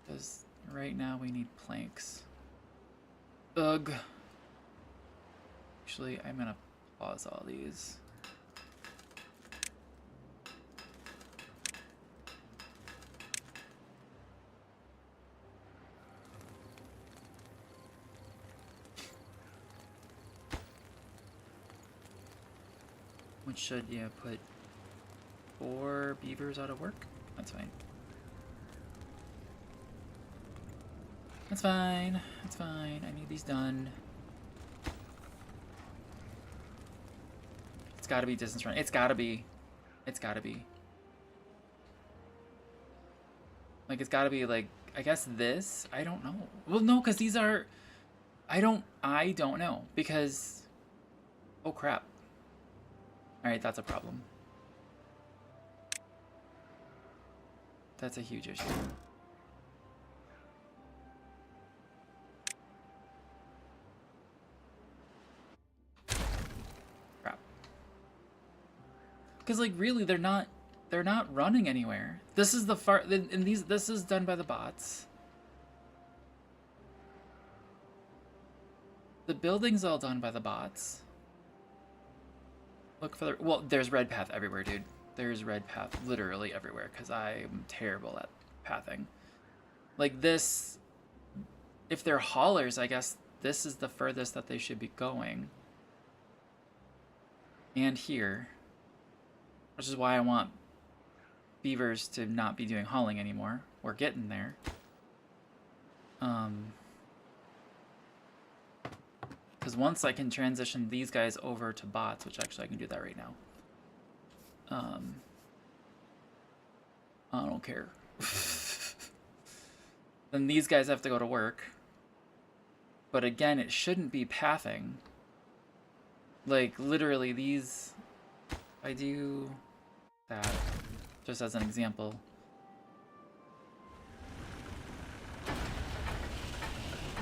Because right now we need planks. Ugh. Actually, I'm gonna pause all these. Which should, yeah, put 4 beavers out of work. That's fine. That's fine. That's fine. I need these done. It's gotta be distance run. It's gotta be. It's gotta be. Like, it's gotta be, like, I guess this? I don't know. Well, no, because these are... I don't know. Because... Oh, crap. Alright, that's a problem. That's a huge issue. Crap. Because, like, really, they're not running anywhere. This is the this is done by the bots. The building's all done by the bots. Look for the... Well, there's red path everywhere, dude. There's red path literally everywhere, because I'm terrible at pathing. Like, this... If they're haulers, I guess this is the furthest that they should be going. And here. Which is why I want beavers to not be doing hauling anymore. We're getting there. Because once I can transition these guys over to bots, which actually I can do that right now. I don't care. Then these guys have to go to work. But again, it shouldn't be pathing. Like, literally, these... I do that, just as an example.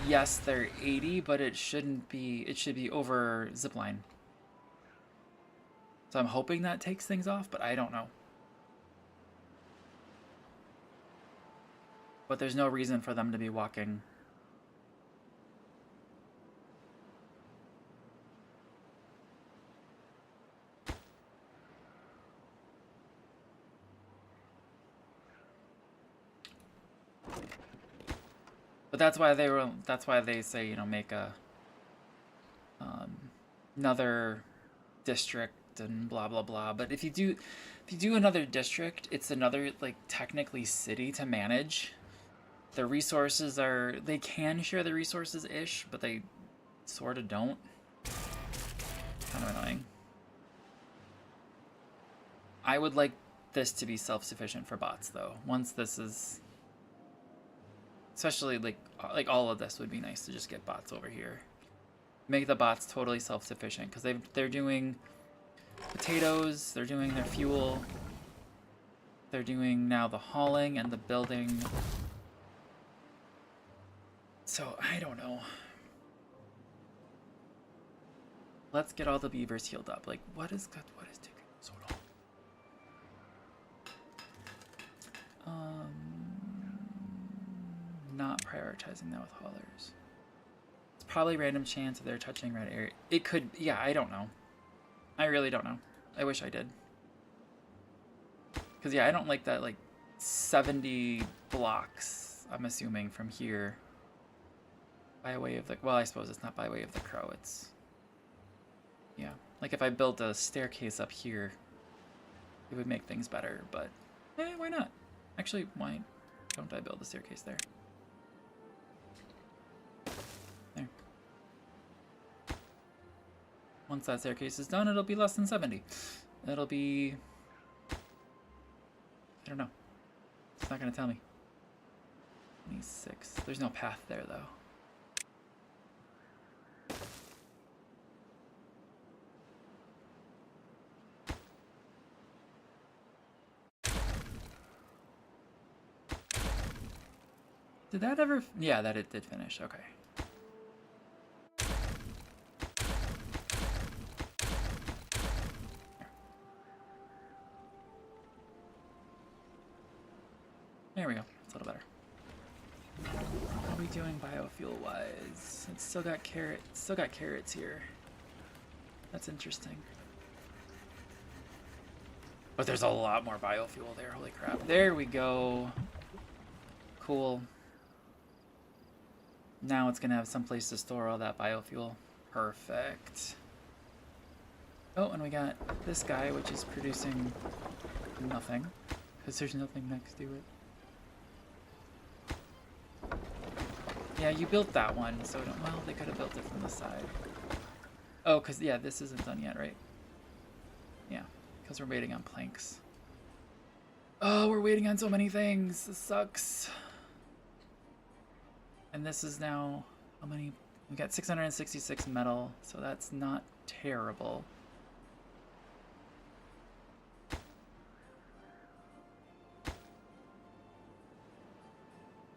Yes, they're 80, but it shouldn't be... It should be over zipline. So I'm hoping that takes things off, but I don't know. But there's no reason for them to be walking. But that's why they say, you know, make a another district and blah blah blah. But if you do another district, it's another, like, technically city to manage. The resources are, they can share the resources ish, but they sort of don't. Kind of annoying. I would like this to be self-sufficient for bots though. Once this is, especially like all of this would be nice to just get bots over here. Make the bots totally self-sufficient, because they're doing potatoes, they're doing their fuel, they're doing now the hauling and the building. So I don't know. Let's get all the beavers healed up. Like, what is taking so long? Not prioritizing that with haulers. It's probably random chance if they're touching red area. It could, yeah, I don't know. I really don't know. I wish I did. Because, yeah, I don't like that, like, 70 blocks, I'm assuming, from here. By way of the, well, I suppose it's not by way of the crow, it's, yeah. Like, if I built a staircase up here, it would make things better, but, why not? Actually, why don't I build a staircase there? There. Once that staircase is done, it'll be less than 70. It'll be, I don't know. It's not gonna tell me. 26. There's no path there, though. Did that ever... Yeah, that it did finish. Okay. There we go. It's a little better. How are we doing biofuel-wise? It's still got carrot. Still got carrots here. That's interesting. But there's a lot more biofuel there. Holy crap. There we go. Cool. Now it's going to have some place to store all that biofuel. Perfect. Oh, and we got this guy, which is producing nothing. Because there's nothing next to it. Yeah, you built that one, so don't, well, they could have built it from the side. Oh, because, yeah, this isn't done yet, right? Yeah, because we're waiting on planks. Oh, we're waiting on so many things. This sucks. And this is now, how many? We got 666 metal, so that's not terrible.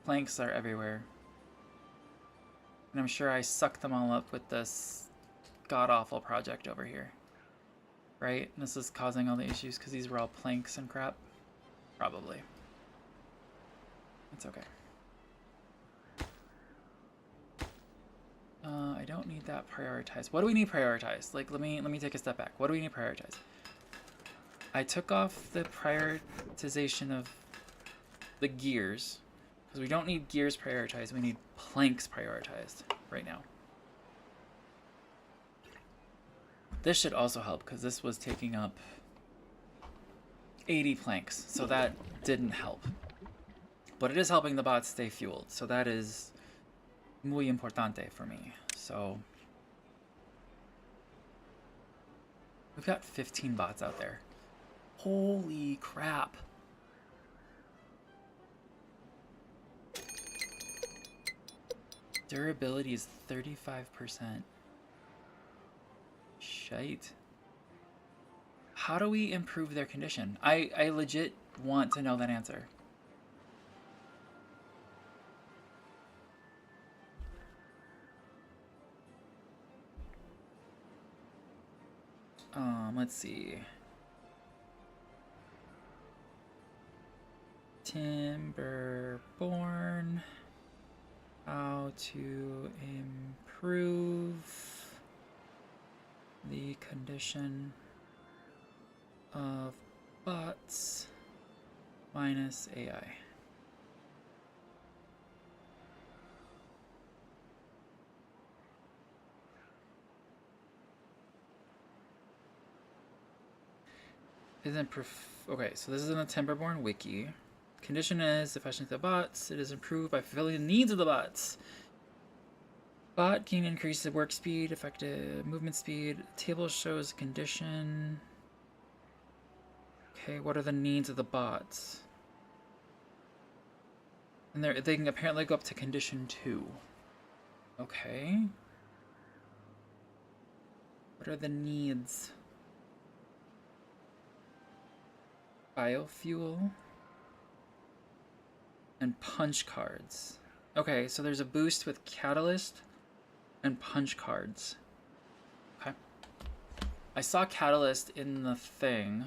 Planks are everywhere. And I'm sure I sucked them all up with this god-awful project over here. Right? And this is causing all the issues because these were all planks and crap. Probably. It's okay. I don't need that prioritized. What do we need prioritized? Like, let me take a step back. What do we need prioritized? I took off the prioritization of the gears because we don't need gears prioritized. We need planks prioritized right now. This should also help because this was taking up 80 planks, so that didn't help. But it is helping the bots stay fueled, so that is muy importante for me. So we've got 15 bots out there. Holy crap. Durability is 35%. Shite. How do we improve their condition? I legit want to know that answer. Let's see. Timberborn. How to improve the condition of bots minus AI. Okay, so this is in the Timberborn wiki. Condition is efficiency of the bots. It is improved by fulfilling the needs of the bots. Bot can increase the work speed, effective movement speed. Table shows condition. Okay, what are the needs of the bots? And they can apparently go up to condition 2. Okay. What are the needs? Biofuel. And punch cards. Okay, so there's a boost with catalyst and punch cards. Okay. I saw catalyst in the thing.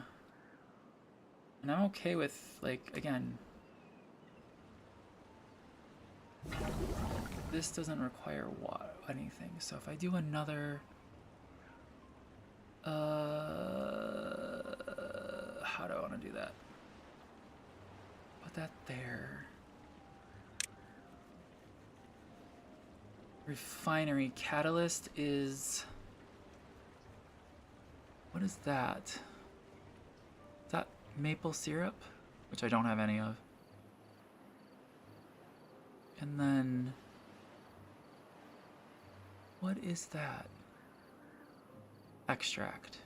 And I'm okay with, like, again, this doesn't require anything. So if I do another, how do I want to do that? Put that there. Refinery catalyst is, what is that? Is that maple syrup? Which I don't have any of. And then, what is that? Extract.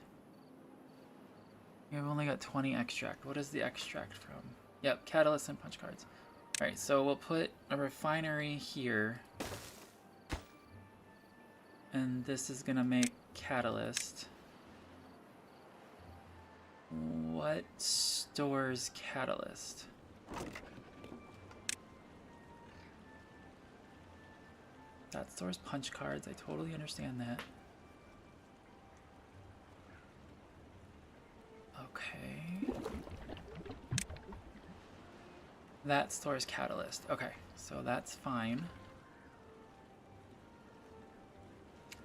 I've only got 20 extract. What is the extract from? Yep, catalyst and punch cards. Alright, so we'll put a refinery here. And this is gonna make catalyst. What stores catalyst? That stores punch cards. I totally understand that. Okay. That stores catalyst. Okay, so that's fine.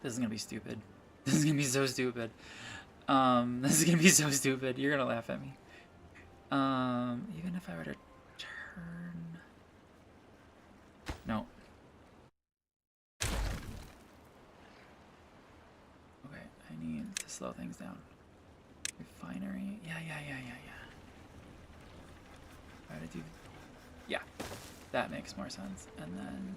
This is gonna be stupid. This is gonna be so stupid. This is gonna be so stupid. You're gonna laugh at me. Even if I were to turn... No. Okay, I need to slow things down. Refinery. Yeah. Try to do... Yeah, that makes more sense. And then...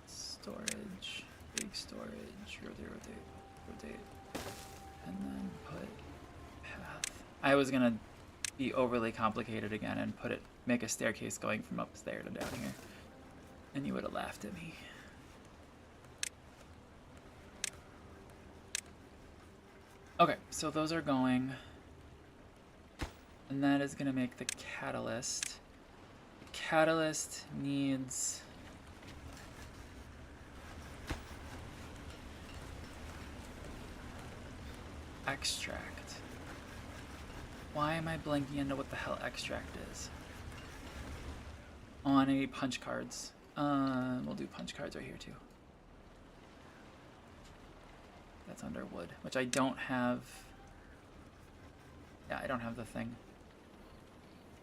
Storage. Big storage. Rotate. And then put path. I was gonna be overly complicated again and make a staircase going from upstairs to down here. And you would have laughed at me. Okay, so those are going. And that is gonna make the catalyst. The catalyst needs... extract. Why am I blanking into what the hell extract is? Oh, I need punch cards. We'll do punch cards right here too. That's under wood, which I don't have. Yeah, I don't have the thing.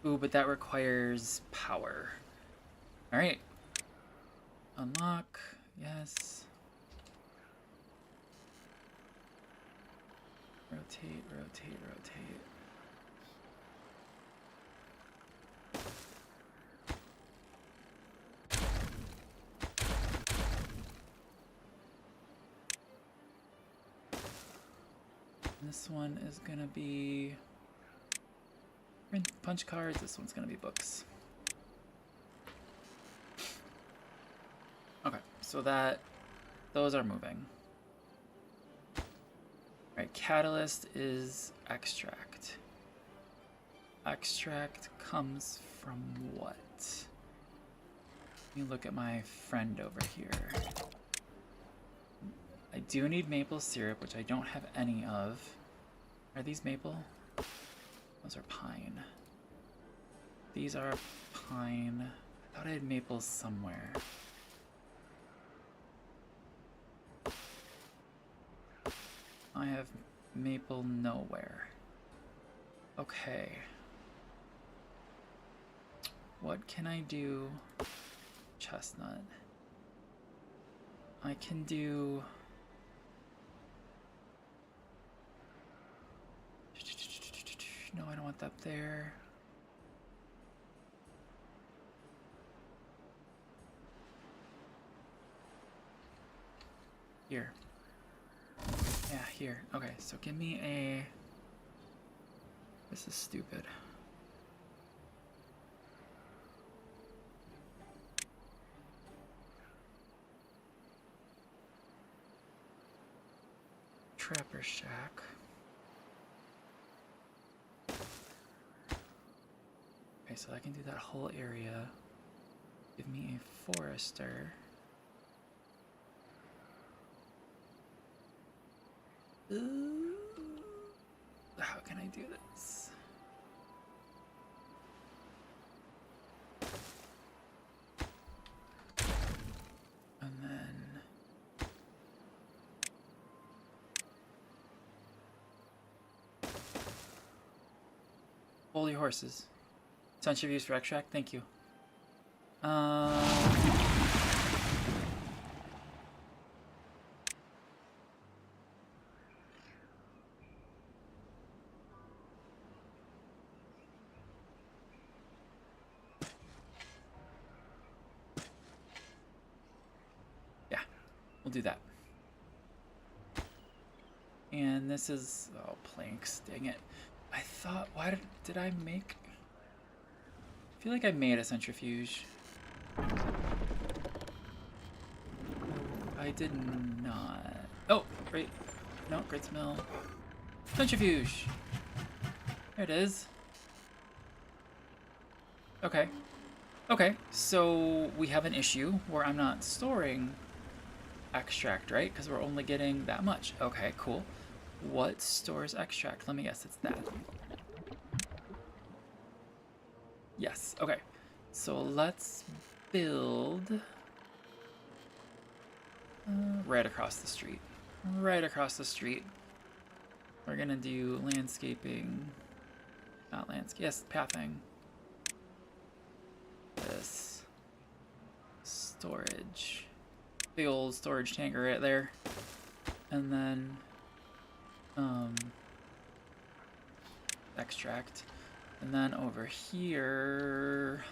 Ooh, but that requires power. Alright. Unlock. Yes. Rotate. This one is gonna be punch cards. This one's gonna be books. Okay, so those are moving. Right, catalyst is extract. Extract comes from what? Let me look at my friend over here. I do need maple syrup, which I don't have any of. Are these maple? Those are pine. These are pine. I thought I had maple somewhere. I have maple nowhere. Okay. What can I do? Chestnut. I can do... No, I don't want that there. Here. Yeah, here. Okay, so give me a... This is stupid. Trapper Shack. Okay, so I can do that whole area. Give me a forester. How can I do this? And then... Holy horses. Sunshine views for extract, thank you. Yeah, we'll do that. And this is, oh, planks, dang it. I thought, why did I make... I feel like I made a centrifuge. I did not. Oh, great. No, grits mill. Centrifuge! There it is. Okay. Okay, so we have an issue where I'm not storing extract, right? Because we're only getting that much. Okay, cool. What stores extract? Let me guess, it's that. Yes, okay. So let's build right across the street. Right across the street. We're gonna do landscaping. Not landscape, yes, pathing. This. Storage. Big old storage tanker right there. And then extract. And then over here,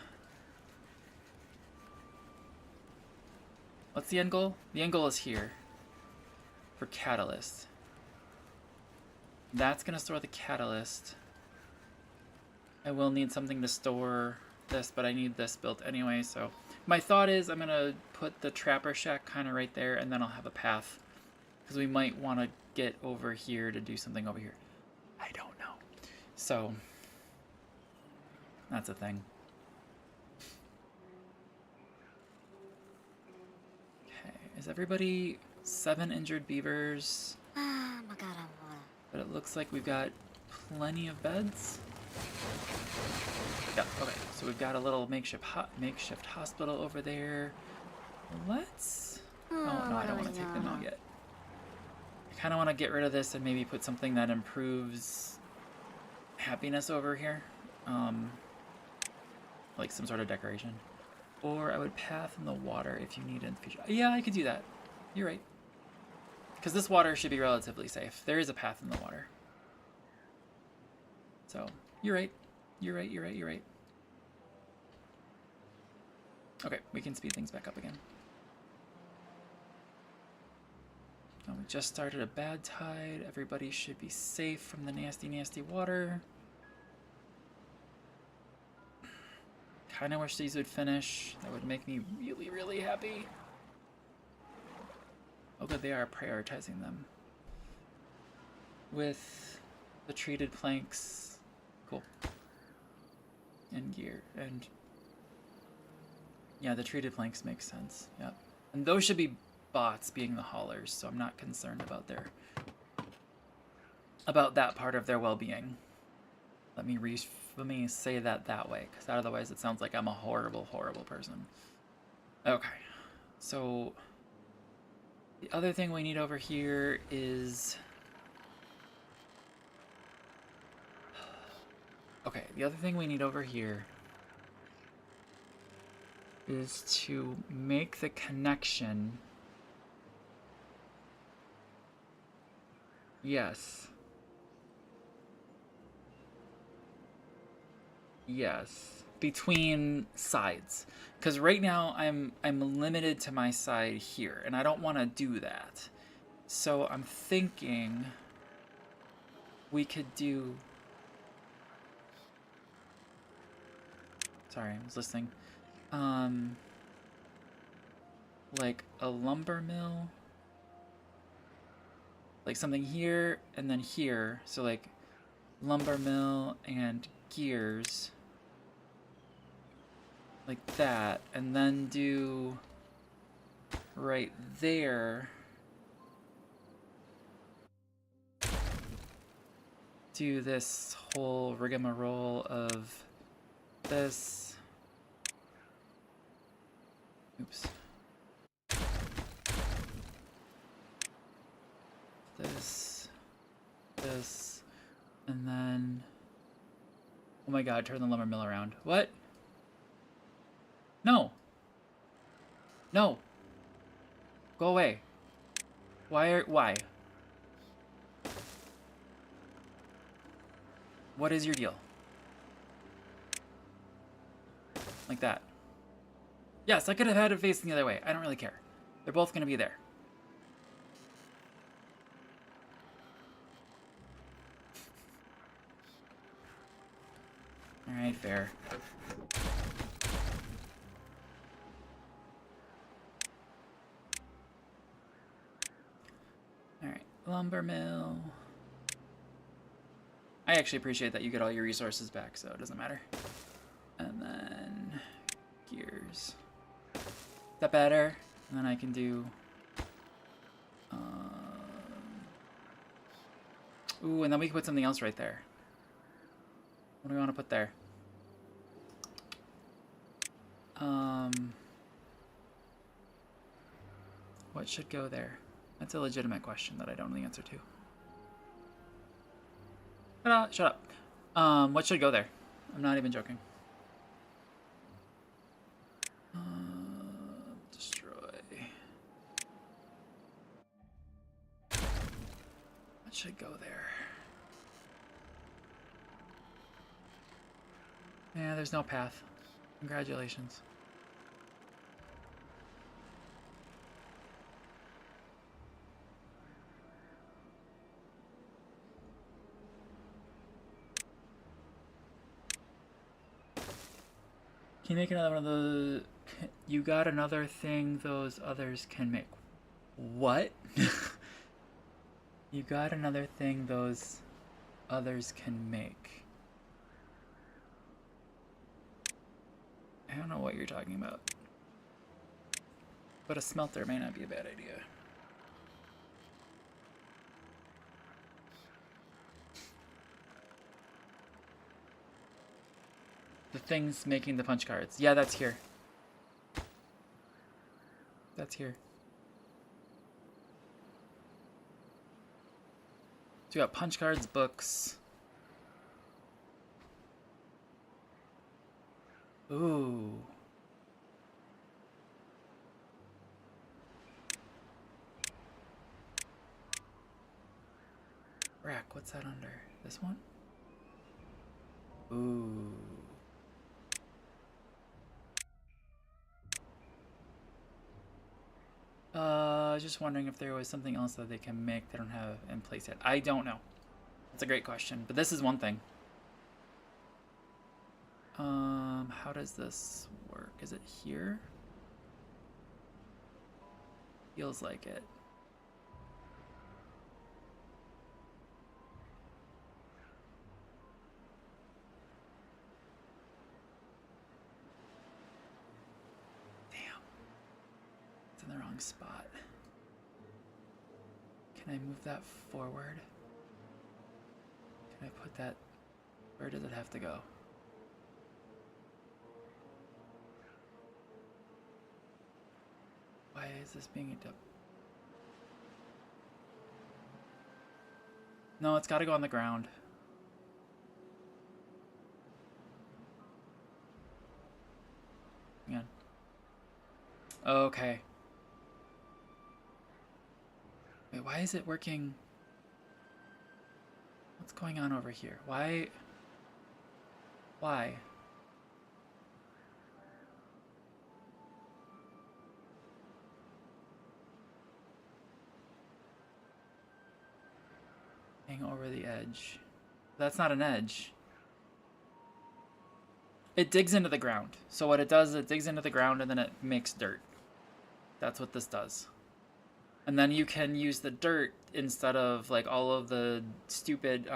what's the end goal? The end goal is here for catalyst. That's gonna store the catalyst. I will need something to store this, but I need this built anyway, so my thought is I'm gonna put the trapper shack kind of right there, and then I'll have a path, because we might want to get over here to do something over here. I don't know. So that's a thing. Okay, is everybody 7 injured beavers? But it looks like we've got plenty of beds. Yeah, okay, so we've got a little makeshift hospital over there. Let's... Oh, no, I don't want to take them out yet. I kind of want to get rid of this and maybe put something that improves happiness over here. Like some sort of decoration. Or I would path in the water if you need it in the future. Yeah, I could do that. You're right. Because this water should be relatively safe. There is a path in the water. So, you're right. You're right, you're right, you're right. Okay, we can speed things back up again. We just started a bad tide. Everybody should be safe from the nasty, nasty water. Kind of wish these would finish. That would make me really, really happy. Oh, good, they are prioritizing them. With the treated planks. Cool. And gear. And yeah, the treated planks make sense. Yep. And those should be bots being the haulers, so I'm not concerned about that part of their well-being. Let me say that way, because otherwise it sounds like I'm a horrible, horrible person. Okay, so the other thing we need over here is... Okay, the other thing we need over here is to make the connection. Yes. Yes. Between sides. Because right now I'm limited to my side here, and I don't want to do that. So I'm thinking we could do... Sorry, I was listening. Like a lumber mill. Like something here and then here. So like lumber mill and gears. Like that. And then do right there. Do this whole rigmarole of this. Oops. This, and then... Oh my god, turn the lumber mill around. What? No! No! Go away. Why? What is your deal? Like that. Yes, I could have had it facing the other way. I don't really care. They're both gonna be there. Alright, fair. Alright, lumber mill. I actually appreciate that you get all your resources back, so it doesn't matter. And then gears. Is that better? And then I can do... Ooh, and then we can put something else right there. What do we want to put there? What should go there? That's a legitimate question that I don't know the answer to. Shut up. What should go there? I'm not even joking. Destroy. What should go there? Yeah, there's no path. Congratulations. Can you make another one of those? You got another thing those others can make. What? You got another thing those others can make. I don't know what you're talking about. But a smelter may not be a bad idea. The things making the punch cards. Yeah, that's here. That's here. So we got punch cards, books. Ooh. Rack, what's that under? This one? Ooh. was just wondering if there was something else that they can make they don't have in place yet. I don't know. That's a great question, but this is one thing. How does this work? Is it here? Feels like it. Damn. It's in the wrong spot. Can I move that forward? Can I put that... Where does it have to go? Why is this being a... No, it's got to go on the ground. Hang on. Okay. Wait, why is it working? What's going on over here? Why? Why? Hang over the edge. That's not an edge. It digs into the ground. So what it does is it digs into the ground and then it makes dirt. That's what this does. And then you can use the dirt instead of like all of the stupid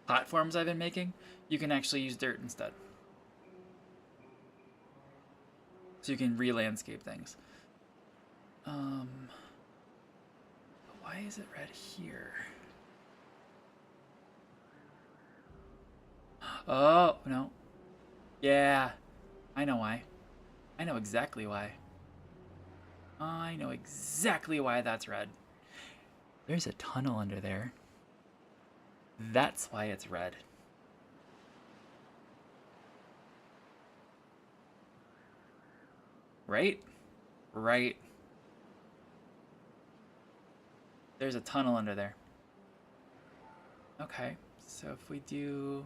platforms I've been making. You can actually use dirt instead. So you can re-landscape things. But why is it red here? Oh, no. Yeah, I know why. I know exactly why. I know exactly why that's red. There's a tunnel under there. That's why it's red. Right? Right. There's a tunnel under there. Okay, so if we do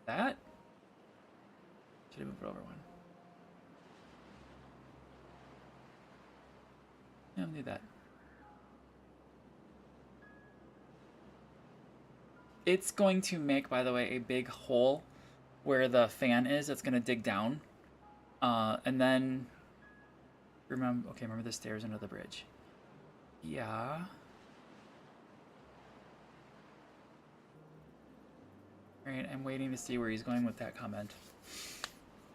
that, should I move it over one? Yeah, I'm gonna do that. It's going to make, by the way, a big hole where the fan is. It's gonna dig down, and then remember the stairs under the bridge. Yeah. Alright, I'm waiting to see where he's going with that comment.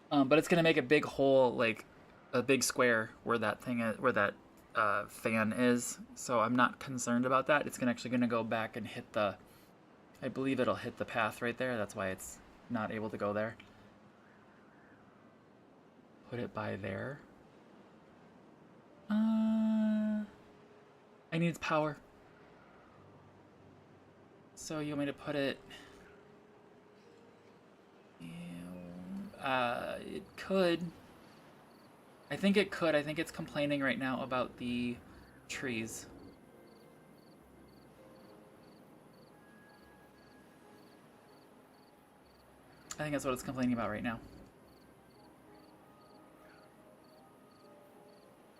But it's gonna make a big hole, like a big square where that thing is, where that fan is. So I'm not concerned about that. It's actually gonna go back and hit the... I believe it'll hit the path right there. That's why it's not able to go there. Put it by there. I need power. So you want me to put it... it could. I think it could. I think it's complaining right now about the trees. I think that's what it's complaining about right now.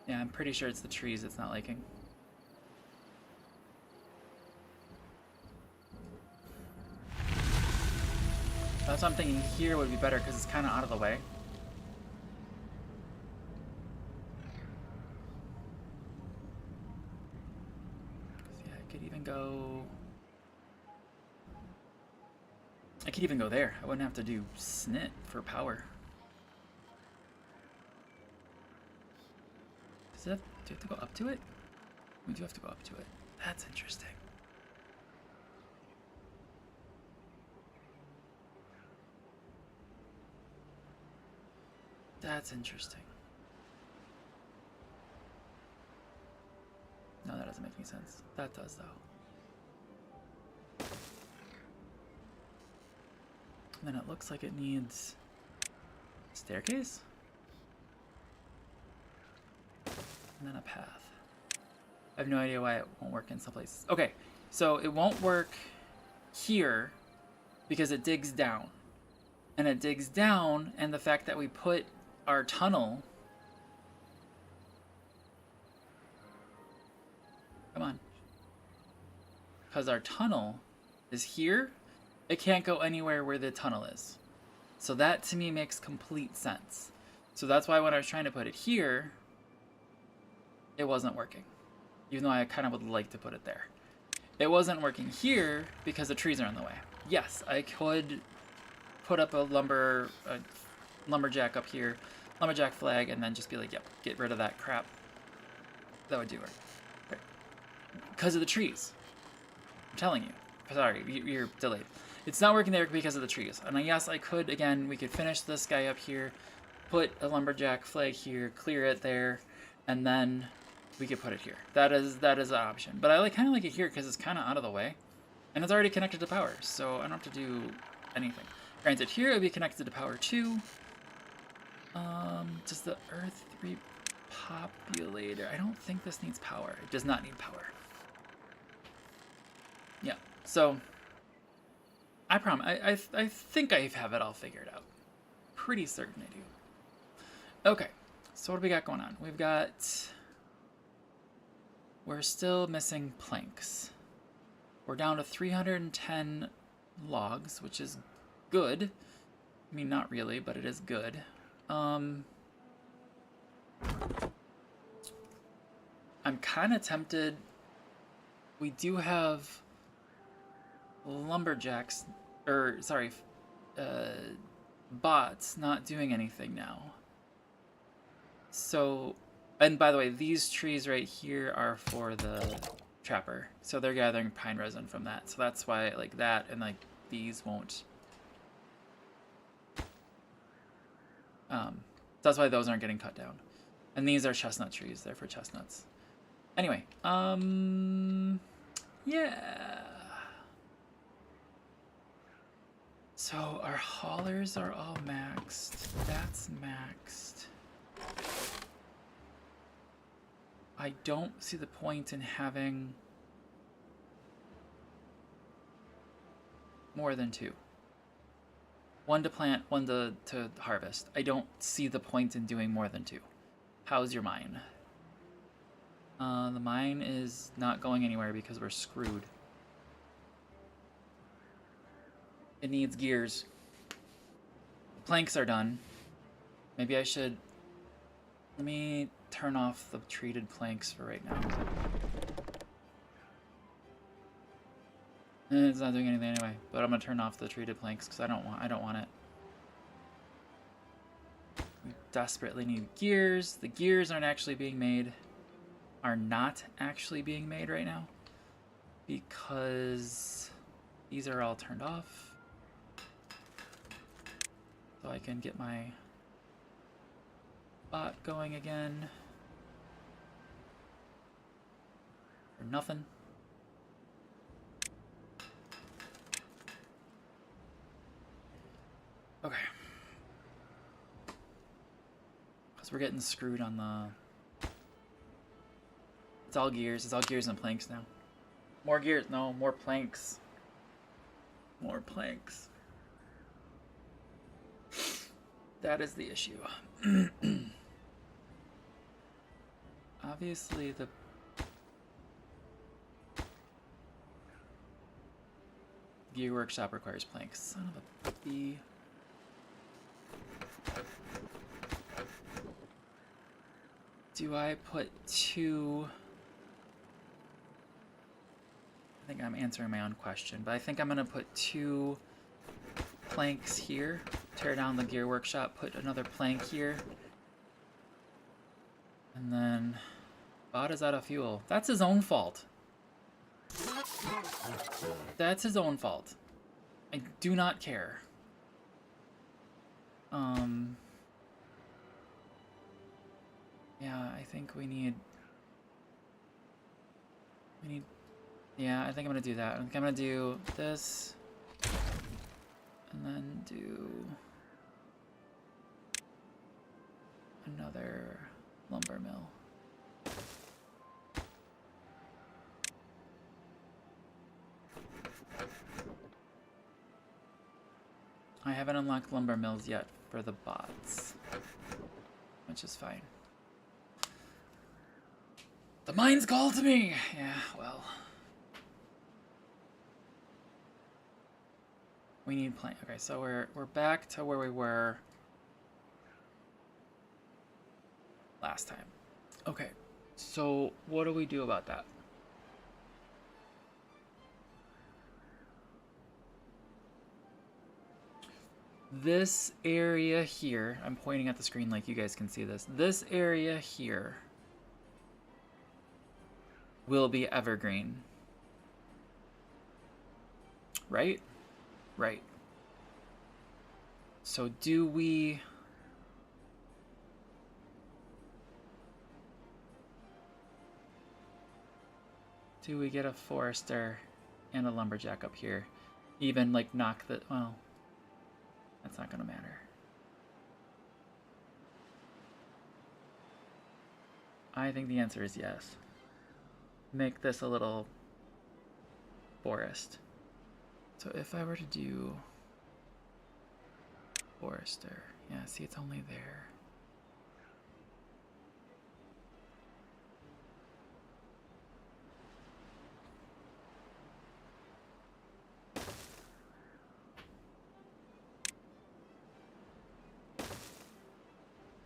Yeah, I'm pretty sure it's the trees it's not liking. That's what I'm thinking here would be better because it's kind of out of the way. Yeah, I could even go... I could even go there. I wouldn't have to do snit for power. Do you have to go up to it? We do have to go up to it. That's interesting. That's interesting. No, that doesn't make any sense. That does, though. And then it looks like it needs a staircase? And then a path. I have no idea why it won't work in some places. Okay, so it won't work here because it digs down. And it digs down, and the fact that we put our tunnel Come on. Because our tunnel is here. It can't go anywhere where the tunnel is. So that to me makes complete sense. So that's why when I was trying to put it here, it wasn't working. Even though I kind of would like to put it there. It wasn't working here because the trees are in the way. Yes, I could put up a lumberjack up here, lumberjack flag, and then just be like, yep, get rid of that crap. That would do it. Right. Because of the trees. I'm telling you. Sorry, you're delayed. It's not working there because of the trees. And yes, I could, again, we could finish this guy up here, put a lumberjack flag here, clear it there, and then we could put it here. That is an option. But I kind of like it here because it's kind of out of the way. And it's already connected to power, so I don't have to do anything. Granted, here it would be connected to power too. Does the Earth repopulator? I don't think this needs power. It does not need power. Yeah, so I promise. I think I have it all figured out. Pretty certain I do. Okay, so what do we got going on? We're still missing planks. We're down to 310 logs, which is good. I mean, not really, but it is good. I'm kind of tempted. We do have lumberjacks, or sorry, bots not doing anything now. So, and by the way, these trees right here are for the trapper. So they're gathering pine resin from that. So that's why like that and like these won't. That's why those aren't getting cut down. And these are chestnut trees. They're for chestnuts. Anyway, yeah. So our haulers are all maxed. That's maxed. I don't see the point in having more than two. One to plant, one to harvest. I don't see the point in doing more than two. How's your mine? The mine is not going anywhere because we're screwed. It needs gears. Planks are done. Maybe I should... Let me turn off the treated planks for right now. It's not doing anything anyway, but I'm gonna turn off the treated planks because I don't want it. We desperately need gears. The gears aren't actually being made. Are not actually being made right now because these are all turned off. So I can get my bot going again. For nothing. Okay. Because we're getting screwed on the... It's all gears. It's all gears and planks now. More gears. No, more planks. More planks. That is the issue. Obviously, the... Gear workshop requires planks. Son of a bee. Do I put two... I think I'm answering my own question, but I think I'm going to put two planks here. Tear down the gear workshop, put another plank here. And then... Bot is out of fuel. That's his own fault. That's his own fault. I do not care. Yeah, I think we need... Yeah, I think I'm gonna do that. I think I'm gonna do this. And then do... another lumber mill. I haven't unlocked lumber mills yet for the bots, which is fine. The mines called to me! Yeah, well. We need plank. Okay, so we're back to where we were last time. Okay, so what do we do about that? This area here, I'm pointing at the screen like you guys can see this. This area here will be evergreen. Right? Right. So do we... Do we get a forester and a lumberjack up here? Even like knock the... Well, that's not gonna matter. I think the answer is yes. Make this a little forest. So if I were to do forester, yeah, see, it's only there.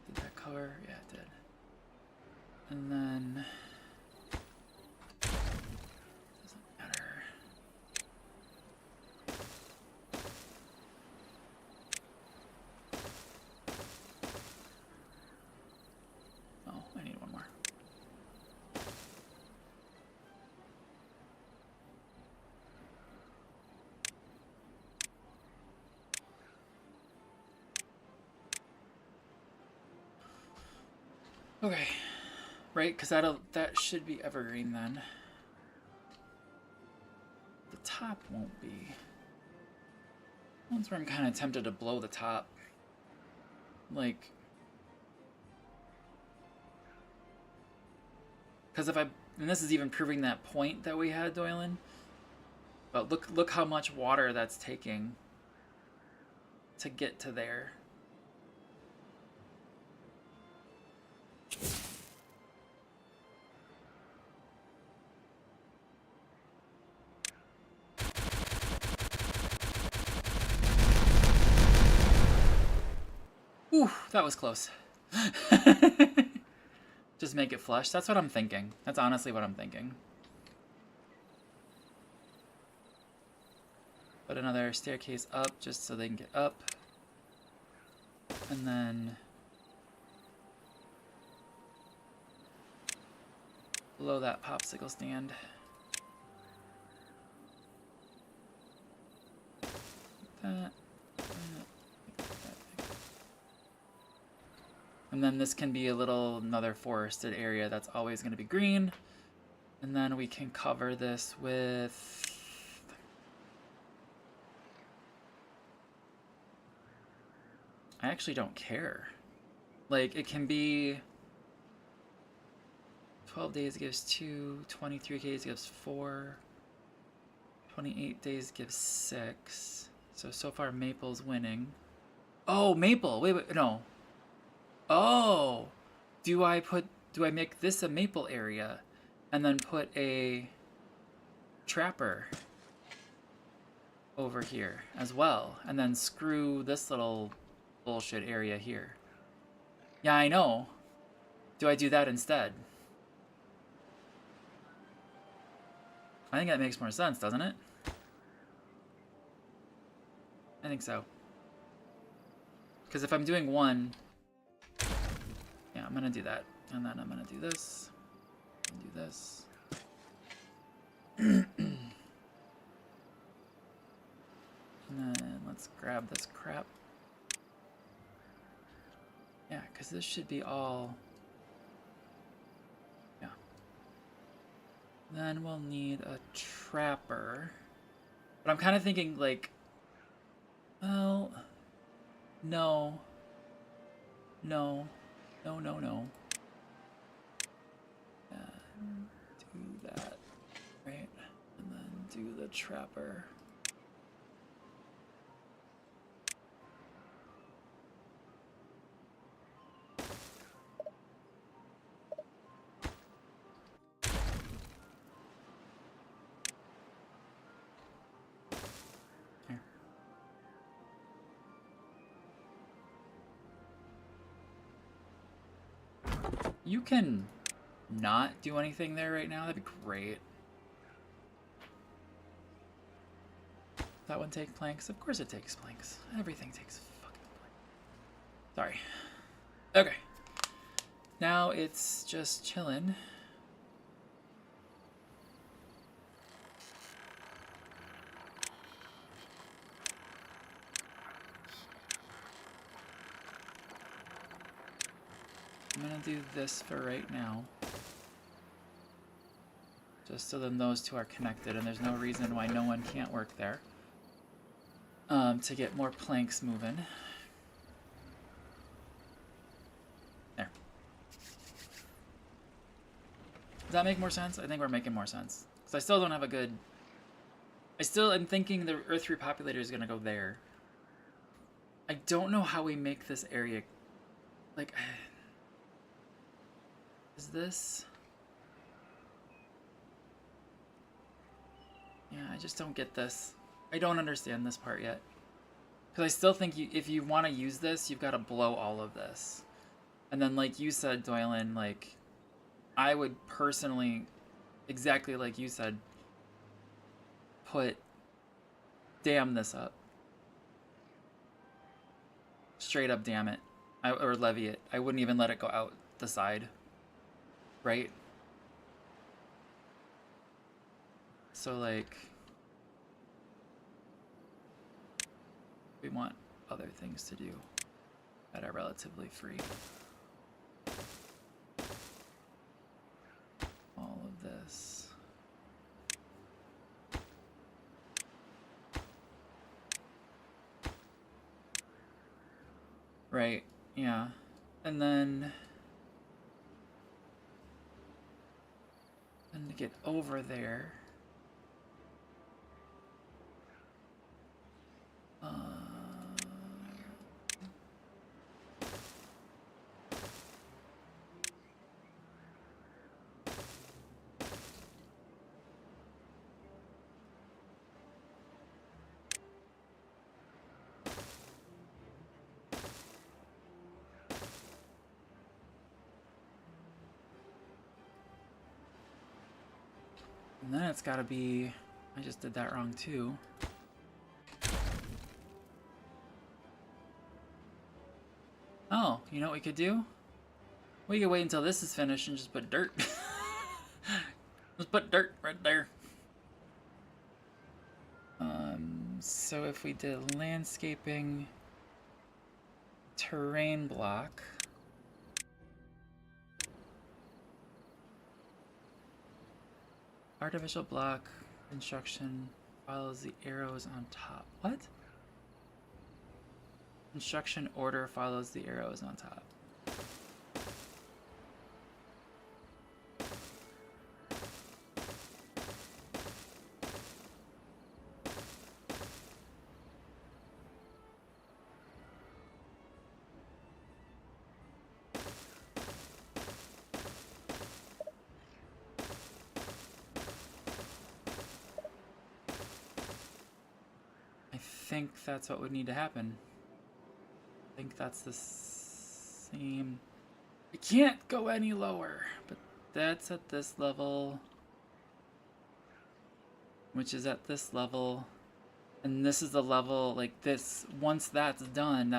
Did that cover? Yeah, it did. And then doesn't matter. Oh, I need one more. Okay, right, because that should be evergreen then. The top won't be. That's where I'm kind of tempted to blow the top. Like, because and this is even proving that point that we had, Doylan. But look how much water that's taking to get to there. Ooh, that was close. Just make it flush. That's what I'm thinking. That's honestly what I'm thinking. Put another staircase up just so they can get up. And then below that popsicle stand. That. And then this can be another forested area that's always going to be green. And then we can cover this with... I actually don't care. Like, it can be... 12 days gives 2, 23 days gives 4, 28 days gives 6. So far Maple's winning. Oh, Maple! Wait, no. Oh! Do I make this a maple area and then put a trapper over here as well and then screw this little bullshit area here? Yeah, I know. Do I do that instead? I think that makes more sense, doesn't it? I think so. Because if I'm doing one... Yeah, I'm gonna do that. And then I'm gonna do this. And do this. And then let's grab this crap. Yeah, because this should be all... Yeah. Then we'll need a trapper. But I'm kind of thinking, like... Well... No. No. No, no, no. And do that, right? And then do the trapper. You can not do anything there right now. That'd be great. That one take planks? Of course it takes planks. Everything takes fucking planks. Sorry. Okay. Now it's just chillin'. I'm gonna do this for right now. Just so then those two are connected and there's no reason why no one can't work there. To get more planks moving. There. Does that make more sense? I think we're making more sense. Because I still don't have a good... I still am thinking the Earth Repopulator is going to go there. I don't know how we make this area... Like... Is this... Yeah, I just don't get this. I don't understand this part yet. Because I still think if you want to use this, you've got to blow all of this. And then like you said, Doylan, like... I would personally, exactly like you said, dam this up. Straight up dam it. Or levy it. I wouldn't even let it go out the side. Right? So like, we want other things to do that are relatively free. All of this. Right, yeah. And then to get over there. And then it's gotta be... I just did that wrong too. Oh, you know what we could do? We could wait until this is finished and just put dirt. Just put dirt right there. So if we did landscaping, terrain block. Artificial block construction follows the arrows on top. What? Construction order follows the arrows on top. I think that's what would need to happen. I think that's the same. I can't go any lower, but that's at this level, which is at this level, and this is the level, like this, once that's done,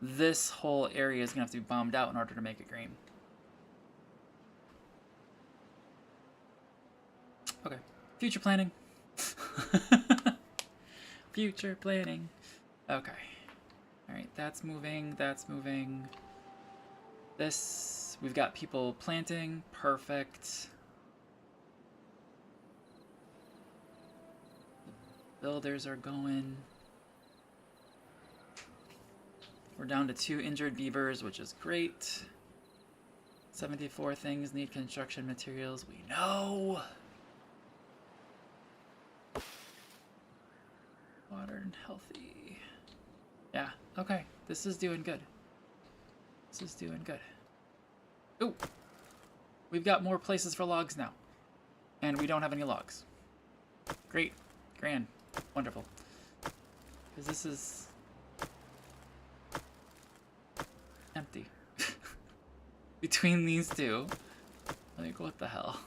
this whole area is gonna have to be bombed out in order to make it green. Okay, future planning. Future planning. Okay. Alright, that's moving, that's moving. This, we've got people planting. Perfect. Builders are going. We're down to 2 injured beavers, which is great. 74 things need construction materials. We know. Water and healthy. Yeah, okay. This is doing good. This is doing good. Ooh! We've got more places for logs now. And we don't have any logs. Great. Grand. Wonderful. Because this is... empty. between these two. Like, what the hell?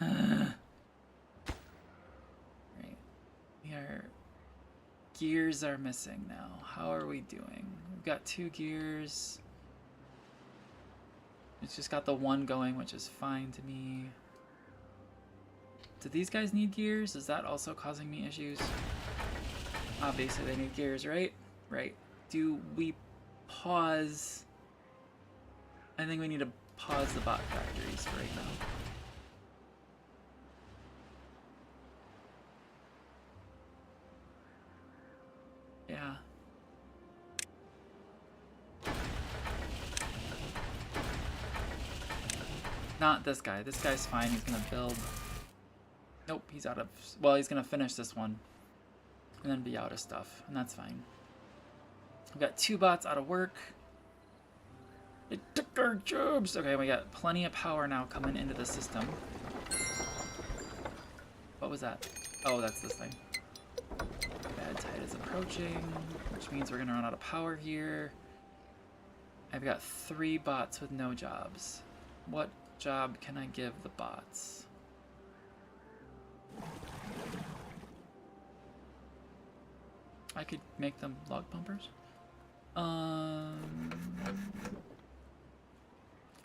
Right. Gears are missing now. How are we doing? We've got 2 gears. It's just got the 1 going, which is fine to me. Do these guys need gears? Is that also causing me issues? Obviously they need gears, right? Right. Do we pause? I think we need to pause the bot factories for right now. Yeah. Not this guy. This guy's fine. He's gonna build. Nope, he's out of... Well, he's gonna finish this one. And then be out of stuff. And that's fine. We've got 2 bots out of work. They took our jobs! Okay, we got plenty of power now coming into the system. What was that? Oh, that's this thing. Bad tide is approaching, which means we're gonna run out of power here. I've got 3 bots with no jobs. What job can I give the bots? I could make them log pumpers.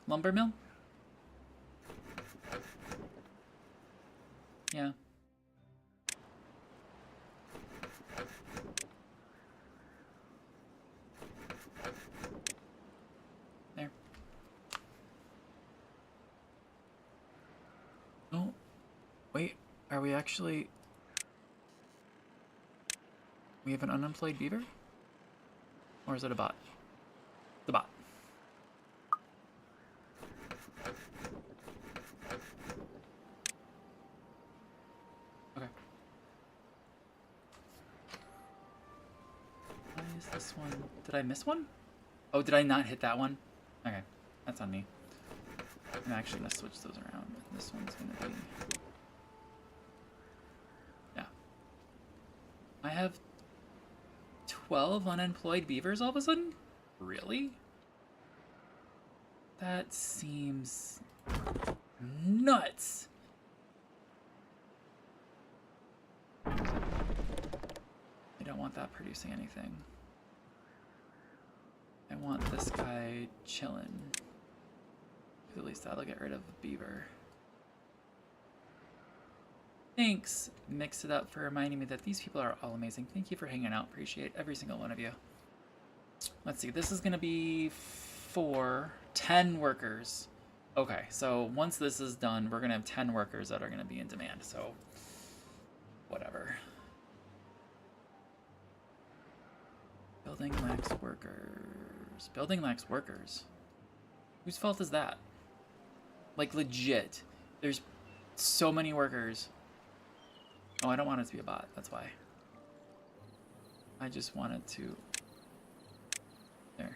Lumber mill? Yeah. There. Oh, wait, are we actually... We have an unemployed beaver? Or is it a bot? The bot. Okay. Why is this one? Did I miss one? Oh, did I not hit that one? Okay, that's on me. I'm actually gonna switch those around. This one's gonna be... Yeah. I have 12 unemployed beavers all of a sudden? Really? That seems nuts. I don't want that producing anything. I want this guy chilling. At least that'll get rid of the beaver. Thanks, Mix It Up, for reminding me that these people are all amazing. Thank you for hanging out. Appreciate every single one of you. Let's see. This is going to be 10 workers. Okay, so once this is done, we're going to have 10 workers that are going to be in demand. So, whatever. Building lacks workers. Building lacks workers. Whose fault is that? Like, legit. There's so many workers. Oh, I don't want it to be a bot, that's why. I just wanted to... There.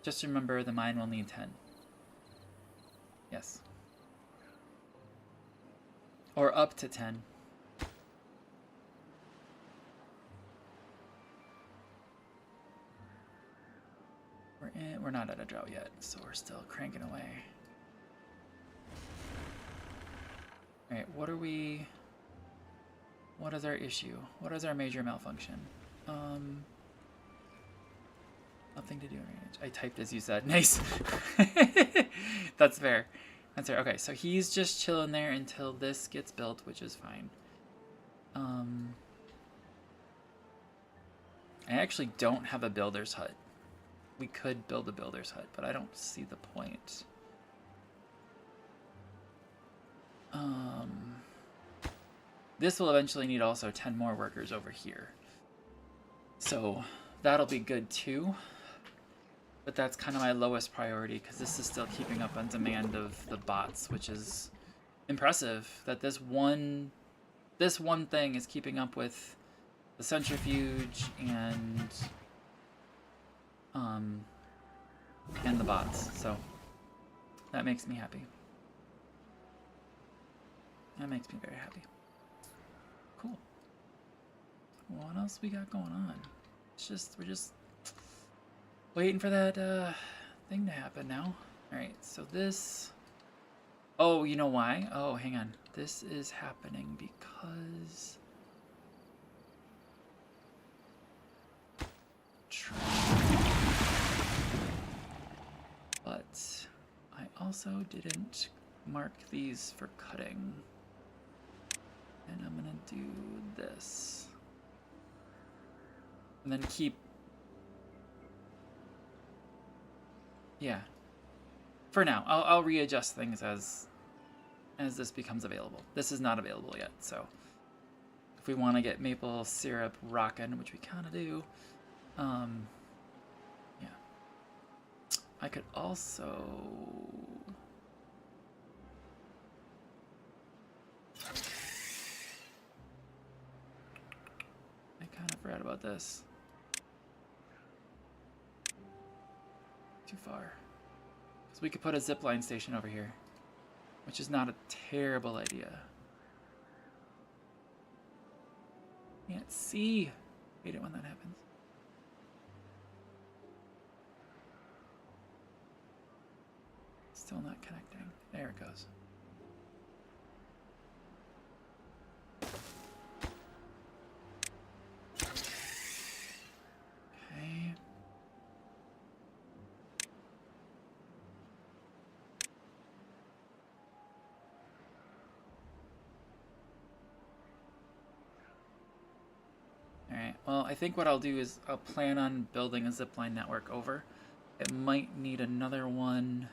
Just remember, the mine will need 10. Yes. Or up to 10. We're not at a drought yet, so we're still cranking away. Alright, what is our issue? What is our major malfunction? Nothing to do. I typed as you said. Nice. That's fair. That's fair. Okay, so he's just chilling there until this gets built, which is fine. I actually don't have a builder's hut. We could build a builder's hut, but I don't see the point. This will eventually need also 10 more workers over here. So that'll be good too. But that's kind of my lowest priority because this is still keeping up on demand of the bots, which is impressive that this one thing is keeping up with the centrifuge and the bots. So that makes me happy. That makes me very happy. Cool. What else we got going on? We're just waiting for that thing to happen now. Alright, so this... Oh, you know why? Oh, hang on. This is happening because... But I also didn't mark these for cutting. And I'm gonna do this. And then keep... Yeah. For now, I'll readjust things as this becomes available. This is not available yet, so... If we want to get maple syrup rockin', which we kind of do, yeah. I could also... I kind of forgot about this. Too far. Because we could put a zipline station over here, which is not a terrible idea. Can't see. Hate it when that happens. Still not connecting. There it goes. Okay. Alright, well, I think what I'll do is I'll plan on building a zipline network over. It might need another one.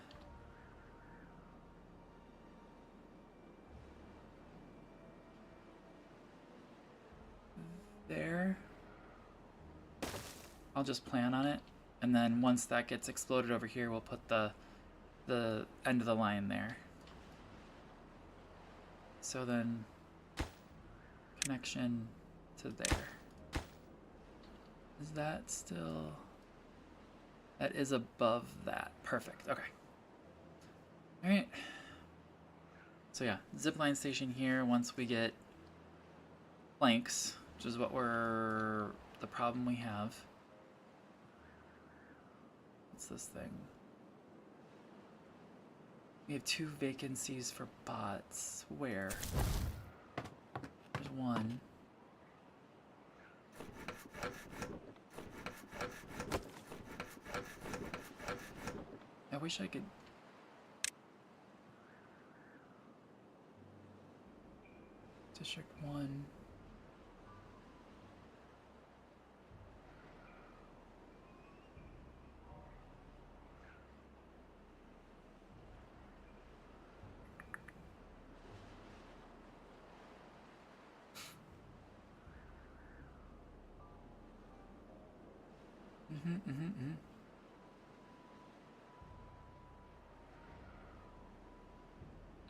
There. I'll just plan on it, and then once that gets exploded over here, we'll put the end of the line there. So then, connection to there. Is that still... That is above that. Perfect. Okay. Alright. So yeah, zipline station here once we get planks, which is what the problem we have. What's this thing? We have 2 vacancies for bots. Where? There's one. I wish I could... District 1.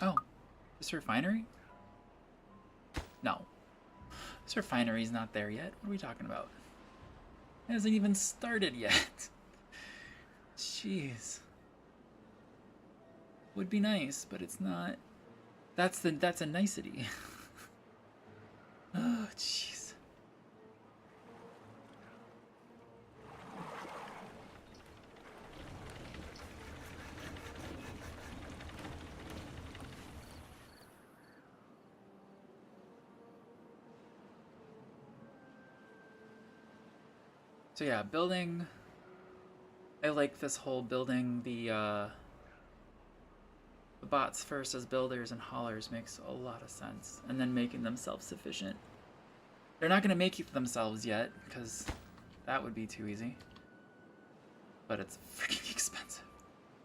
Oh, this refinery? No. This refinery's not there yet. What are we talking about? It hasn't even started yet. Jeez. Would be nice, but it's not. That's a nicety. Oh, jeez. So yeah, building... I like this whole building the bots first as builders and haulers makes a lot of sense. And then making them self-sufficient. They're not going to make it themselves yet, because that would be too easy. But it's freaking expensive.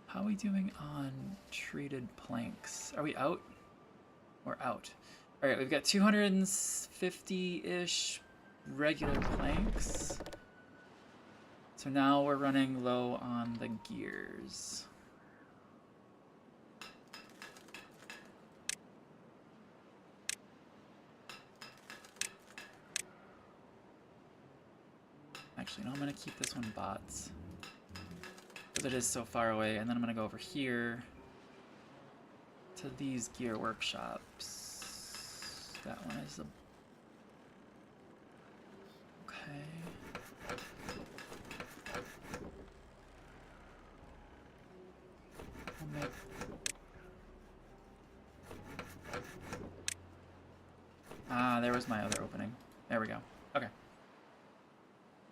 How are we doing on treated planks? Are we out? We're out. Alright, we've got 250-ish regular planks. So now we're running low on the gears. Actually, no, I'm gonna keep this one bots. Because it is so far away, and then I'm gonna go over here to these gear workshops. That one is the... Okay. there was my other opening. There we go. Okay.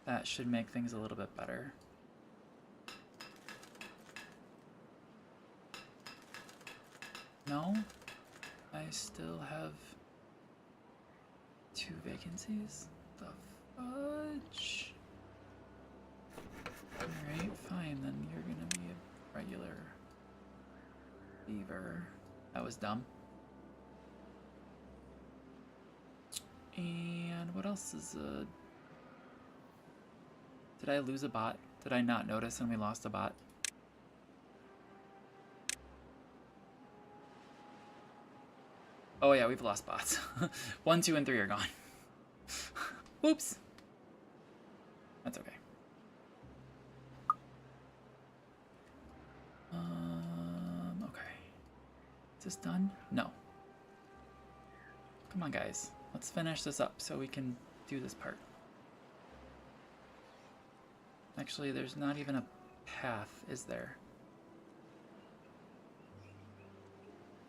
That should make things a little bit better. No? I still have 2 vacancies? The fudge? Alright, fine, then you're gonna be a regular beaver. That was dumb. And what else is Did I lose a bot? Did I not notice and we lost a bot? Oh yeah, we've lost bots. 1, 2, and 3 are gone. Whoops. That's okay. Okay. Is this done? No. Come on, guys. Let's finish this up so we can do this part. Actually, there's not even a path, is there?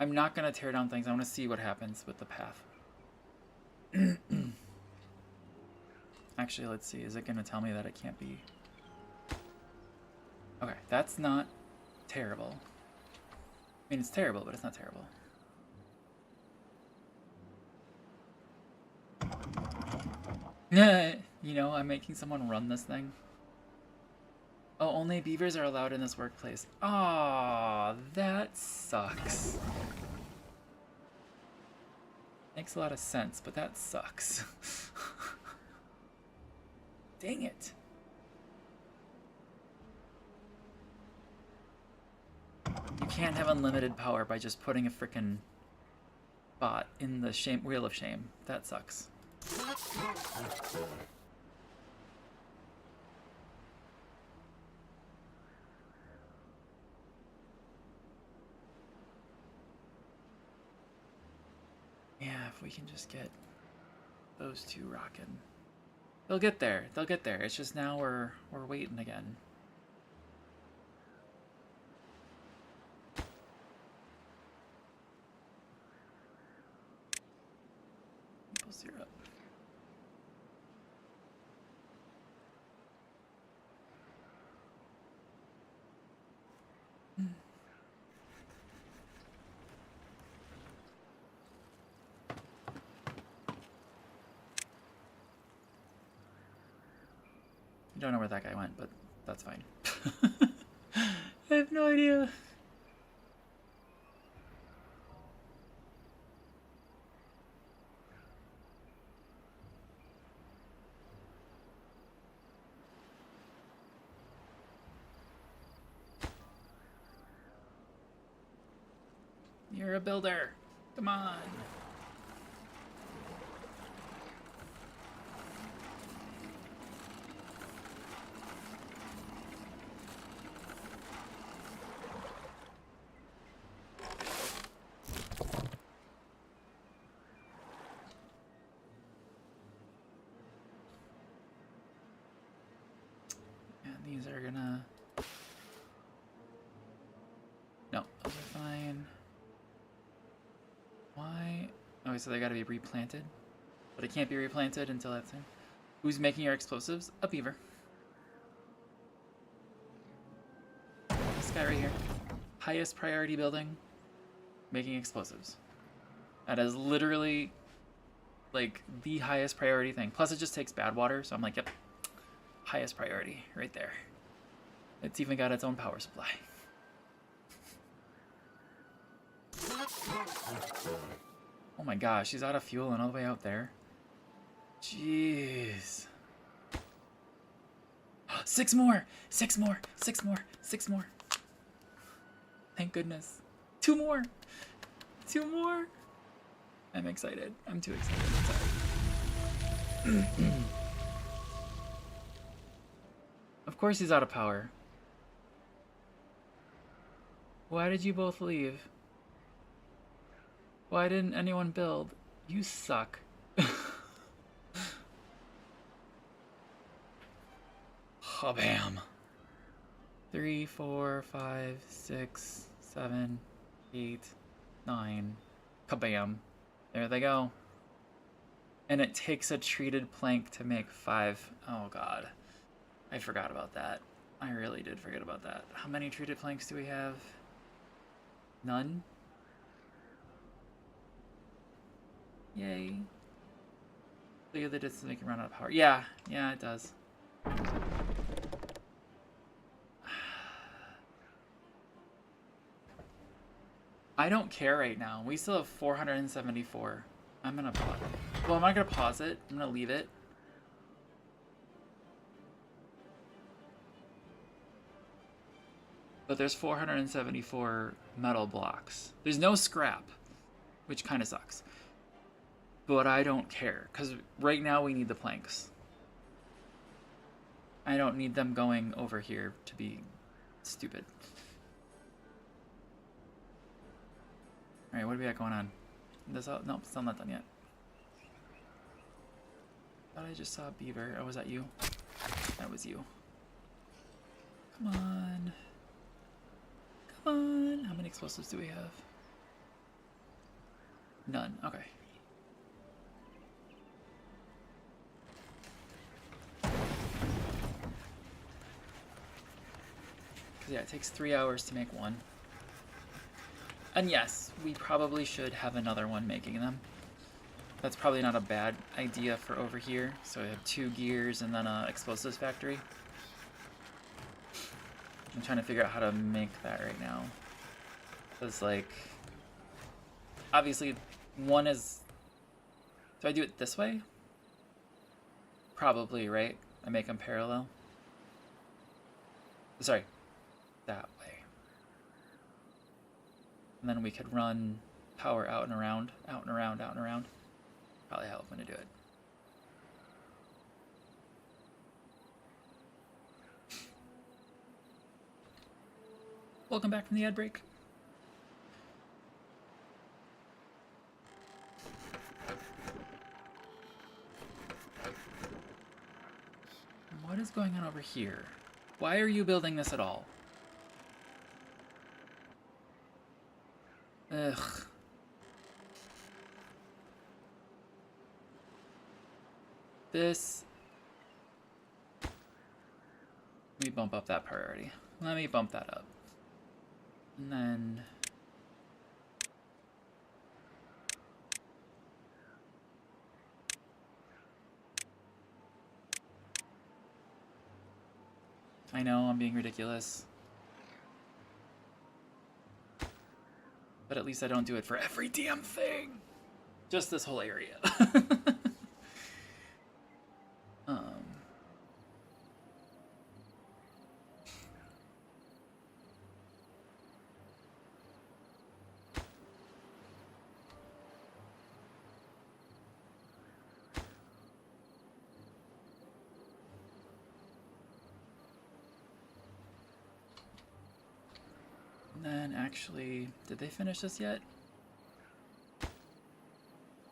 I'm not gonna tear down things. I want to see what happens with the path. Actually, let's see. Is it gonna tell me that it can't be? Okay, that's not terrible. I mean, it's terrible, but it's not terrible. You know, I'm making someone run this thing. Oh, only beavers are allowed in this workplace. Aw, that sucks. Makes a lot of sense, but that sucks. Dang it. You can't have unlimited power by just putting a frickin' bot in the wheel of shame. That sucks. Yeah, if we can just get those 2 rocking. They'll get there. They'll get there. It's just now we're waiting again. Maple syrup. I don't know where that guy went, but that's fine. I have no idea. You're a builder. Come on. These are gonna... No, those are fine. Why? Oh, so they gotta be replanted? But it can't be replanted until that's in. Who's making your explosives? A beaver. This guy right here. Highest priority building. Making explosives. That is literally, like, the highest priority thing. Plus, it just takes bad water, so I'm like, yep. Highest priority, right there. It's even got its own power supply. Oh my gosh, she's out of fuel and all the way out there. Jeez. 6 more! 6 more! 6 more! 6 more! Thank goodness. 2 more! 2 more! I'm excited. I'm too excited. I'm sorry. Of course he's out of power. Why did you both leave? Why didn't anyone build? You suck. Oh, bam. 3, 4, 5, 6, 7, 8, 9. Kabam. There they go. And it takes a treated plank to make 5. Oh god. I forgot about that. I really did forget about that. How many treated planks do we have? None? Yay. Look at the distance make it run out of power. Yeah, it does. I don't care right now. We still have 474. I'm gonna pause. Well, I'm not gonna pause it. I'm gonna leave it. But there's 474 metal blocks. There's no scrap, which kind of sucks. But I don't care, because right now we need the planks. I don't need them going over here to be stupid. Alright, what do we got going on? Nope, still not done yet. Thought I just saw a beaver. Oh, was that you? That was you. Come on. Come on. How many explosives do we have? None. Okay. Because, yeah, it takes 3 hours to make one. And yes, we probably should have another one making them. That's probably not a bad idea for over here. So we have 2 gears and then a explosives factory. I'm trying to figure out how to make that right now. Because, like, obviously one is... Do I do it this way? Probably, right? I make them parallel. Sorry, that way. And then we could run power out and around, out and around, out and around. Probably how I'm going to do it. Welcome back from the ad break. What is going on over here? Why are you building this at all? Ugh. This... Let me bump up that priority. Let me bump that up. And then... I know, I'm being ridiculous. But at least I don't do it for every damn thing! Just this whole area. And then actually, did they finish this yet? I'm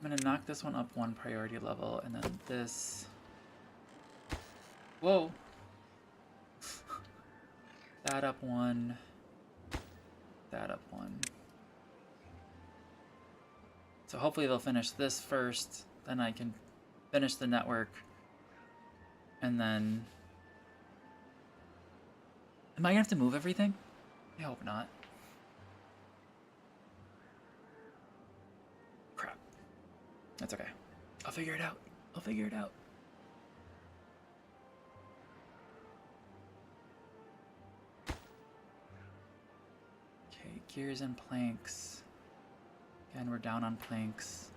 gonna knock this one up 1 priority level, and then this... Whoa! That up 1. That up 1. So hopefully they'll finish this first, then I can finish the network, and then... Am I gonna have to move everything? I hope not. Crap. That's okay. I'll figure it out. I'll figure it out. Okay, gears and planks. Again, we're down on planks.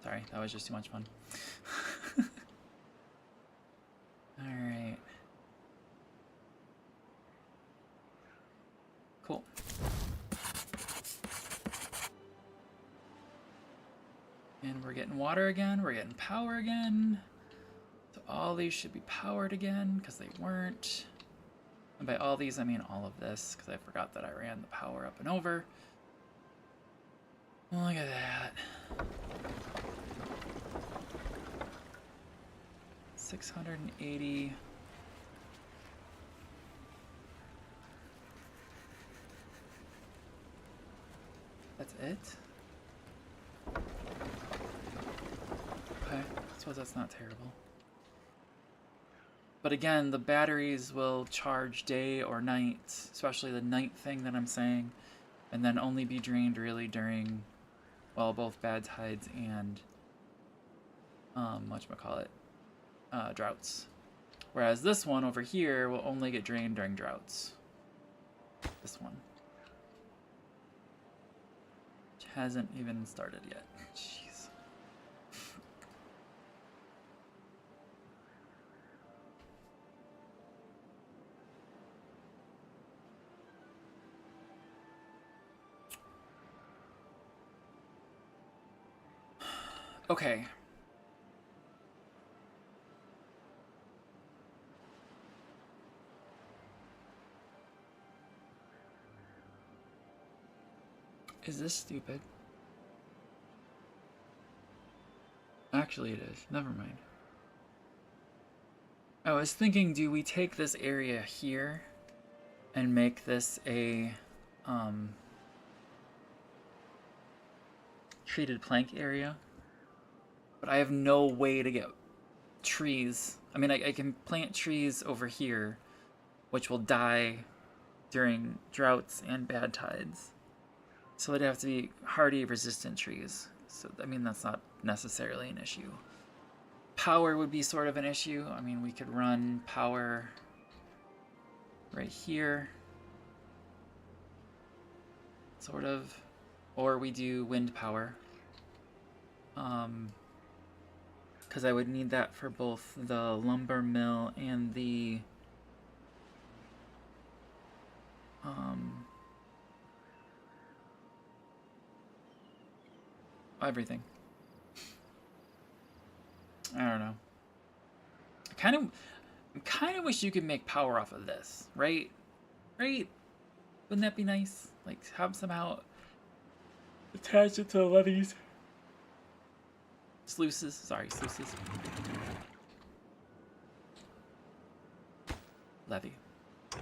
Sorry, that was just too much fun. Alright. Cool. And we're getting water again, we're getting power again. So all these should be powered again, because they weren't. And by all these, I mean all of this, because I forgot that I ran the power up and over. Look at that. 680. it. Okay, I suppose that's not terrible. But again, the batteries will charge day or night, especially the night thing that I'm saying, and then only be drained really during, well, both bad tides and, whatchamacallit, droughts. Whereas this one over here will only get drained during droughts. This one. Which hasn't even started yet. Jeez. Okay. Is this stupid? Actually, it is. Never mind. I was thinking, do we take this area here and make this a treated plank area? But I have no way to get trees. I mean, I can plant trees over here, which will die during droughts and bad tides. So it'd have to be hardy resistant trees. So, I mean, that's not necessarily an issue. Power would be sort of an issue. I mean, we could run power right here. Sort of. Or we do wind power. Because I would need that for both the lumber mill and the everything. I don't know. I kind of wish you could make power off of this, right? Right? Wouldn't that be nice? Like, have somehow attach it to the levees. Sluices. Sorry, sluices. Levee.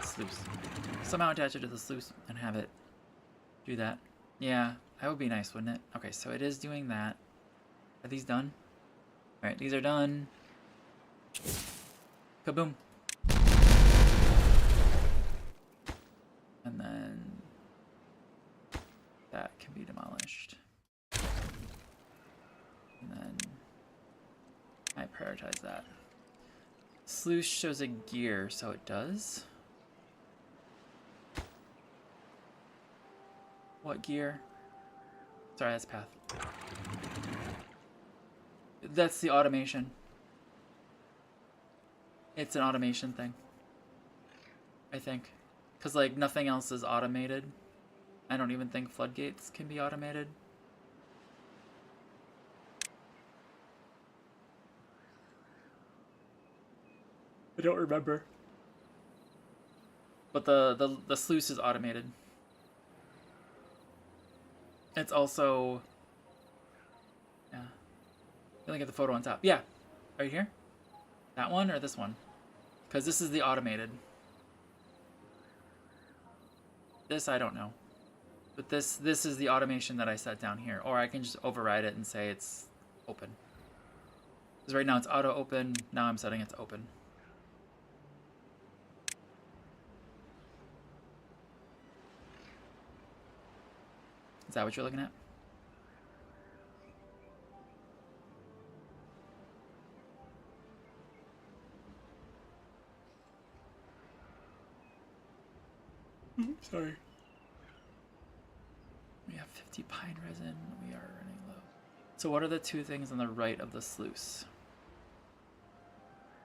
Sluice. Somehow attach it to the sluice and have it do that. Yeah, that would be nice, wouldn't it? Okay, so it is doing that. Are these done? Alright, these are done. Kaboom. And then that can be demolished. And then I prioritize that. Sluice shows a gear, so it does. What gear? Sorry, that's path. That's the automation. It's an automation thing. I think. Because, like, nothing else is automated. I don't even think floodgates can be automated. I don't remember. But the sluice is automated. It's also... Yeah. You look at the photo on top. Yeah. Right here? That one or this one? Because this is the automated. This I don't know. But this is the automation that I set down here. Or I can just override it and say it's open. Because right now it's auto open. Now I'm setting it to open. Is that what you're looking at? Sorry. We have 50 pine resin. We are running low. So what are the two things on the right of the sluice?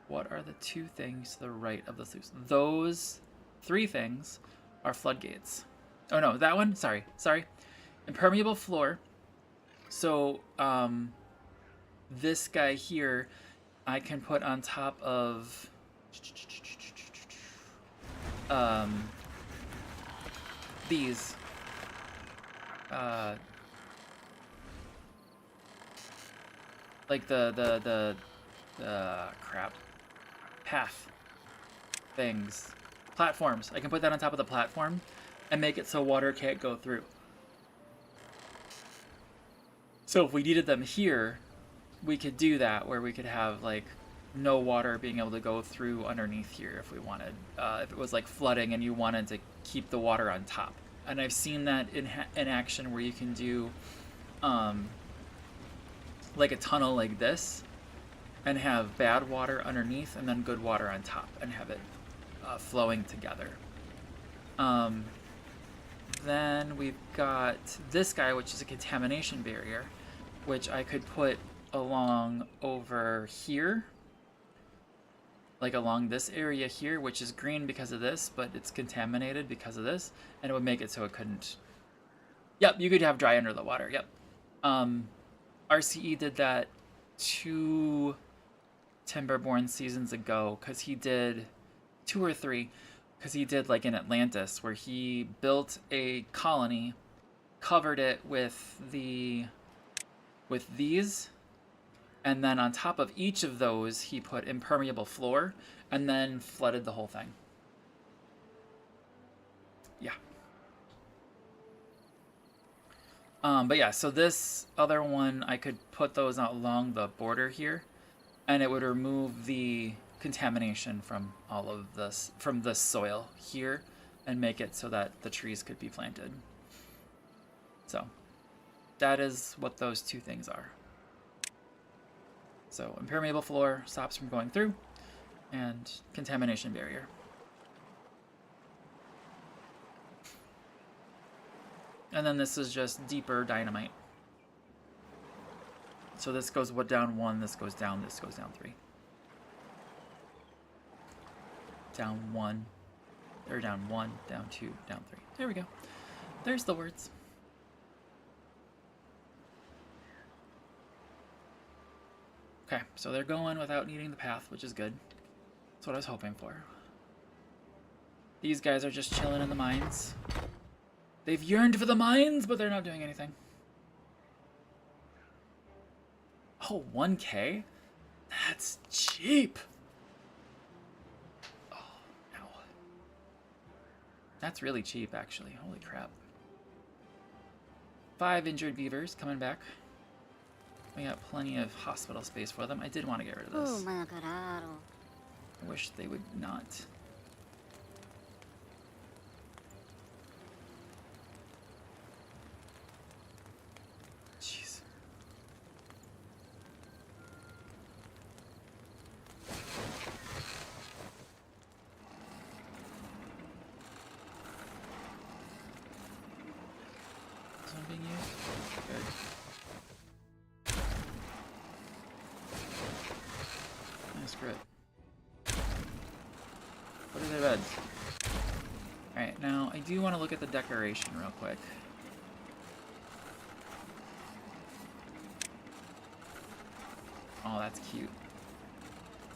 What are the two things to the right of the sluice? Those three things are floodgates. Oh no, that one? Sorry. Impermeable floor. So, this guy here, I can put on top of, these, like the crap, path things, platforms. I can put that on top of the platform and make it so water can't go through. So if we needed them here, we could do that, where we could have like no water being able to go through underneath here if we wanted. If it was like flooding and you wanted to keep the water on top. And I've seen that in action where you can do like a tunnel like this and have bad water underneath and then good water on top and have it flowing together. Then we've got this guy, which is a contamination barrier, which I could put along over here, like along this area here, which is green because of this, but it's contaminated because of this, and it would make it so it couldn't. Yep, you could have dry under the water. Yep. RCE did that 2 Timberborn seasons ago, because he did 2 or 3, because he did like in Atlantis, where he built a colony, covered it with these, and then on top of each of those he put impermeable floor and then flooded the whole thing. Yeah. But yeah, so this other one, I could put those along the border here, and it would remove the contamination from all of this, from the soil here, and make it so that the trees could be planted. So that is what those two things are. So impermeable floor stops from going through, and contamination barrier. And then this is just deeper dynamite. So this goes down 1, this goes down 3. Down 1, or down 1, down 2, down 3. There we go. There's the words. Okay, so they're going without needing the path, which is good. That's what I was hoping for. These guys are just chilling in the mines. They've yearned for the mines, but they're not doing anything. Oh, 1K? That's cheap. Oh, ow. That's really cheap, actually. Holy crap. 5 injured beavers coming back. We got plenty of hospital space for them. I did want to get rid of this. I wish they would not. Jeez. Is one being used? Good. Screw it. Put it in bed. Alright, now I do want to look at the decoration real quick. Oh, that's cute.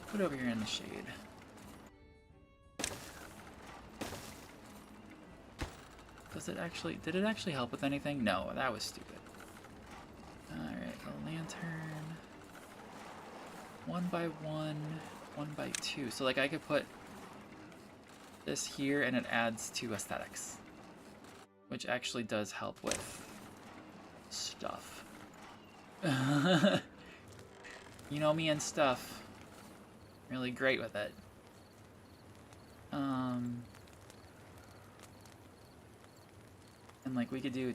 Put it over here in the shade. Does it actually, did it actually help with anything? No, that was stupid. Alright, a lantern. 1 by 1, 1 by 2. So like I could put this here and it adds to aesthetics, which actually does help with stuff. You know me and stuff. Really great with it. And like we could do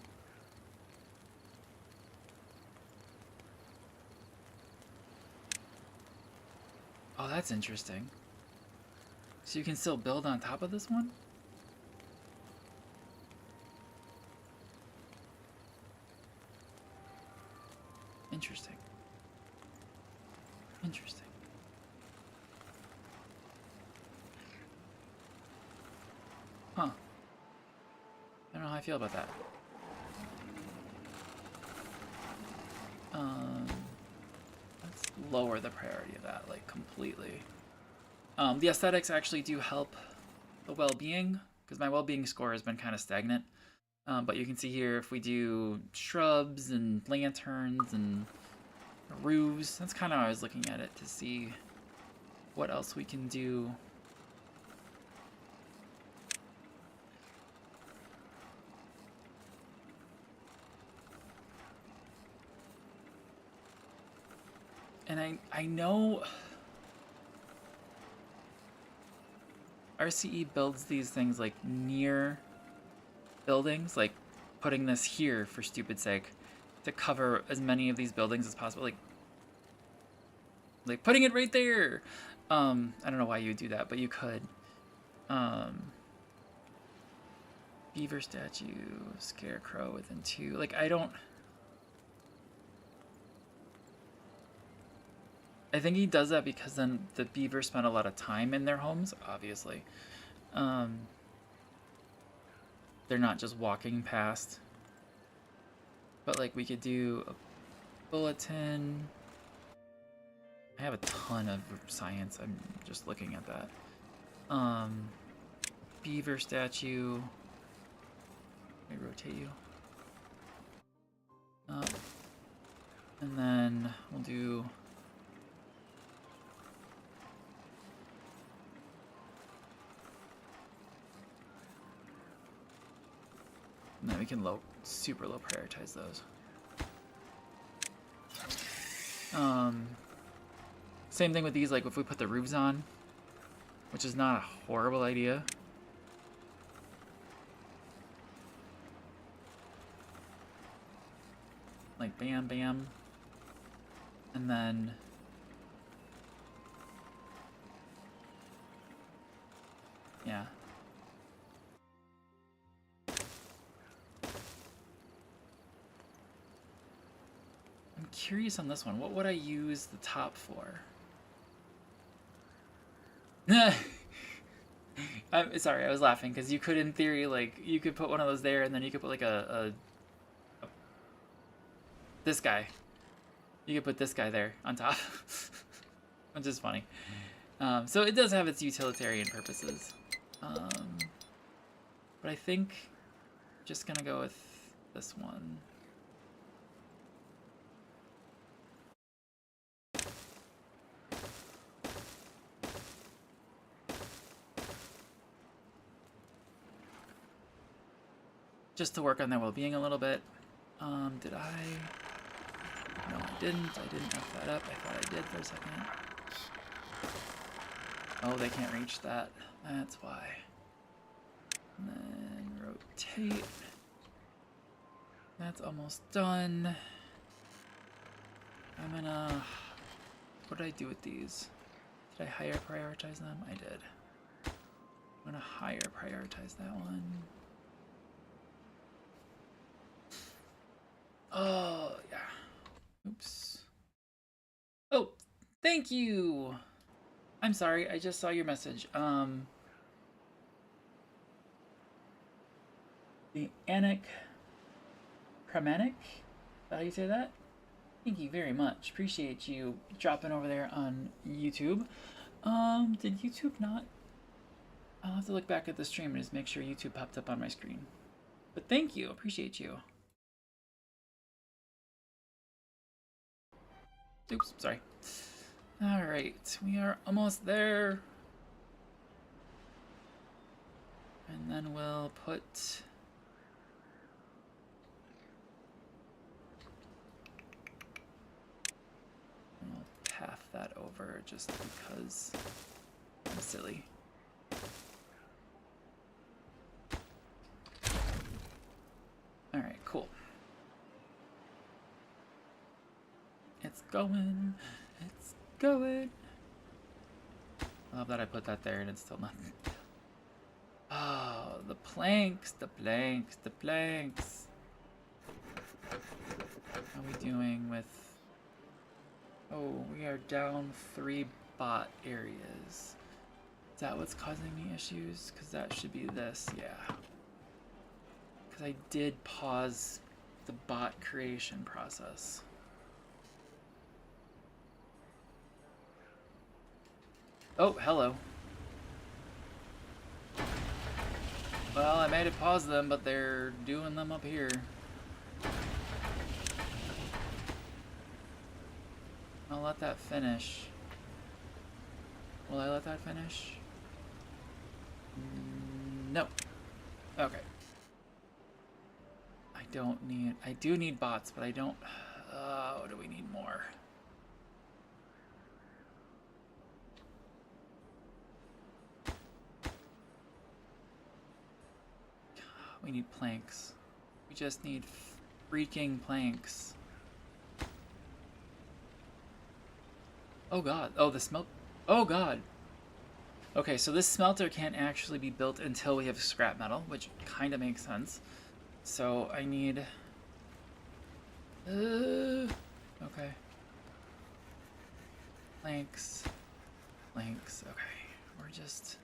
oh, that's interesting. So you can still build on top of this one? Interesting. Interesting. Huh. I don't know how I feel about that. Let's lower the priority of that, like, completely. The aesthetics actually do help the well-being, because my well-being score has been kind of stagnant. But you can see here, if we do shrubs and lanterns and roofs, that's kind of how I was looking at it, to see what else we can do. And I know RCE builds these things like near buildings, like putting this here for stupid sake to cover as many of these buildings as possible, like putting it right there. I don't know why you would do that, but you could. Beaver statue, scarecrow within 2. Like, I think he does that because then the beavers spend a lot of time in their homes, obviously. They're not just walking past. But, like, we could do a bulletin. I have a ton of science. I'm just looking at that. Beaver statue. Let me rotate you. And then we'll do... And then we can super low prioritize those. Same thing with these, like if we put the roofs on, which is not a horrible idea. Like bam, bam. And then yeah. I'm curious on this one. What would I use the top for? I'm sorry, I was laughing because you could, in theory, like, you could put one of those there, and then you could put like this guy. You could put this guy there on top, which is funny. So it does have its utilitarian purposes. But I think I'm just gonna go with this one. Just to work on their well-being a little bit. Did I? No, I didn't. I didn't F that up. I thought I did for a second. Oh, they can't reach that. That's why. And then rotate. That's almost done. I'm gonna... What did I do with these? Did I higher prioritize them? I did. I'm gonna higher prioritize that one. Oh, yeah. Oops. Oh, thank you! I'm sorry, I just saw your message. The Anik Pramanik? Is that how you say that? Thank you very much. Appreciate you dropping over there on YouTube. Did YouTube not? I'll have to look back at the stream and just make sure YouTube popped up on my screen. But thank you, appreciate you. Oops, sorry. Alright, we are almost there. And then we'll put... And we'll path that over just because I'm silly. Alright, cool. It's going. It's going. I love that I put that there and it's still not. Oh, the planks, the planks, the planks. How are we doing with... Oh, we are down 3 bot areas. Is that what's causing me issues? Because that should be this, yeah. Because I did pause the bot creation process. Oh, hello. Well, I made it pause them, but they're doing them up here. I'll let that finish. Will I let that finish? No. Okay. I do need bots, but I don't... Oh, do we need more? We need planks. We just need freaking planks. Oh god. Oh, the smelt. Oh god. Okay, so this smelter can't actually be built until we have scrap metal, which kind of makes sense. So I need... okay. Planks. Planks. Okay. We're just...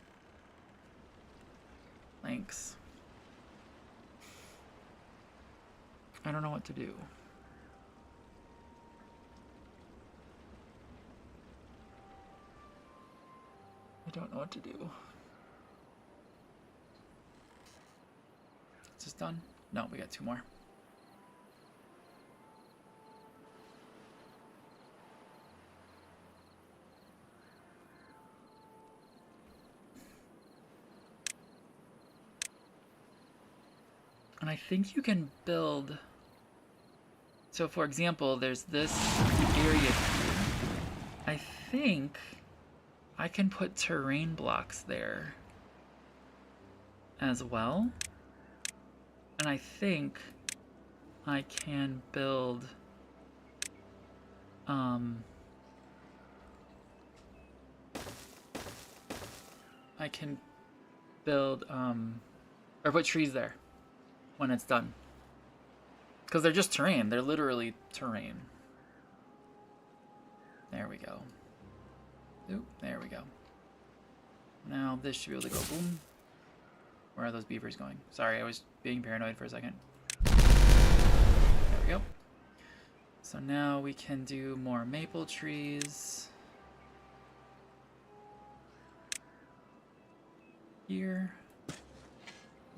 planks. I don't know what to do. I don't know what to do. Is this done? No, we got 2 more. And I think you can build... So for example, there's this area here. I think I can put terrain blocks there as well. And I think I can build or put trees there when it's done. Because they're just terrain. They're literally terrain. There we go. Oop, there we go. Now this should be able to go boom. Where are those beavers going? Sorry, I was being paranoid for a second. There we go. So now we can do more maple trees. Here. Oh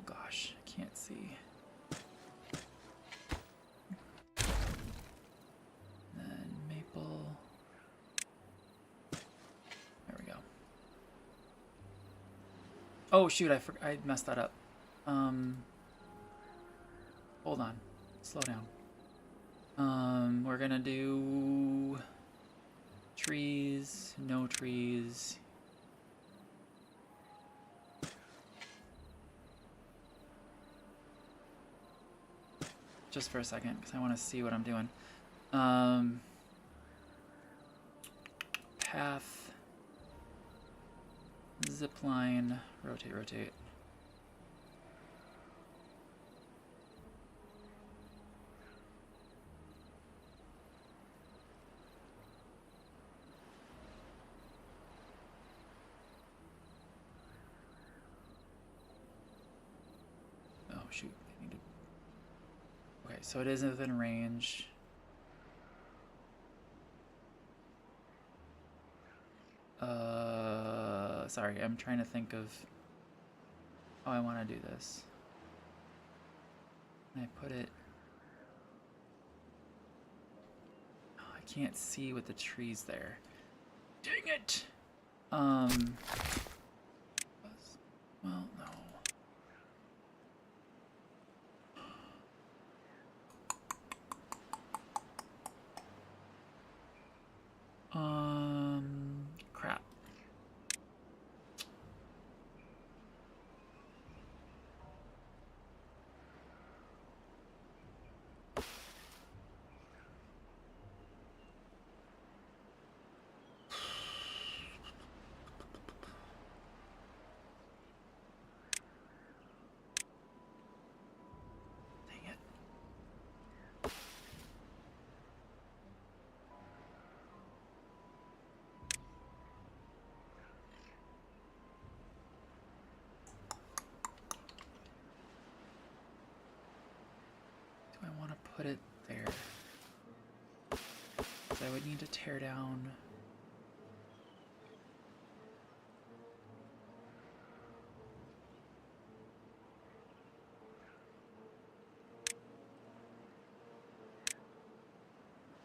gosh, I can't see. Then maple. There we go. Oh shoot, I messed that up. Hold on. Slow down. We're gonna do trees, no trees. Just for a second, because I want to see what I'm doing. Path, zip line, rotate, rotate. Oh shoot, I need to... Okay, so it is within range. Sorry, I'm trying to think of how I want to do this. Can I put it... Oh, I can't see with the trees there. Dang it! Well, no. Crap. Dang it. Do I want to put it there? So I would need to tear down...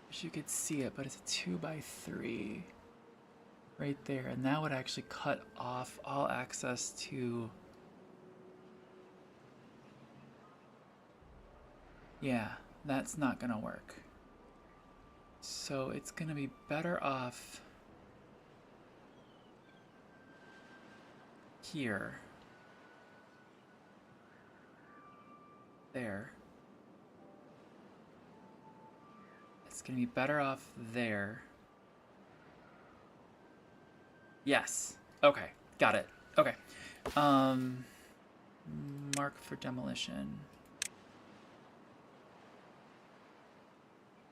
Wish you could see it, but it's a 2x3 right there, and that would actually cut off all access to... Yeah, that's not gonna work. So it's gonna be better off here. there. It's gonna be better off there. Yes. Okay. Got it. Okay. Mark for demolition.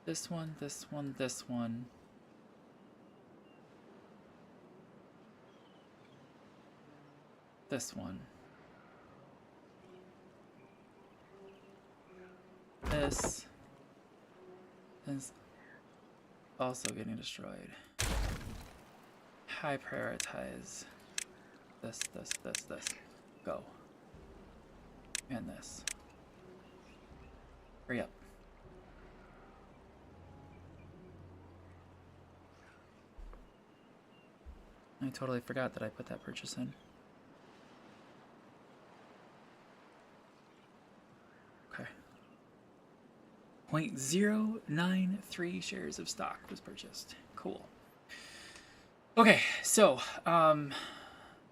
This one, this one, this one. This one. This is also getting destroyed. High prioritize. This. Go. And this. Hurry up. I totally forgot that I put that purchase in. Okay. 0.093 shares of stock was purchased. Cool. Okay, so,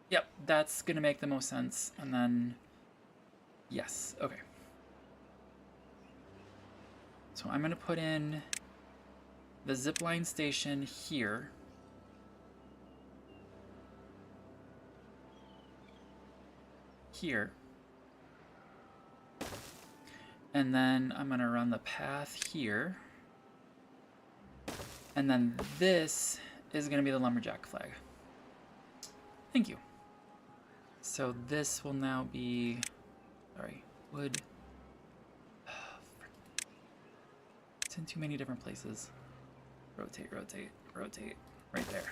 yep, that's gonna make the most sense. And then, yes, okay. So I'm gonna put in the zipline station here. Here. And then I'm gonna run the path here. And then this is gonna be the lumberjack flag. Thank you. So this will now be, sorry, wood. It's in too many different places. Rotate, rotate, rotate, right there.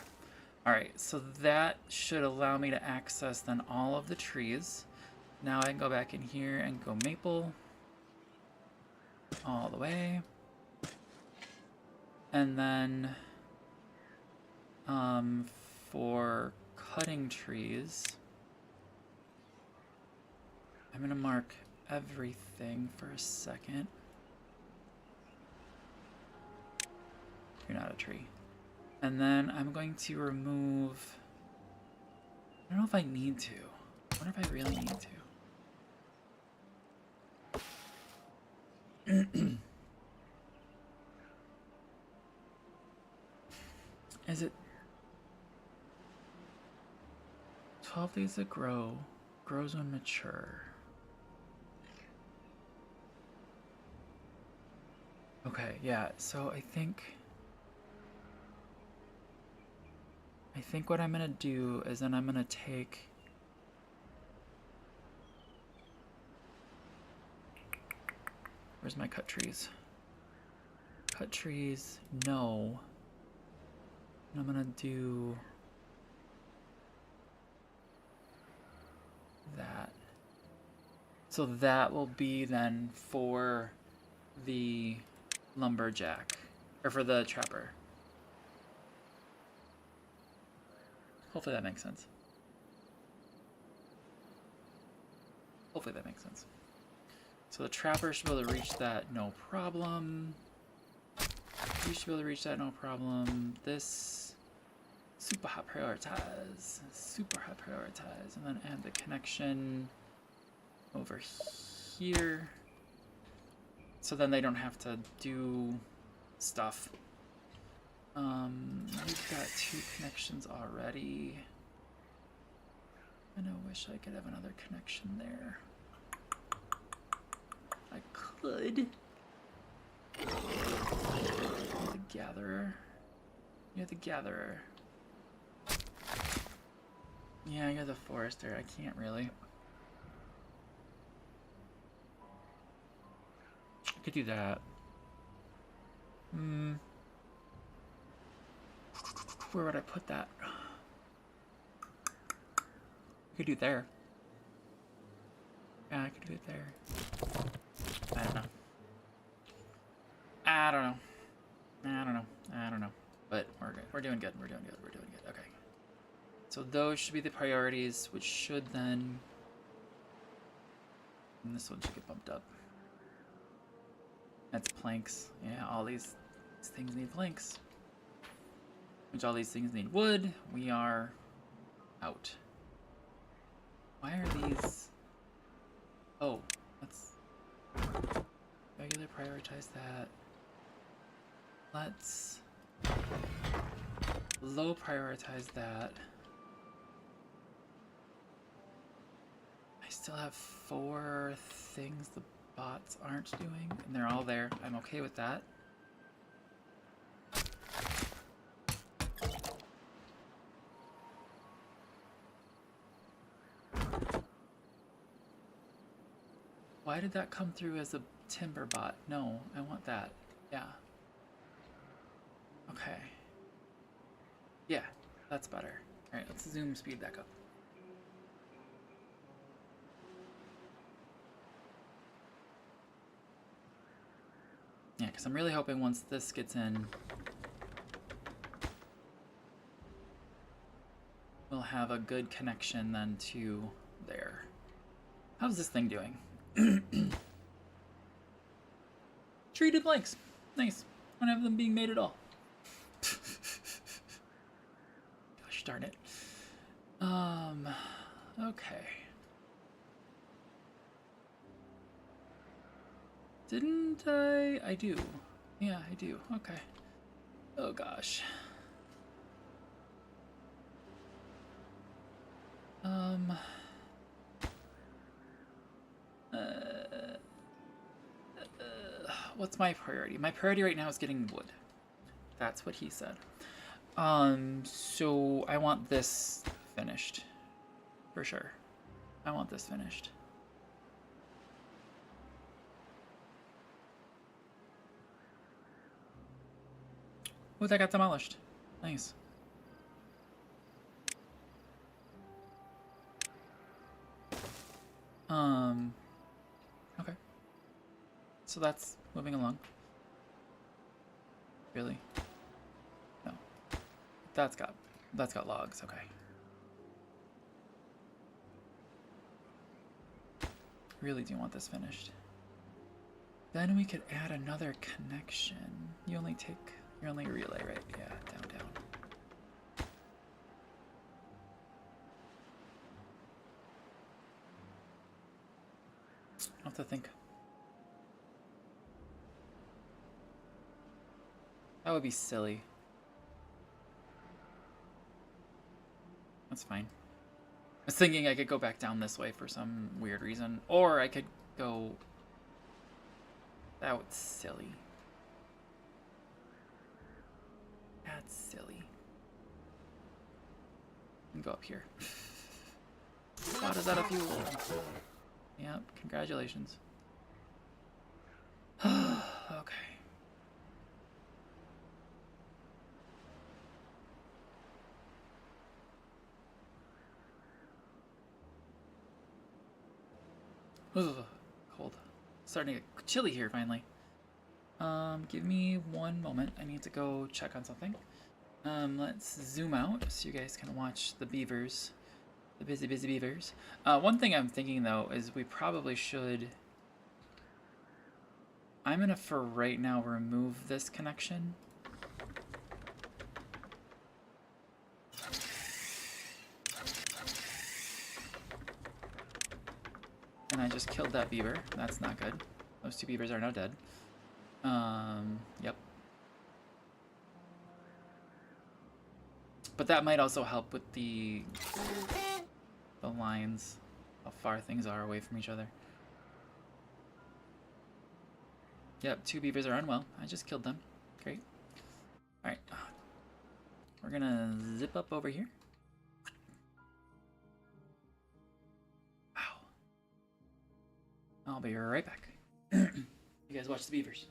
All right, so that should allow me to access then all of the trees. Now I can go back in here and go maple all the way. And then for cutting trees, I'm gonna mark everything for a second. You're not a tree. And then I'm going to remove, I don't know if I need to. I wonder if I really need to. Is it 12 days to grow, grows when mature? Okay, yeah, so I think what I'm gonna do is then I'm gonna take where's my cut trees? Cut trees, no. And I'm gonna do that. So that will be then for the lumberjack, or for the trapper. Hopefully that makes sense. Hopefully that makes sense. So the trapper should be able to reach that, no problem. You should be able to reach that, no problem. This, super hot prioritize, and then add the connection over here. So then they don't have to do stuff. We've got 2 connections already. And I wish I could have another connection there. I could. The gatherer. You're the gatherer. Yeah, you're the forester. I can't really. I could do that. Where would I put that? I could do it there. Yeah, I could do it there. I don't know. I don't know. But we're good. We're doing good. Okay. So those should be the priorities, which should then... And this one should get bumped up. That's planks. Yeah, all these things need planks. Which all these things need wood. We are out. Why are these... Oh, let's... Regular prioritize that. Let's low prioritize that. I still have 4 things the bots aren't doing, and they're all there. I'm okay with that. Why did that come through as a timber bot? No, I want that. Yeah. Okay. Yeah, that's better. Alright, let's zoom speed back up. Yeah, because I'm really hoping once this gets in, we'll have a good connection then to there. How's this thing doing? Treated blanks. Nice. Don't have them being made at all. Gosh darn it. Okay. Didn't I? I do. Yeah, I do. Okay. Oh gosh. What's my priority? My priority right now is getting wood. That's what he said. So I want this finished. For sure. I want this finished. Oh, that got demolished. Nice. Okay. So that's moving along. Really? No. That's got logs, okay. Really do want this finished. Then we could add another connection. You're only a relay, right? Yeah, down. I'll have to think. That would be silly. That's fine. I was thinking I could go back down this way for some weird reason, or I could go... That was silly. That's silly. And go up here. God, is that a fuel? Yep, congratulations. Okay. Ugh, cold. Starting to get chilly here finally. Give me one moment. I need to go check on something. Let's zoom out so you guys can watch the beavers. The busy beavers. One thing I'm thinking though is we probably should... I'm gonna for right now remove this connection. And I just killed that beaver. That's not good. Those 2 beavers are now dead. Yep. But that might also help with the lines, how far things are away from each other. Yep, 2 beavers are unwell. I just killed them. Great. Alright. We're gonna zip up over here. Wow. I'll be right back. You guys watch the beavers.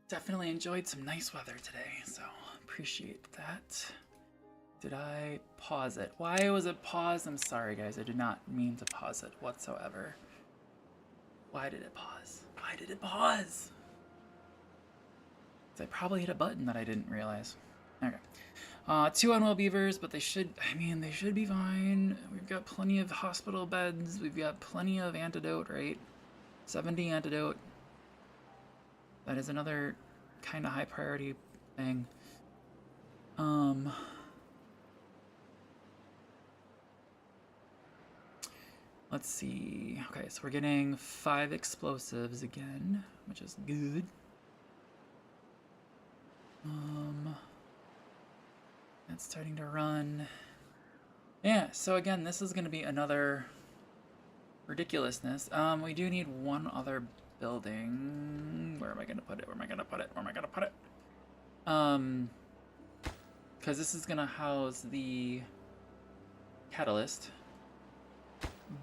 Definitely enjoyed some nice weather today, so appreciate that. Did I pause it? Why was it paused? I'm sorry, guys. I did not mean to pause it whatsoever. Why did it pause? Why did it pause? I probably hit a button that I didn't realize. Okay. 2 unwell beavers, but they should be fine. We've got plenty of hospital beds. We've got plenty of antidote, right? 70 antidote. That is another kind of high priority thing. Let's see. Okay, so we're getting 5 explosives again, which is good. It's starting to run. Yeah, so again, this is going to be another ridiculousness. We do need one other building. Where am I going to put it? Because this is going to house the catalyst.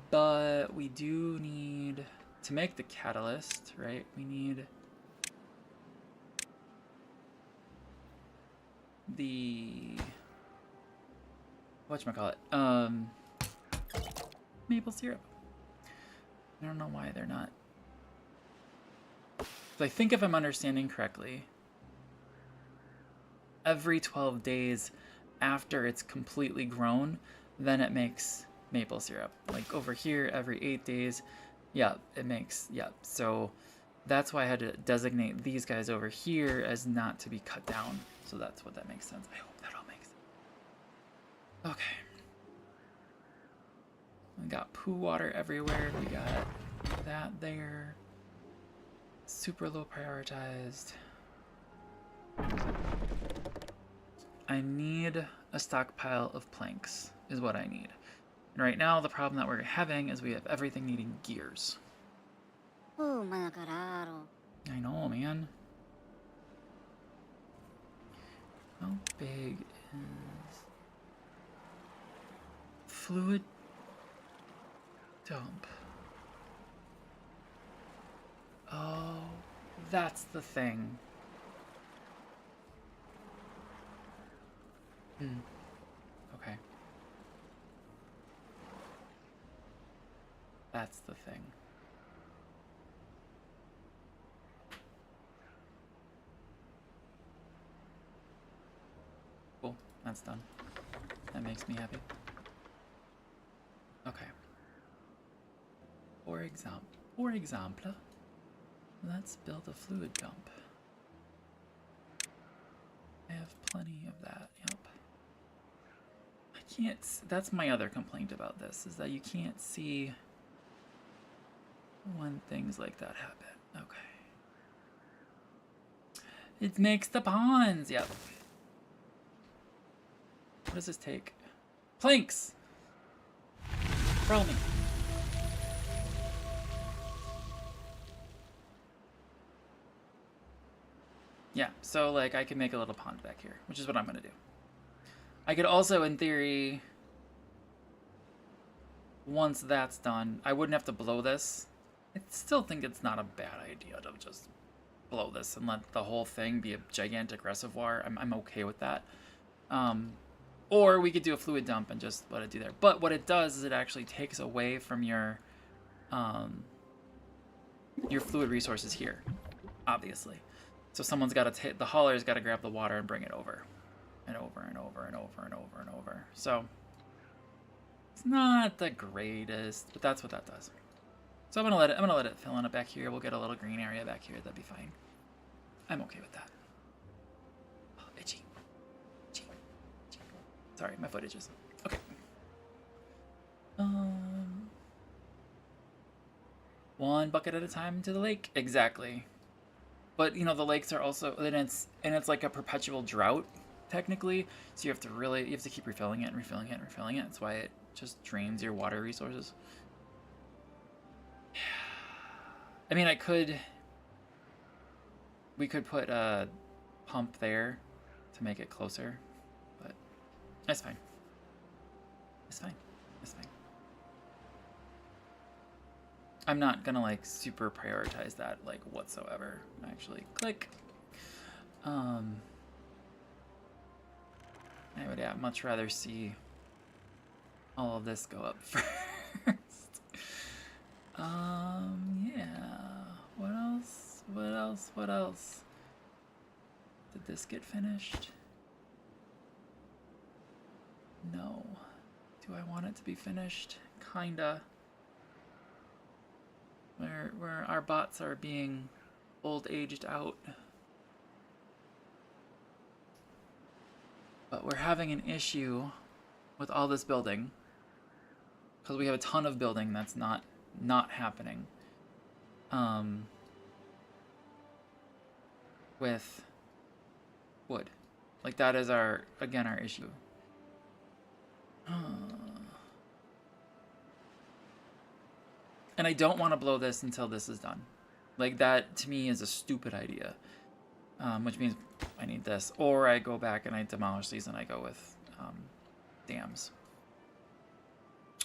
But we do need, to make the catalyst, right, we need the, whatchamacallit, maple syrup. I don't know why they're not. So I think if I'm understanding correctly, every 12 days after it's completely grown, then it makes maple syrup. Like over here, every 8 days, yeah, it makes, yeah. So that's why I had to designate these guys over here as not to be cut down. So that's what that makes sense. I hope that all makes sense. Okay. We got poo water everywhere. We got that there. Super low prioritized. I need a stockpile of planks, is what I need. And right now, the problem that we're having is we have everything needing gears. Oh, my cararo. I know, man. How big is fluid dump? Oh, that's the thing. Okay. That's the thing. Cool, that's done. That makes me happy. Okay. For example, let's build a fluid dump. I have plenty of that, yep. I can't, that's my other complaint about this, is that you can't see when things like that happen. Okay. It makes the ponds, yep. What does this take? Planks! Roll me. Yeah, so like I can make a little pond back here, which is what I'm gonna do. I could also, in theory, once that's done, I wouldn't have to blow this. I still think it's not a bad idea to just blow this and let the whole thing be a gigantic reservoir. I'm okay with that. Or we could do a fluid dump and just let it do there. But what it does is it actually takes away from your fluid resources here, obviously. So someone's got to the hauler's got to grab the water and bring it over, and over and over and over and over and over. So it's not the greatest, but that's what that does. So I'm gonna let it fill in it back here. We'll get a little green area back here. That'd be fine. I'm okay with that. Oh, itchy. Sorry, my foot itches. Okay. One bucket at a time to the lake. Exactly. But you know the lakes are also, and it's like a perpetual drought technically. So you have to keep refilling it and refilling it and refilling it. That's why it just drains your water resources. I mean, we could put a pump there to make it closer, but that's fine. It's fine. I'm not gonna like super prioritize that like whatsoever. Actually, click. I would much rather see all of this go up first. Yeah. What else? What else? What else? Did this get finished? No. Do I want it to be finished? Kinda. Where our bots are being old-aged out. But we're having an issue with all this building. Because we have a ton of building that's not happening. With wood. Like, that is our issue. And I don't want to blow this until this is done. Like, that to me is a stupid idea. Which means I need this. Or I go back and I demolish these and I go with dams.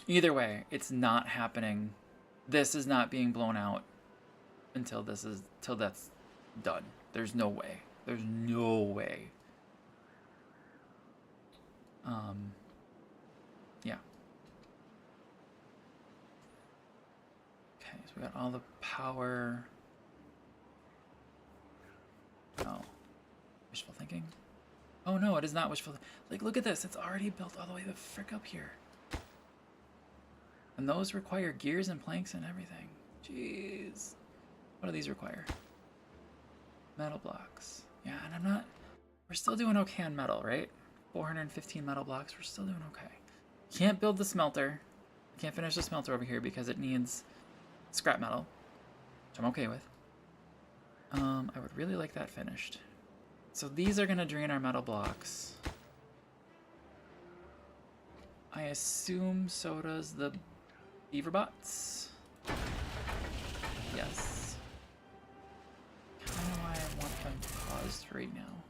Either way, it's not happening. This is not being blown out until that's done. There's no way. There's no way. Yeah. Okay, so we got all the power. Oh. Wishful thinking? Oh no, it is not wishful. Like, look at this. It's already built all the way the frick up here. And those require gears and planks and everything. Jeez. What do these require? Metal blocks. Yeah, and we're still doing okay on metal, right? 415 metal blocks, we're still doing okay. Can't build the smelter. Can't finish the smelter over here because it needs scrap metal, which I'm okay with. I would really like that finished. So these are gonna drain our metal blocks. I assume so does the beaver bots. Yes. I don't know why I want them paused right now.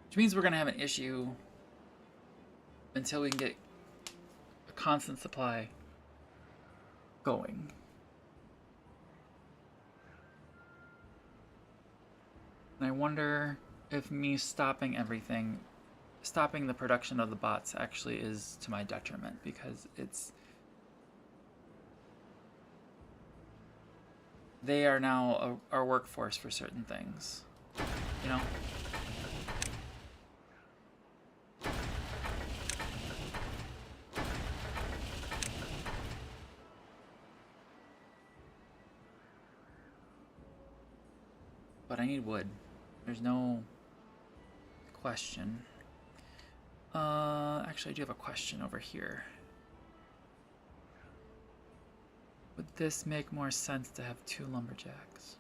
Which means we're gonna have an issue until we can get a constant supply going. And I wonder if me stopping everything, stopping the production of the bots actually is to my detriment, because they are now our workforce for certain things, you know? But I need wood. There's no question. Actually, I do have a question over here. Would this make more sense to have 2 lumberjacks?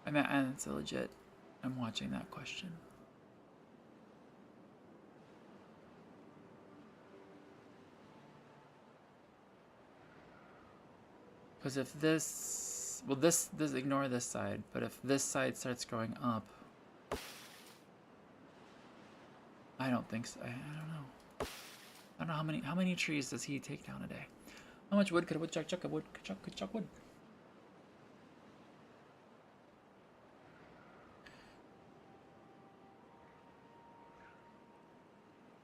I mean, and it's legit. I'm watching that question. Because if this, well, this ignore this side, but if this side starts growing up, I don't think so. I don't know. I don't know how many trees does he take down a day? How much wood could a woodchuck chuck? Could chuck wood?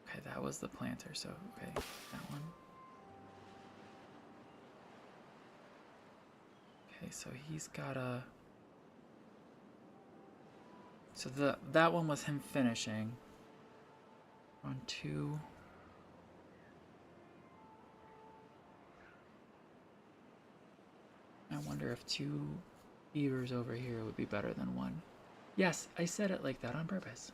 Okay, that was the planter. So okay, that one. Okay, so he's got a. So that one was him finishing. On 2. I wonder if 2 beavers over here would be better than 1. Yes, I said it like that on purpose.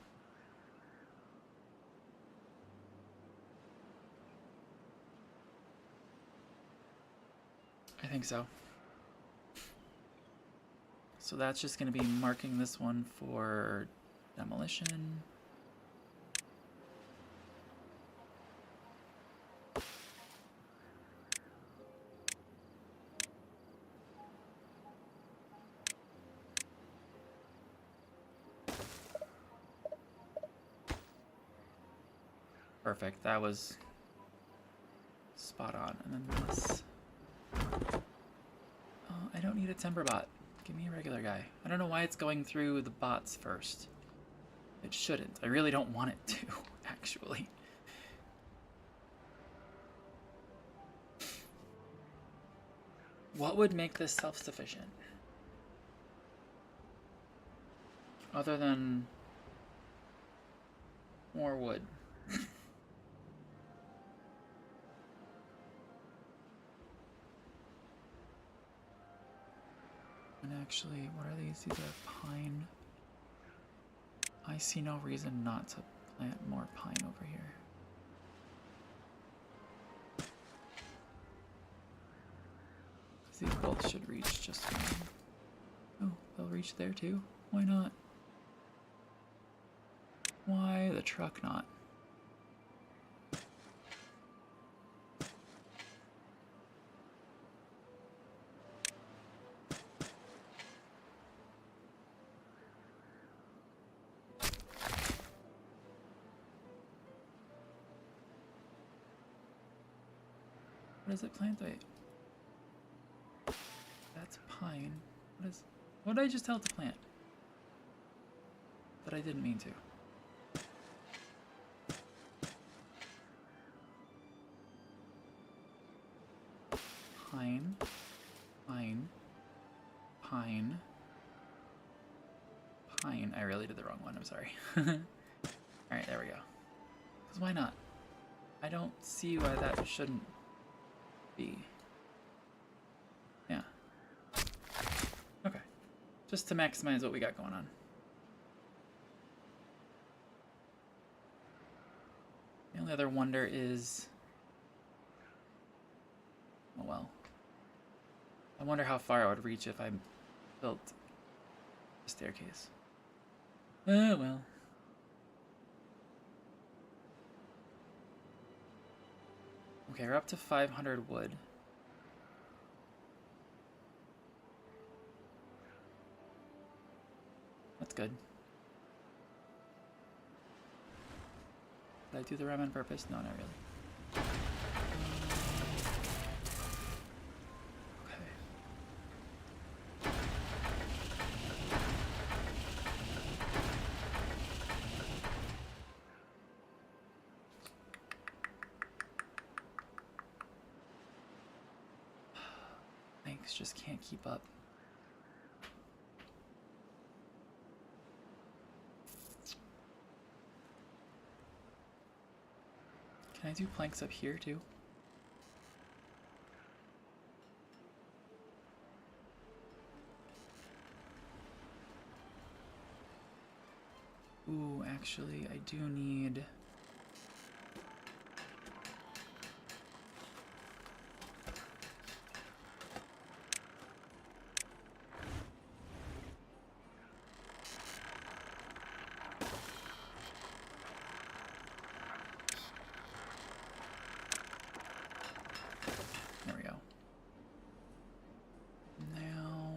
I think so. So that's just going to be marking this one for demolition. Perfect, that was spot on. And then this. I don't need a timber bot. Give me a regular guy. I don't know why it's going through the bots first. It shouldn't. I really don't want it to, actually. What would make this self-sufficient? Other than more wood. And actually, what are these? These are pine. I see no reason not to plant more pine over here. These both should reach just fine. Oh, they'll reach there too? Why not? Why the truck not? What does it plant? Wait. That's pine. What did I just tell it to plant? But I didn't mean to. Pine. Pine. Pine. Pine. I really did the wrong one, I'm sorry. Alright, there we go. Because why not? I don't see why that shouldn't be. Yeah. Okay. Just to maximize what we got going on. The only other wonder is... oh well. I wonder how far I would reach if I built a staircase. Oh well. Okay, we're up to 500 wood. That's good. Did I do the ram on purpose? No, not really. Okay. Thanks, just can't keep up. Can I do planks up here too? Ooh, actually, I do need... there we go. Now...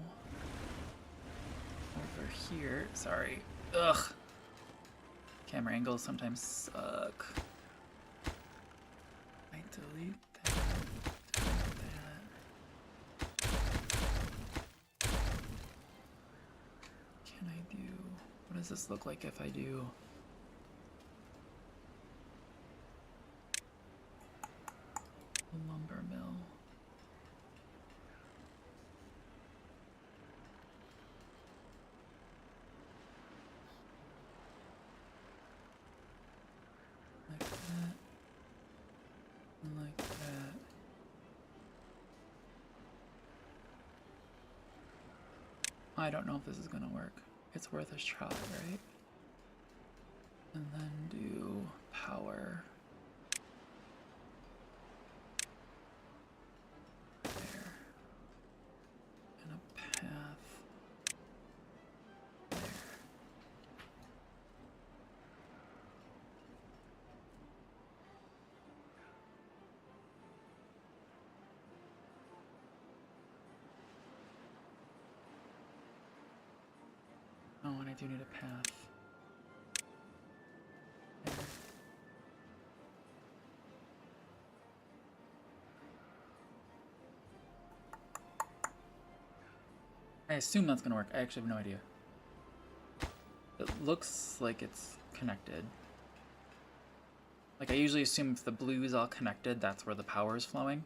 over here... sorry. Ugh! Camera angles sometimes suck. I delete that. Delete that. Can I do... what does this look like if I do... a lumber mill? Like that. And like that. I don't know if this is gonna work. It's worth a try, right? And then do power. There. And a path. There. Oh, and I do need a path. There. I assume that's gonna work. I actually have no idea. It looks like it's connected. Like, I usually assume if the blue is all connected, that's where the power is flowing.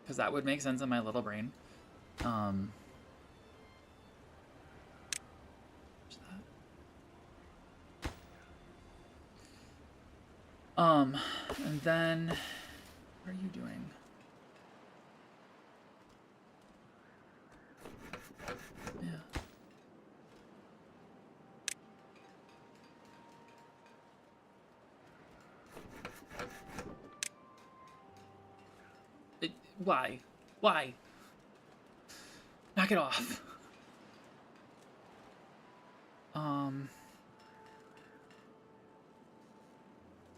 Because that would make sense in my little brain. And then, what are you doing? Yeah. Why? Why? Knock it off.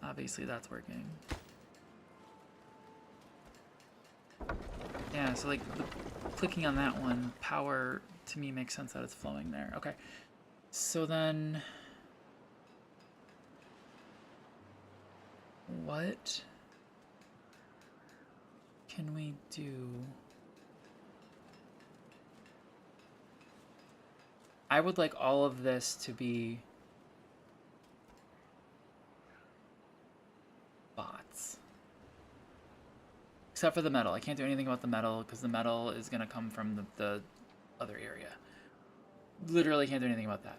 Obviously that's working. Yeah, so like clicking on that one, power to me makes sense that it's flowing there. Okay. So then what can we do? I would like all of this to be bots. Except for the metal. I can't do anything about the metal because the metal is going to come from the other area. Literally can't do anything about that.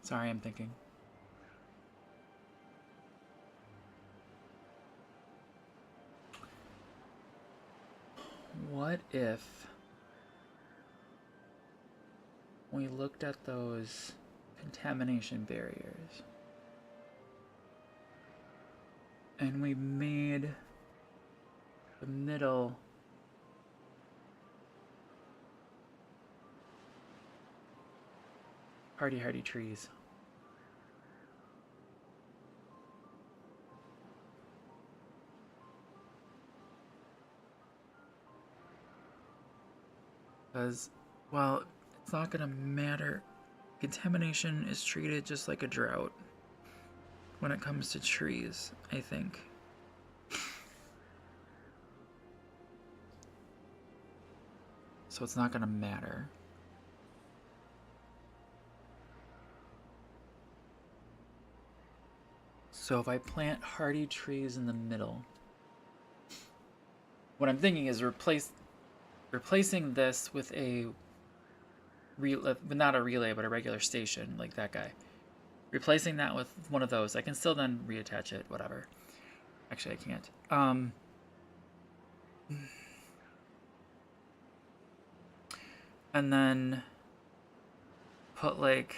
Sorry, I'm thinking. What if we looked at those contamination barriers and we made the middle hardy trees? Because, well, it's not gonna matter. Contamination is treated just like a drought when it comes to trees, I think. So it's not gonna matter. So if I plant hardy trees in the middle, what I'm thinking is replacing this with a not a relay, but a regular station, like that guy. Replacing that with one of those. I can still then reattach it, whatever. Actually, I can't. And then put like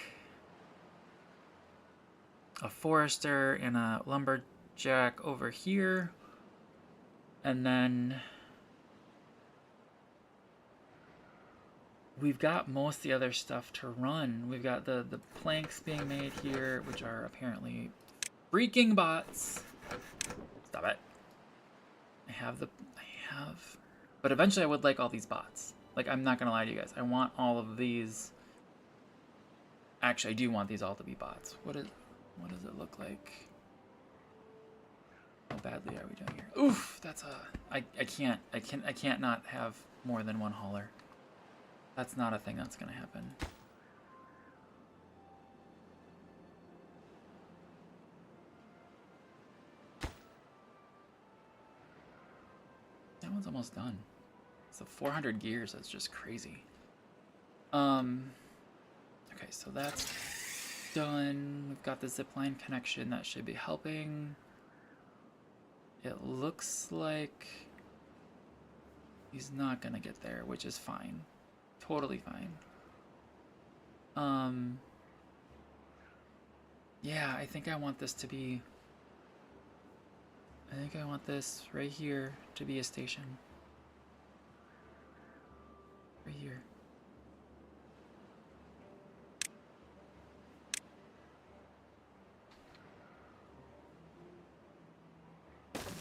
a forester and a lumberjack over here. And then we've got most of the other stuff to run. We've got the planks being made here, which are apparently freaking bots. Stop it. But eventually I would like all these bots. Like, I'm not gonna lie to you guys. I want all of these. Actually, I do want these all to be bots. What does it look like? How badly are we doing here? Oof, that's I can't not have more than one hauler. That's not a thing that's gonna happen. That one's almost done. So 400 gears, that's just crazy. Okay, so that's done. We've got the zipline connection, that should be helping. It looks like he's not gonna get there, which is fine. Totally fine. Yeah, I think I want this to be... I think I want this right here to be a station. Right here.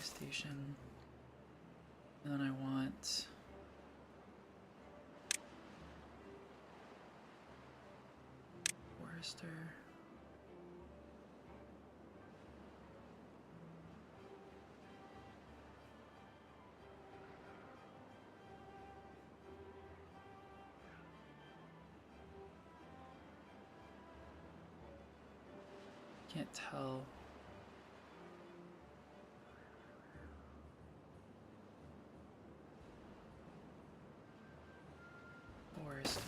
station. And then I want forester. Can't tell. Forester.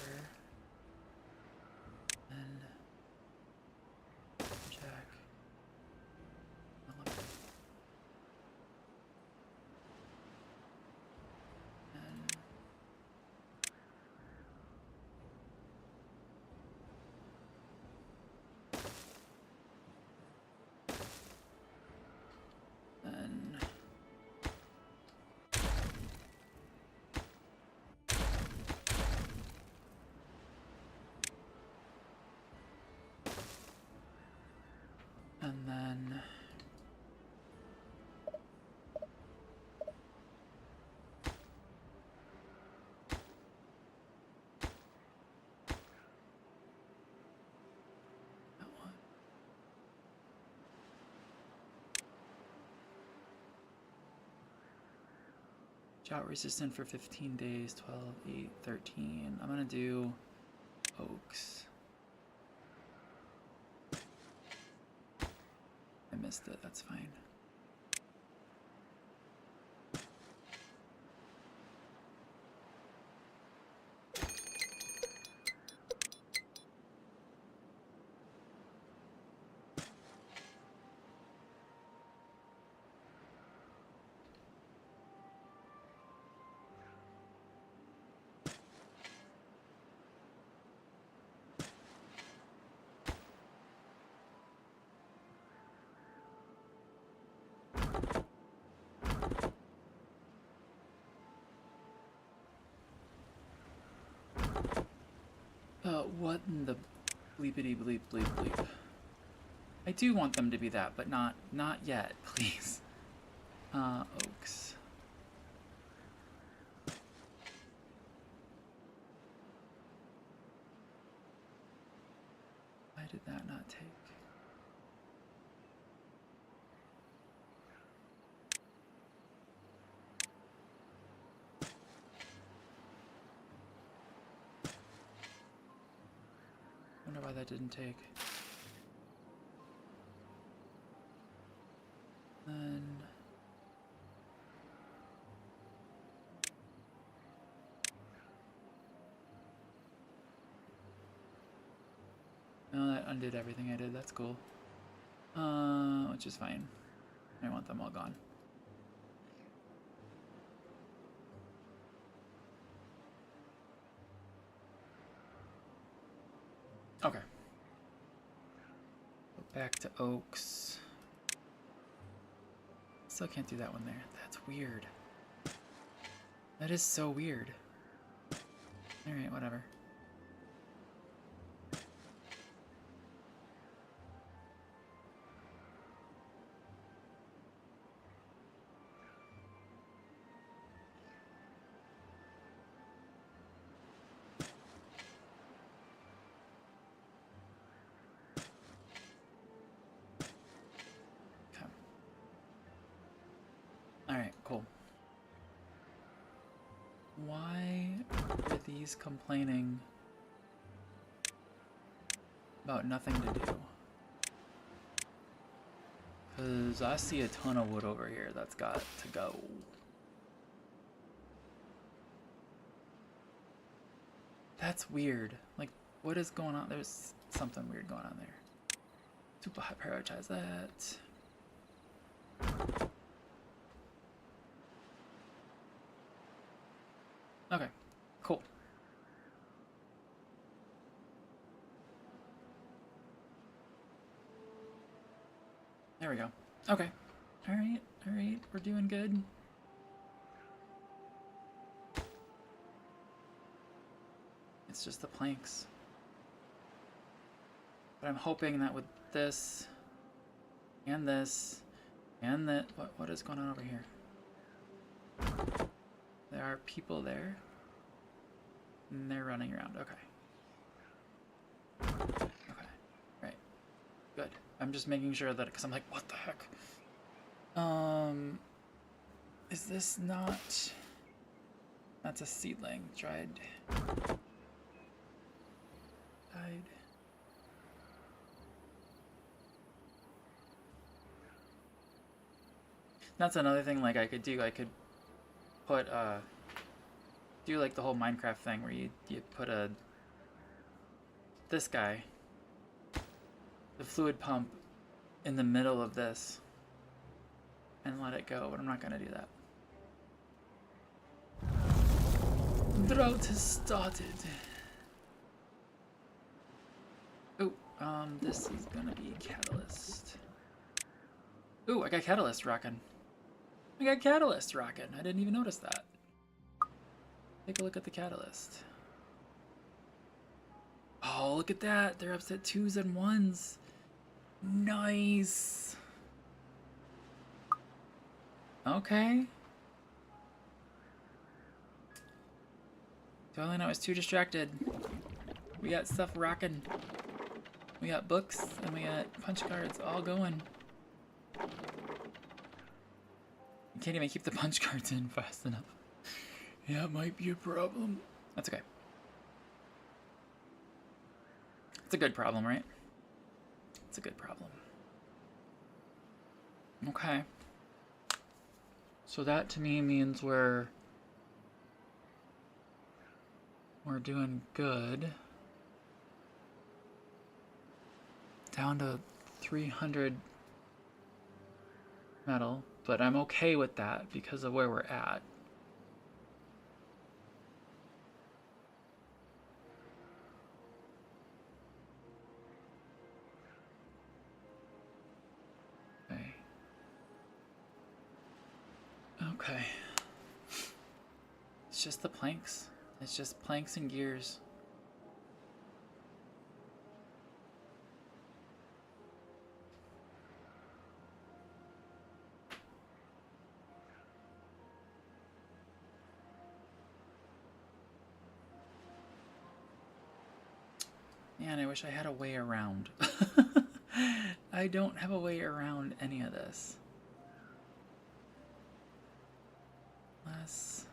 And Jack. Element. And then that one. Drought resistant for 15 days, 12, 8, 13. I'm gonna do oaks. I missed it, that's fine. What in the bleepity bleep bleep bleep? I do want them to be that, but not yet, please. Oaks. Why did that not take? Wonder why that didn't take. Then no, that undid everything I did. That's cool. Which is fine. I want them all gone. Okay. Go back to oaks. Still can't do that one there. That's weird. That is so weird. Alright, whatever. Alright, cool. Why are these complaining about nothing to do? Because I see a ton of wood over here that's got to go. That's weird. Like, what is going on? There's something weird going on there. Super prioritize that. Okay, cool. There we go. Okay. Alright, we're doing good. It's just the planks. But I'm hoping that with this, and And that, what is going on over here? There are people there. And they're running around. Okay. Okay. Right. Good. I'm just making sure that, because I'm like, what the heck? Is this not... That's a seedling. Died. That's another thing, like, I could do. I could put, do, like, the whole Minecraft thing where you put this guy, the fluid pump, in the middle of this and let it go, but I'm not gonna do that. Drought has started. Oh, this is gonna be catalyst. Ooh, I got catalyst rocking. I got catalyst rocking. I didn't even notice that. Take a look at the catalyst. Oh, look at that. They're upset 2s and 1s. Nice. Okay. Darling, I was too distracted. We got stuff rocking. We got books and we got punch cards all going. You can't even keep the punch cards in fast enough. Yeah, it might be a problem. That's okay. It's a good problem, right? It's a good problem. Okay. So that to me means we're doing good. Down to 300 metal, but I'm okay with that because of where we're at. Okay. Okay. It's just the planks. It's just planks and gears. Man, I wish I had a way around. I don't have a way around any of this. Unless...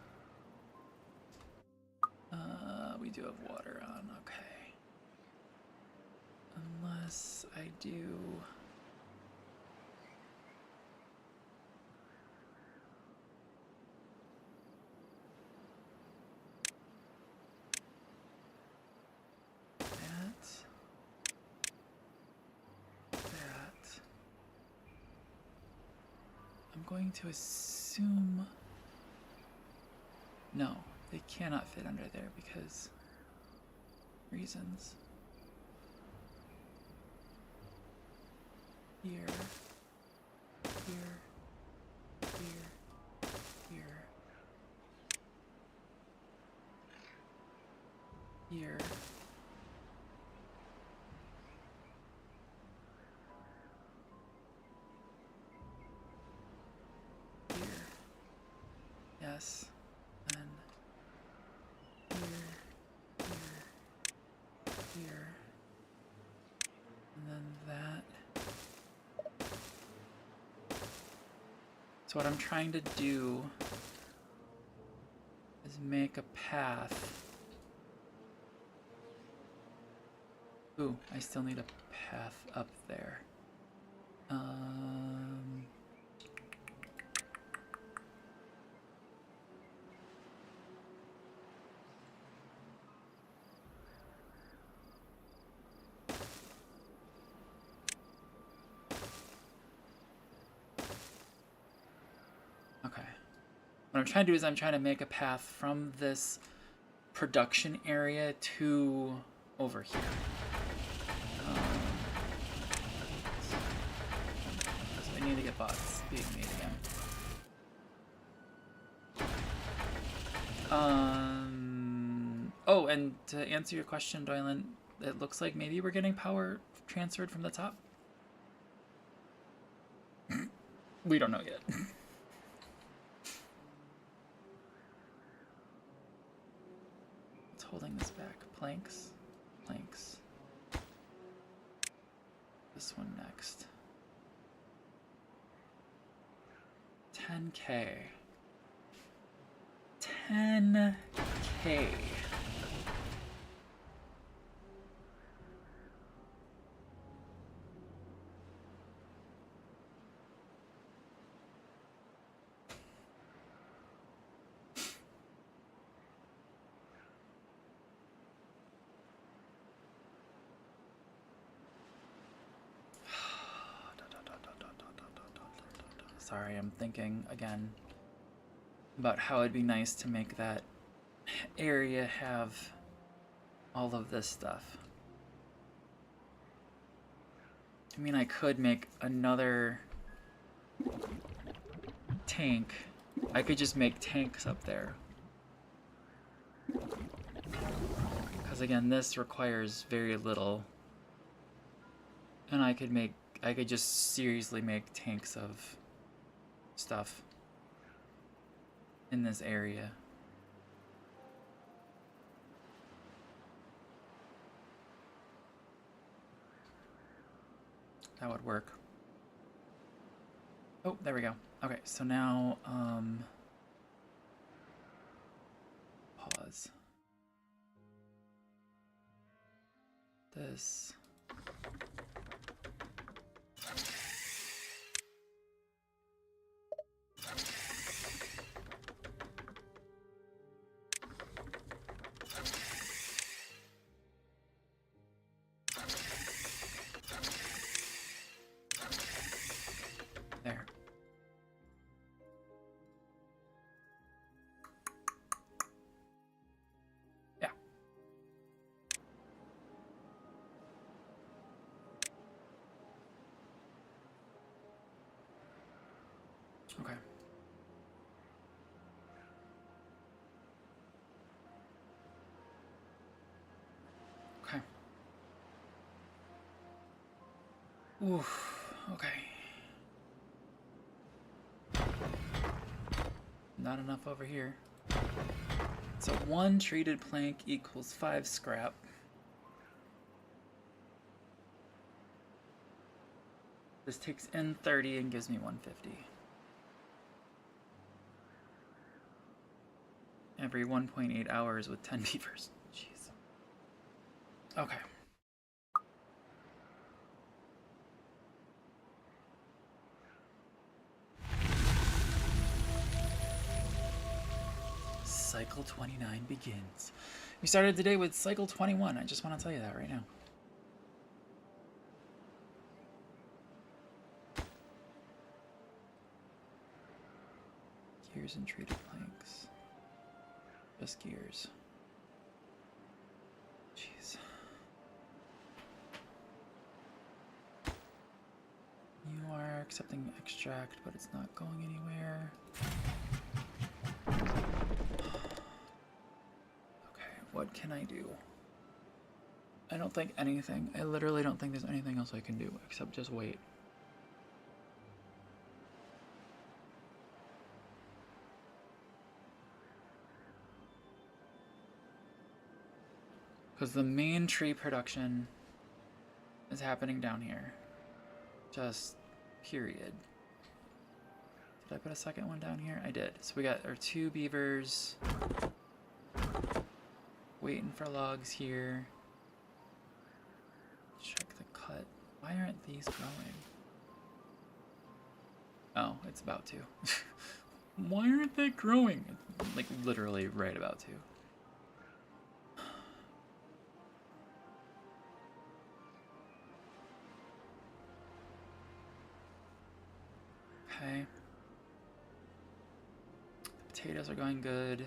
we do have water on, okay. Unless I do... I'm going to assume... No, they cannot fit under there because... reasons. Here. Here. Here. Here. Here. Yes, then here, and then that. So what I'm trying to do is make a path. Ooh, I still need a path up there. Okay. What I'm trying to do is I'm trying to make a path from this production area to over here. So I need to get bots being made again. Oh, and to answer your question, Doylan, it looks like maybe we're getting power transferred from the top. We don't know yet. What's holding this back? Planks? Planks. This one next. 10K. 10K. Sorry, I'm thinking again about how it'd be nice to make that area have all of this stuff. I mean, I could make another tank. I could just make tanks up there. Because again, this requires very little. And I could just seriously make tanks of stuff in this area. That would work. Oh, there we go. Okay, so now, pause. This. There. Yeah. Okay. Okay. Oof. Okay. Not enough over here. So 1 treated plank equals 5 scrap. This takes in 30 and gives me 150. Every 1.8 hours with 10 beavers. Jeez. Okay. Cycle 29 begins. We started today with cycle 21. I just want to tell you that right now. Gears and treated planks. Just gears. Jeez. You are accepting extract, but it's not going anywhere. Okay, what can I do? I don't think anything. I literally don't think there's anything else I can do except just wait. Because the main tree production is happening down here. Just period. Did I put a second one down here? I did. So we got our 2 beavers. Waiting for logs here. Check the cut. Why aren't these growing? Oh, it's about to. Why aren't they growing? Like literally right about to. Okay. The potatoes are going good.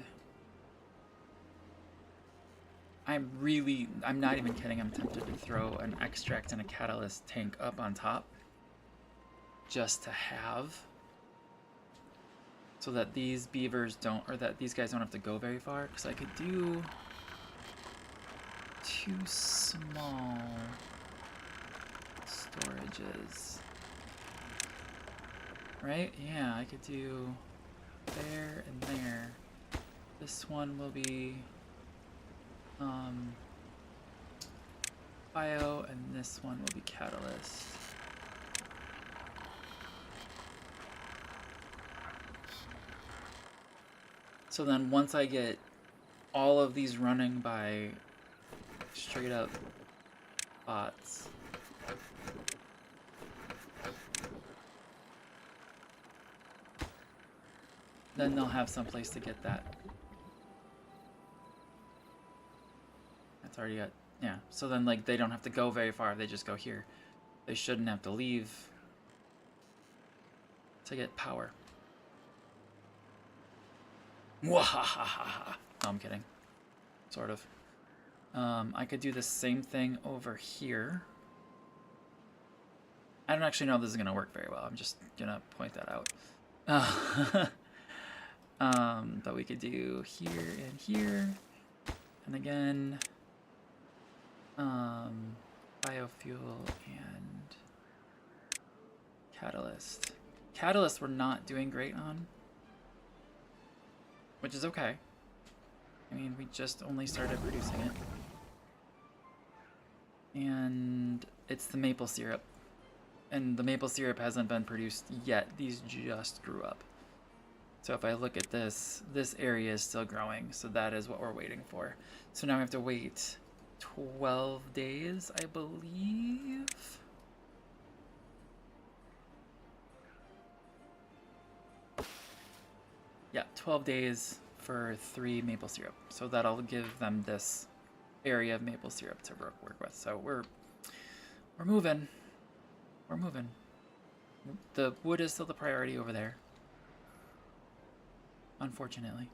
I'm not even kidding, I'm tempted to throw an extract and a catalyst tank up on top. Just to have. So that these beavers don't, or that these guys don't have to go very far. Because I could do 2 small storages. right? Yeah, I could do there and there. This one will be bio, and this one will be catalyst. So then once I get all of these running by straight up bots, then they'll have some place to get that. That's already got, yeah. So then like they don't have to go very far, they just go here. They shouldn't have to leave to get power. Mwahahaha. No, I'm kidding. Sort of. I could do the same thing over here. I don't actually know if this is going to work very well. I'm just going to point that out. But we could do here and here. And again, biofuel and catalyst. Catalyst we're not doing great on, which is okay. I mean, we just only started producing it. And it's the maple syrup. And the maple syrup hasn't been produced yet. These just grew up. So if I look at this, this area is still growing. So that is what we're waiting for. So now we have to wait 12 days, I believe. Yeah, 12 days for 3 maple syrup. So that'll give them this area of maple syrup to work with. So we're moving. We're moving. The wood is still the priority over there, unfortunately.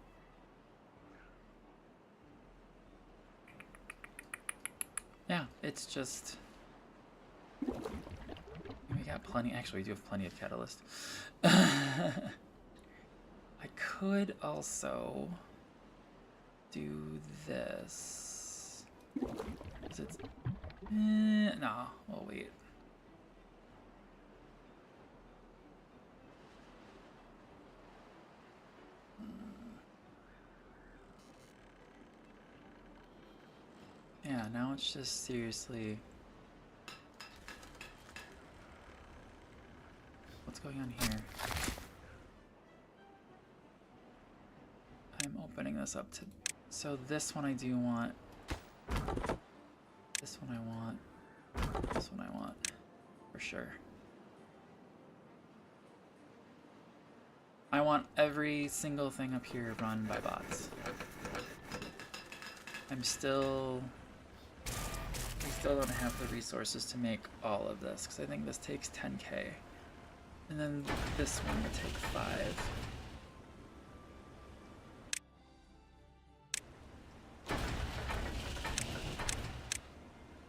Yeah, it's just we got plenty. Actually, we do have plenty of catalyst. I could also do this. Is it? No, we'll wait. Yeah, now it's just seriously. What's going on here? I'm opening this up to. So this one I do want. This one I want. This one I want. For sure. I want every single thing up here run by bots. We still don't have the resources to make all of this, because I think this takes 10k. And then this one will take 5.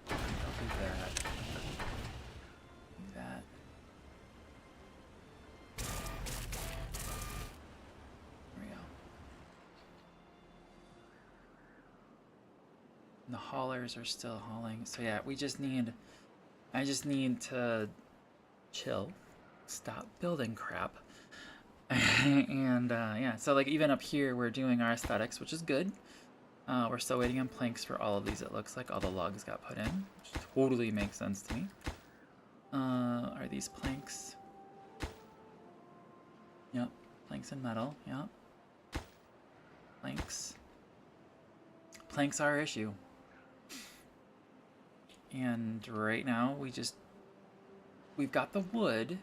I'll do that. Do that. There we go. And the haulers are still hauling. So yeah, I just need to chill, stop building crap. And yeah, so like even up here we're doing our aesthetics, which is good. We're still waiting on planks for all of these. It looks like all the logs got put in, which totally makes sense to me. Are these planks? Yep, planks and metal. Yep, planks. Planks are our issue. And right now we've got the wood.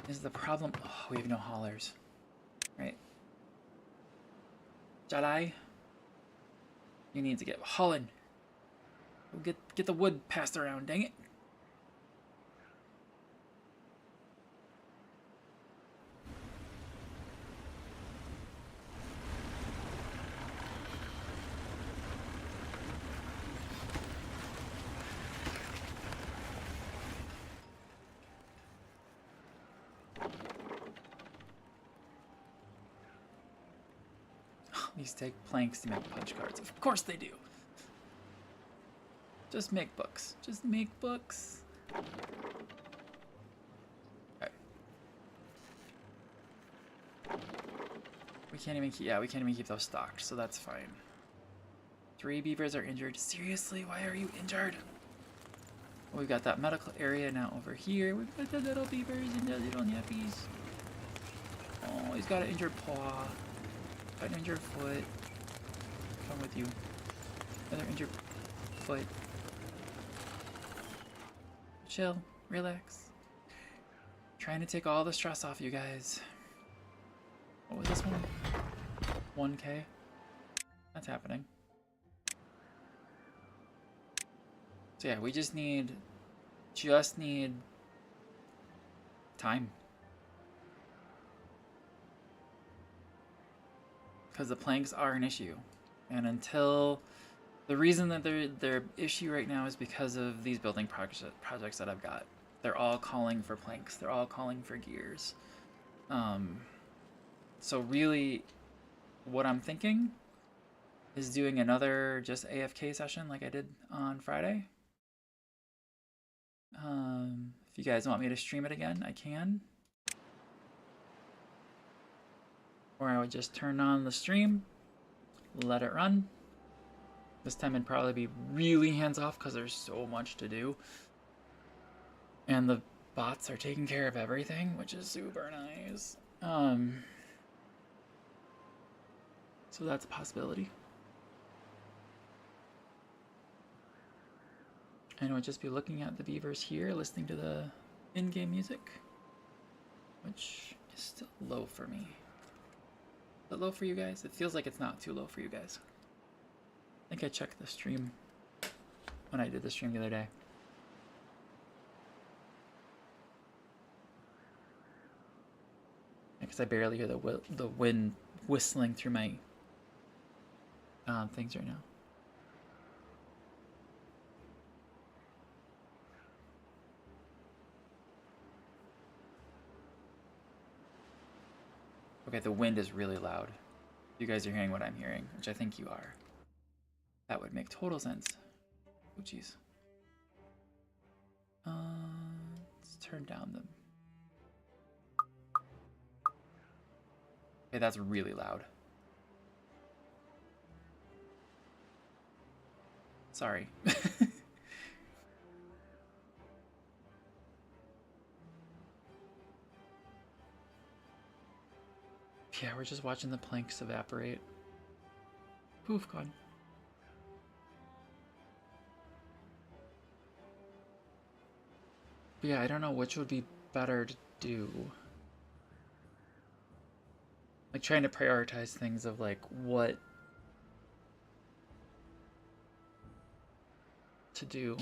Is the problem? Oh, we have no haulers, right? Jedi, you need to get hauling. Get the wood passed around. Dang it! These take planks to make punch cards. Of course they do. Just make books. Just make books. Okay. We can't even keep, yeah, we can't even keep those stocked, so that's fine. 3 beavers are injured. Seriously, why are you injured? Well, we've got that medical area now over here. We've got the little beavers and the little nappies. Oh, he's got an injured paw. Got an injured foot. Come with you. Another injured foot. Chill. Relax. Trying to take all the stress off you guys. What was this one? 1K? That's happening. So yeah, we just need time. Because the planks are an issue. And until the reason that they're issue right now is because of these building projects that I've got. They're all calling for planks. They're all calling for gears. So really, what I'm thinking is doing another just AFK session like I did on Friday. If you guys want me to stream it again, I can. Or I would just turn on the stream, let it run. This time it'd probably be really hands-off because there's so much to do. And the bots are taking care of everything, which is super nice. So that's a possibility. And I would just be looking at the beavers here, listening to the in-game music, which is still low for me. Is it low for you guys? It feels like it's not too low for you guys. I think I checked the stream when I did the stream the other day. Because I barely hear the wind whistling through my things right now. Okay, the wind is really loud. You guys are hearing what I'm hearing, which I think you are. That would make total sense. Oh, jeez. Let's turn down the... Okay, that's really loud. Sorry. Yeah, we're just watching the planks evaporate. Poof, gone. But yeah, I don't know which would be better to do. Like trying to prioritize things of like what to do.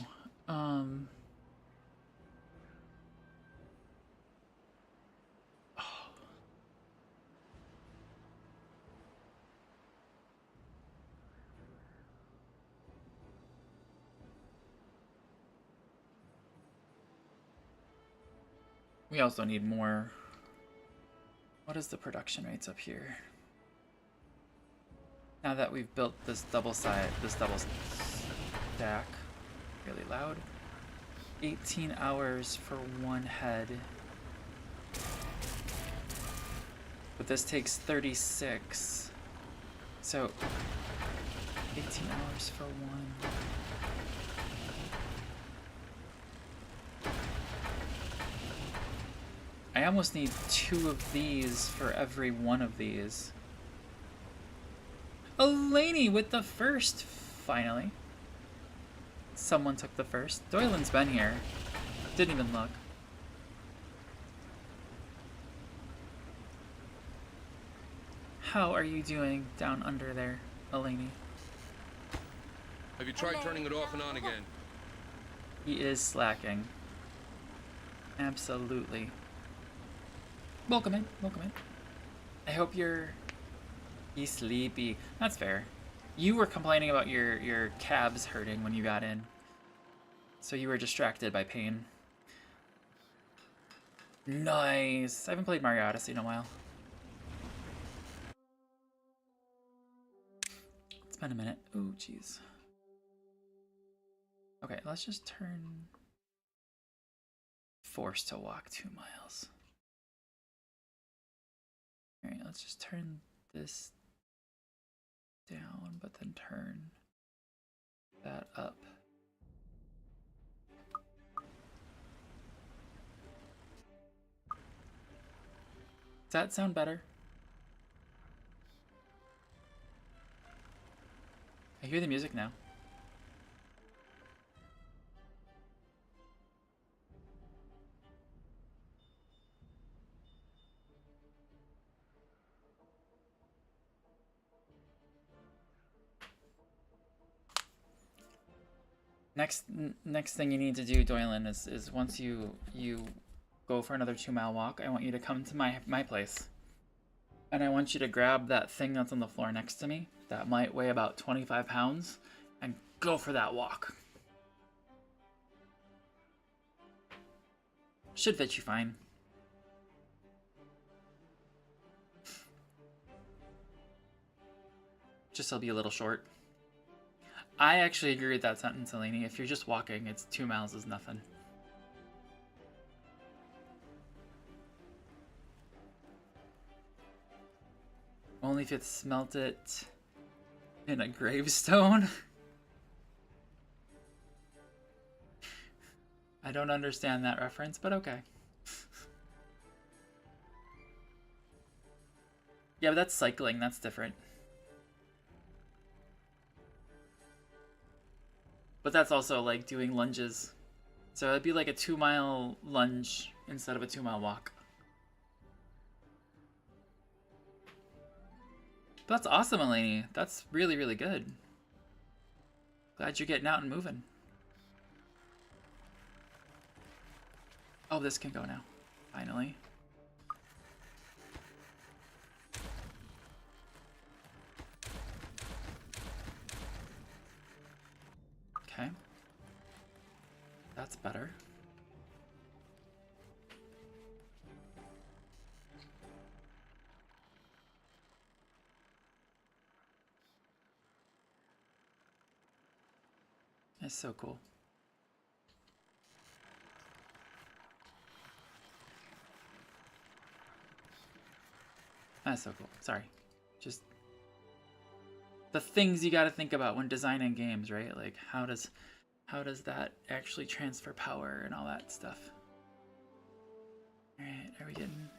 We also need more. What is the production rates up here? Now that we've built this double stack, really loud. 18 hours for one head. But this takes 36. So 18 hours for one. I almost need 2 of these for every one of these. Elaney with the first, finally. Someone took the first. Doylan's been here. Didn't even look. How are you doing down under there, Elaney? Have you tried turning it off and on again? He is slacking. Absolutely. Welcome in, welcome in. I hope you're sleepy. That's fair. You were complaining about your calves hurting when you got in. So you were distracted by pain. Nice. I haven't played Mario Odyssey in a while. It's been a minute. Oh, jeez. Okay, let's just turn forced to walk 2 miles. Alright, let's just turn this down, but then turn that up. Does that sound better? I hear the music now. Next thing you need to do, Doylan, is once you go for another 2-mile walk, I want you to come to my place. And I want you to grab that thing that's on the floor next to me, that might weigh about 25 pounds, and go for that walk. Should fit you fine. Just he'll be a little short. I actually agree with that sentence, Eleni. If you're just walking, it's 2 miles is nothing. Only if you smelt it in a gravestone. I don't understand that reference, but okay. Yeah, but that's cycling. That's different. But that's also like doing lunges. So it'd be like a 2-mile lunge instead of a 2-mile walk. That's awesome, Eleni. That's really, really good. Glad you're getting out and moving. Oh, this can go now. Finally. Okay. That's better. That's so cool. That's so cool. Sorry. Just the things you got to think about when designing games, right? Like how does that actually transfer power and all that stuff? All right, are we getting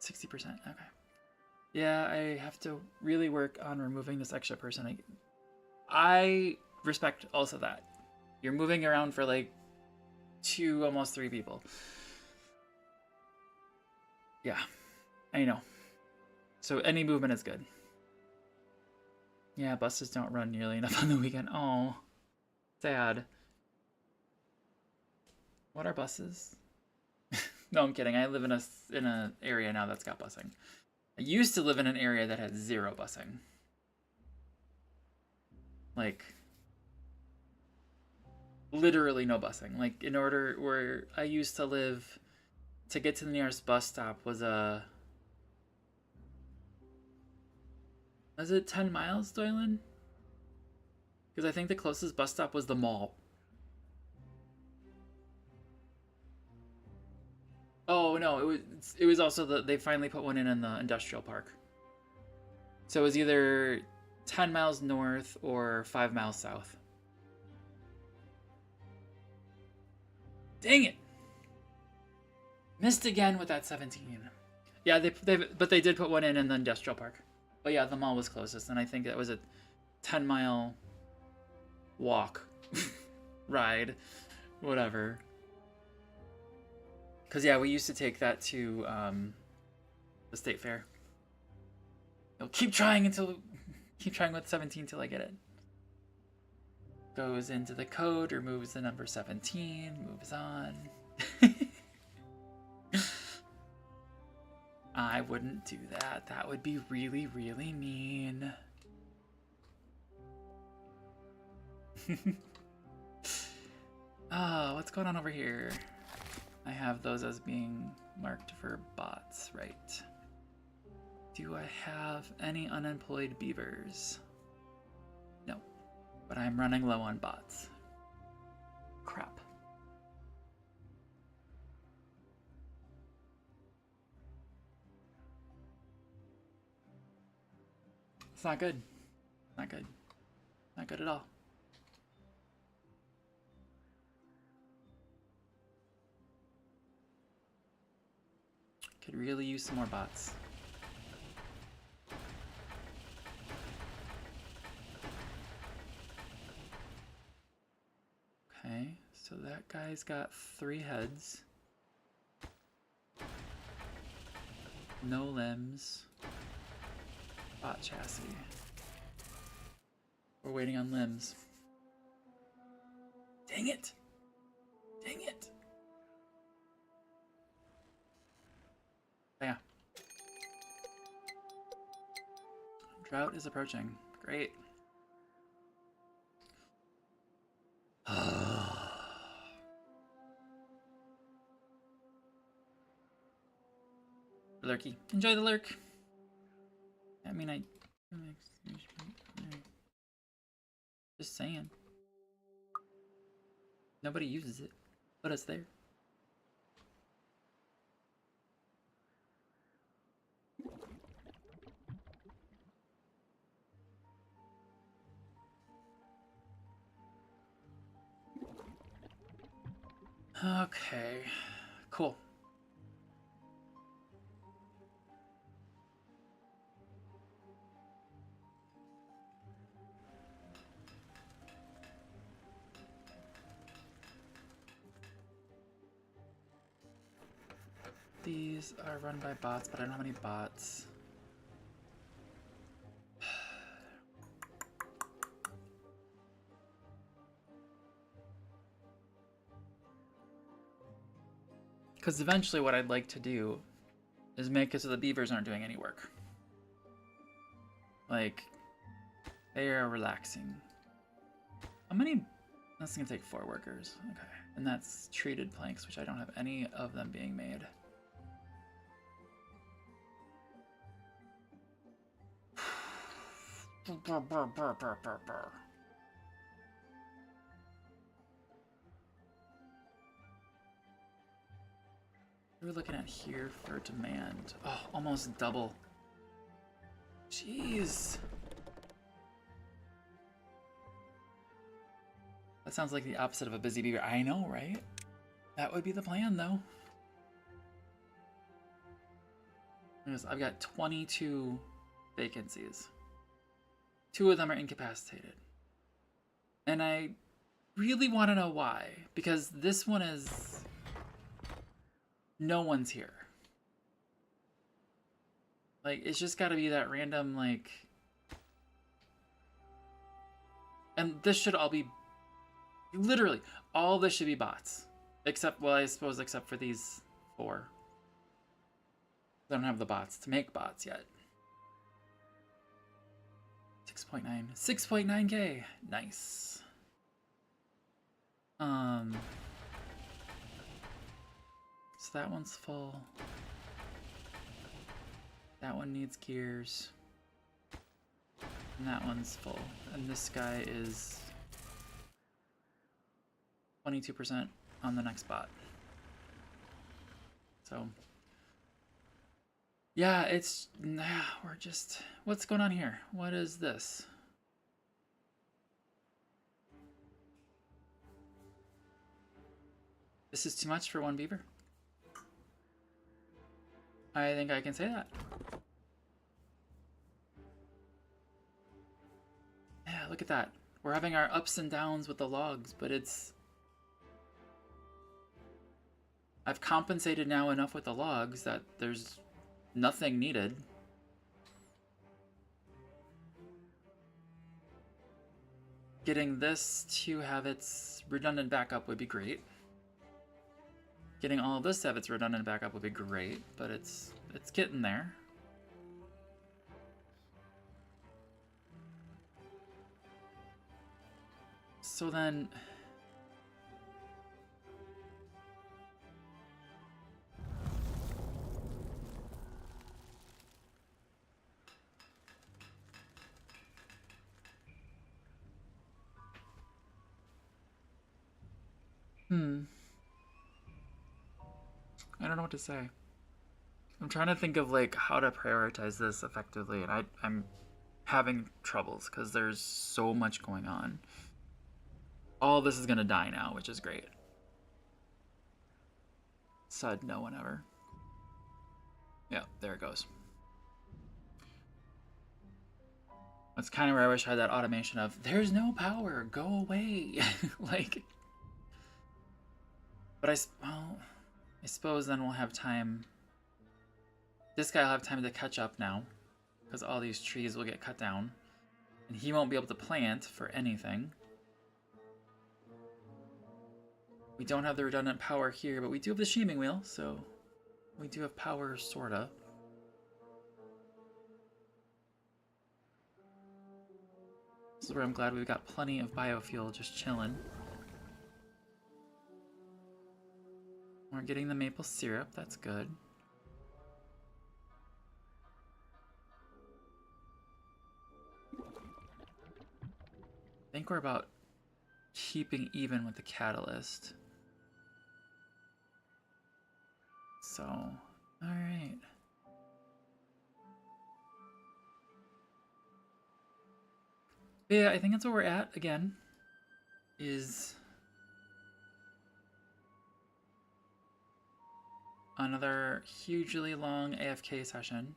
60%? Okay. Yeah, I have to really work on removing this extra person. I respect also that. You're moving around for like 2, almost 3 people. Yeah, I know. So any movement is good. Yeah, buses don't run nearly enough on the weekend. Oh, sad. What are buses? No, I'm kidding. I live in a area now that's got busing. I used to live in an area that had 0 busing. Like, literally no busing. Like, in order where I used to live, to get to the nearest bus stop was was it 10 miles, Doylan? Because I think the closest bus stop was the mall. Oh no, it was also they finally put one in the industrial park. So it was either 10 miles north or 5 miles south. Dang it! Missed again with that 17. Yeah, but they did put one in the industrial park. But yeah, the mall was closest, and I think that was a 10-mile walk, ride, whatever. Because yeah, we used to take that to the state fair. You'll keep trying with 17 till I get it. Goes into the code, removes the number 17, moves on. I wouldn't do that. That would be really, really mean. What's going on over here? I have those as being marked for bots, right? Do I have any unemployed beavers? No, but I'm running low on bots. Crap. It's not good. Not good. Not good at all. Could really use some more bots. Okay, so that guy's got 3 heads. No limbs. Bot chassis. We're waiting on limbs. Dang it! Dang it! Yeah. Drought is approaching. Great. Lurky. Enjoy the lurk. I mean, just saying. Nobody uses it, but it's there. Okay, cool. These are run by bots, but I don't have any bots. Because eventually what I'd like to do is make it so the beavers aren't doing any work. Like, they are relaxing. How many? That's gonna take 4 workers. Okay. And that's treated planks, which I don't have any of them being made. We're looking at here for demand. Oh, almost double. Jeez. That sounds like the opposite of a busy beaver. I know, right? That would be the plan, though. I've got 22 vacancies. 2 of them are incapacitated. And I really want to know why. Because this one is... no one's here. Like, it's just gotta be that random, like... And this should all be... literally, all this should be bots. Except, well, I suppose except for these 4. I don't have the bots to make bots yet. 6.9. 6.9k! Nice. So that one's full. That one needs gears. And that one's full. And this guy is 22% on the next bot. So, yeah, it's, we're just, what's going on here? What is this? This is too much for one beaver. I think I can say that. Yeah, look at that. We're having our ups and downs with the logs, but it's... I've compensated now enough with the logs that there's nothing needed. Getting this to have its redundant backup would be great. Getting all of this to have its redundant backup would be great, but it's getting there. So then... I don't know what to say. I'm trying to think of like how to prioritize this effectively, and I'm having troubles because there's so much going on. All this is gonna die now, which is great. Said no one ever. Yeah, there it goes. That's kind of where I wish I had that automation of, there's no power, go away. Like, but I suppose then we'll have time. This guy will have time to catch up now, because all these trees will get cut down. And he won't be able to plant for anything. We don't have the redundant power here, but we do have the sheaming wheel, so we do have power, sorta. This is where I'm glad we've got plenty of biofuel just chilling. We're getting the maple syrup, that's good. I think we're about keeping even with the catalyst. So, alright. Yeah, I think that's where we're at again. Is another hugely long AFK session.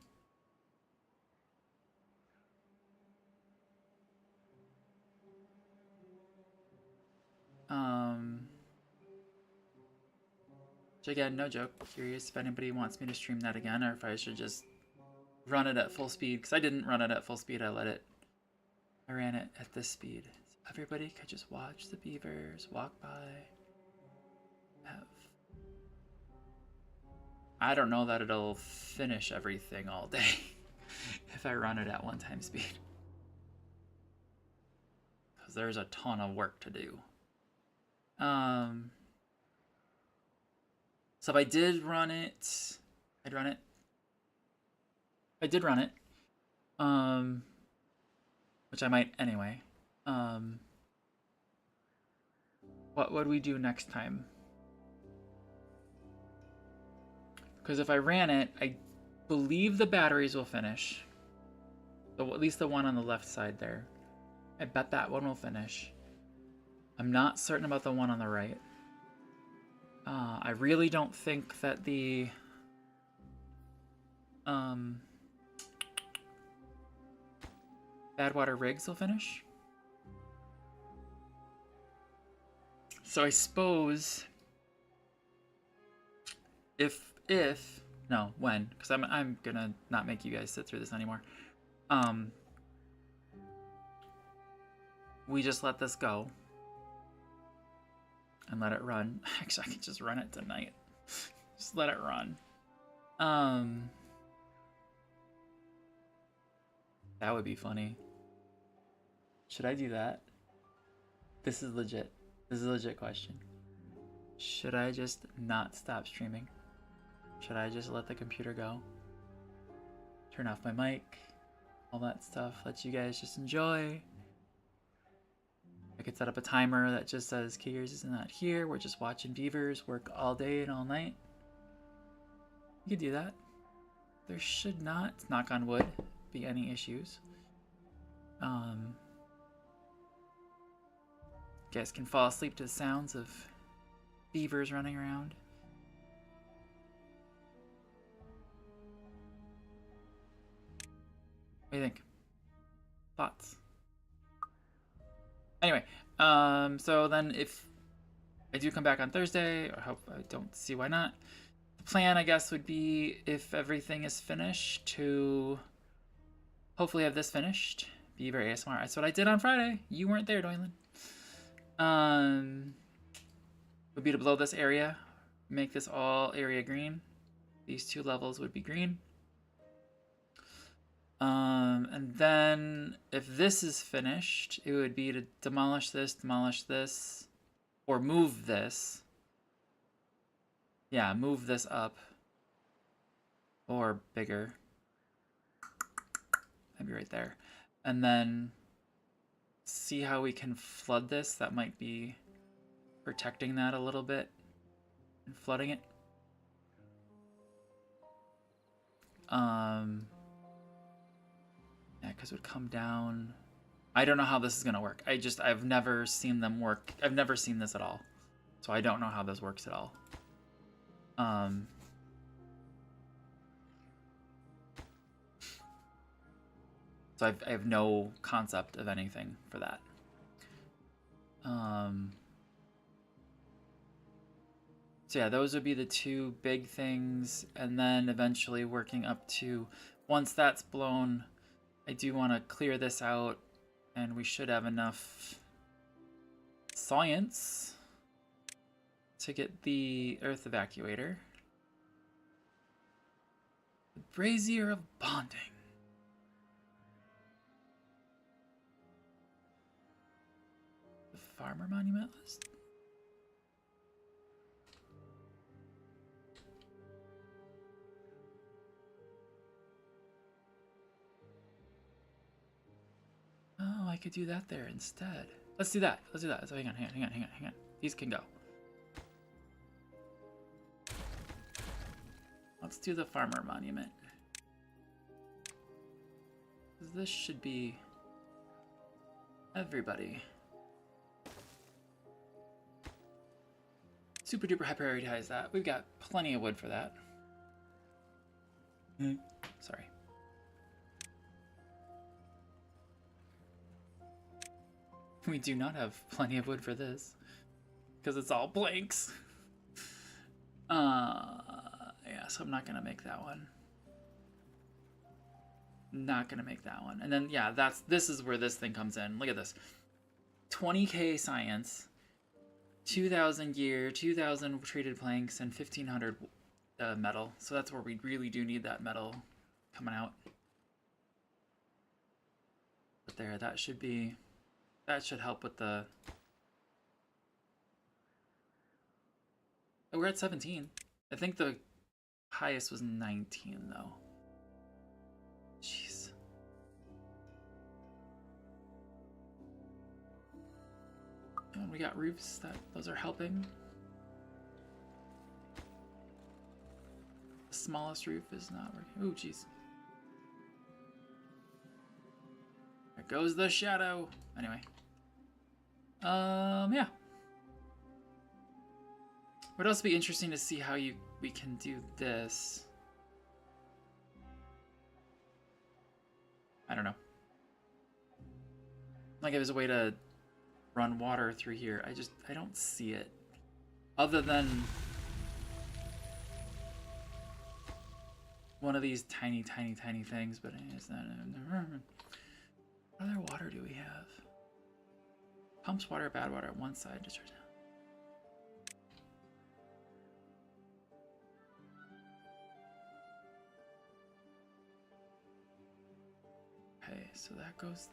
Which again, no joke. Curious if anybody wants me to stream that again, or if I should just run it at full speed. Because I didn't run it at full speed. I ran it at this speed. So everybody could just watch the beavers walk by. I don't know that it'll finish everything all day if I run it at 1x speed. Because there's a ton of work to do. So if I did run it, I did run it. Which I might anyway. What would we do next time? Because if I ran it, I believe the batteries will finish. So at least the one on the left side there. I bet that one will finish. I'm not certain about the one on the right. I really don't think that the Badwater rigs will finish. So I suppose when, because I'm gonna not make you guys sit through this anymore. We just let this go and let it run. Actually, I could just run it tonight. Just let it run. That would be funny. Should I do that? This is legit. This is a legit question. Should I just not stop streaming? Should I just let the computer go? Turn off my mic, all that stuff, let you guys just enjoy. I could set up a timer that just says Keegers is not here. We're just watching beavers work all day and all night. You could do that. There should not, knock on wood, be any issues. You guys can fall asleep to the sounds of beavers running around. What do you think? Thoughts? Anyway, so then if I do come back on Thursday, I hope, I don't see why not. The plan, I guess, would be, if everything is finished, to hopefully have this finished. Beaver ASMR. That's what I did on Friday. You weren't there, Doylan. Would be to blow this area, make this all area green. These two levels would be green. And then if this is finished, it would be to demolish this, or move this. Yeah, move this up. Or bigger. Maybe right there. And then see how we can flood this. That might be protecting that a little bit and flooding it. Yeah, because it would come down. I don't know how this is gonna work. I've never seen them work. I've never seen this at all, so I don't know how this works at all. So I have no concept of anything for that. So yeah, those would be the two big things, and then eventually working up to, once that's blown, I do want to clear this out, and we should have enough science to get the earth evacuator. The brazier of bonding. The farmer monument list. Oh, I could do that there instead. Let's do that. Let's do that. So hang on. These can go. Let's do the farmer monument. This should be everybody. Super duper high prioritize that. We've got plenty of wood for that. Sorry. We do not have plenty of wood for this because it's all blanks. Yeah, so I'm not gonna make that one. Not gonna make that one. And then yeah, this is where this thing comes in. Look at this. 20k science, 2,000 gear, 2,000 treated planks, and 1,500 metal. So that's where we really do need that metal coming out. But there, that should help with the... Oh, we're at 17. I think the highest was 19 though. Jeez. And we got roofs those are helping. The smallest roof is not working. Oh, jeez. There goes the shadow. Anyway. Yeah. Would also be interesting to see how we can do this. I don't know. Like, if there's a way to run water through here. I don't see it. Other than one of these tiny things, but it's not. What other water do we have? Pumps water, bad water, one side, discharge. Okay, so that goes.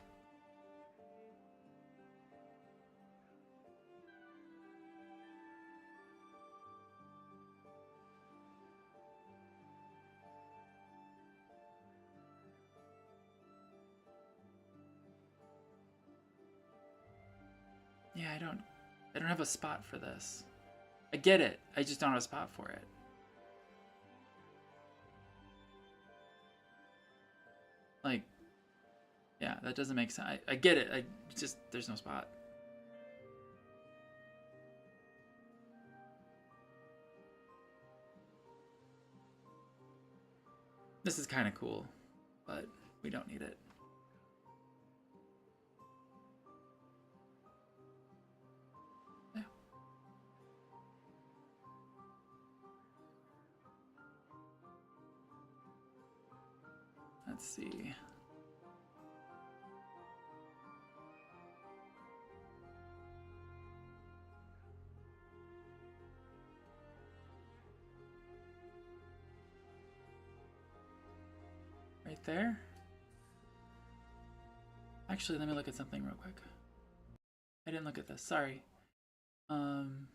Yeah, I don't have a spot for this. I get it. I just don't have a spot for it. Like, yeah, that doesn't make sense. I get it. There's no spot. This is kind of cool, but we don't need it. Yeah. Let's see. Right there. Actually, let me look at something real quick. I didn't look at this. Sorry. I'm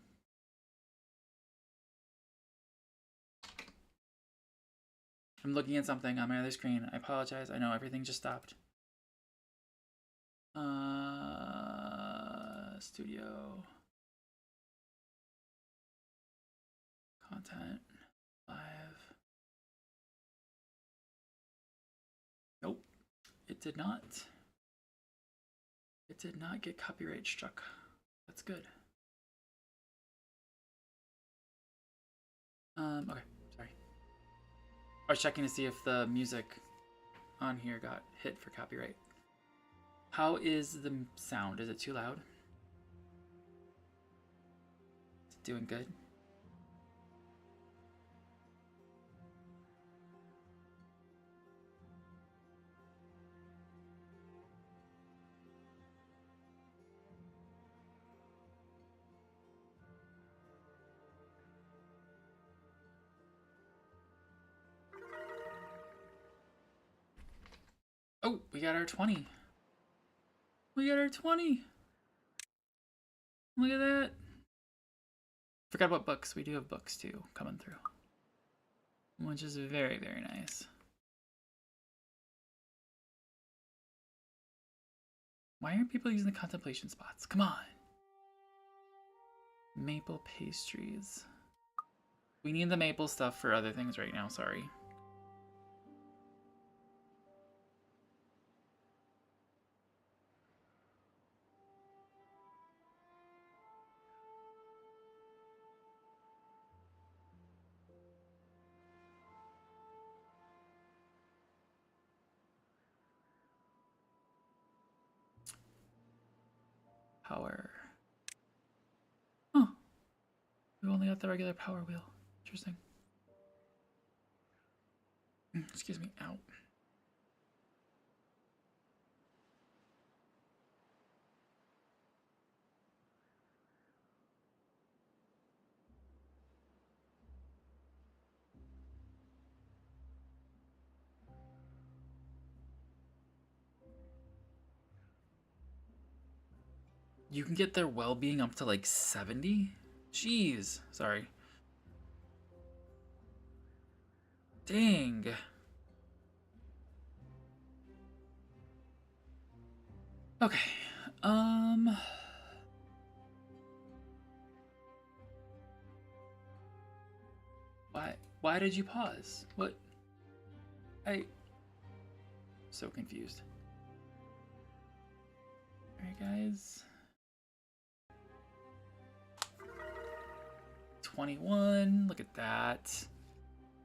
looking at something on my other screen. I apologize. I know everything just stopped. Studio. Content. Live. Nope. It did not. It did not get copyright struck. That's good. Okay, sorry. I was checking to see if the music on here got hit for copyright. How is the sound? Is it too loud? Is it doing good? Oh, we got our 20. We got our 20. Look at that. Forgot about books. We do have books too coming through, which is very, very nice. Why aren't people using the contemplation spots? Come on. Maple pastries. We need the maple stuff for other things right now, sorry. Power. Huh. We've only got the regular power wheel. Interesting. Excuse me. Ow. You can get their well-being up to like 70? Jeez. Sorry. Dang. Okay. Why did you pause? What? So confused. Alright, guys. 21. Look at that.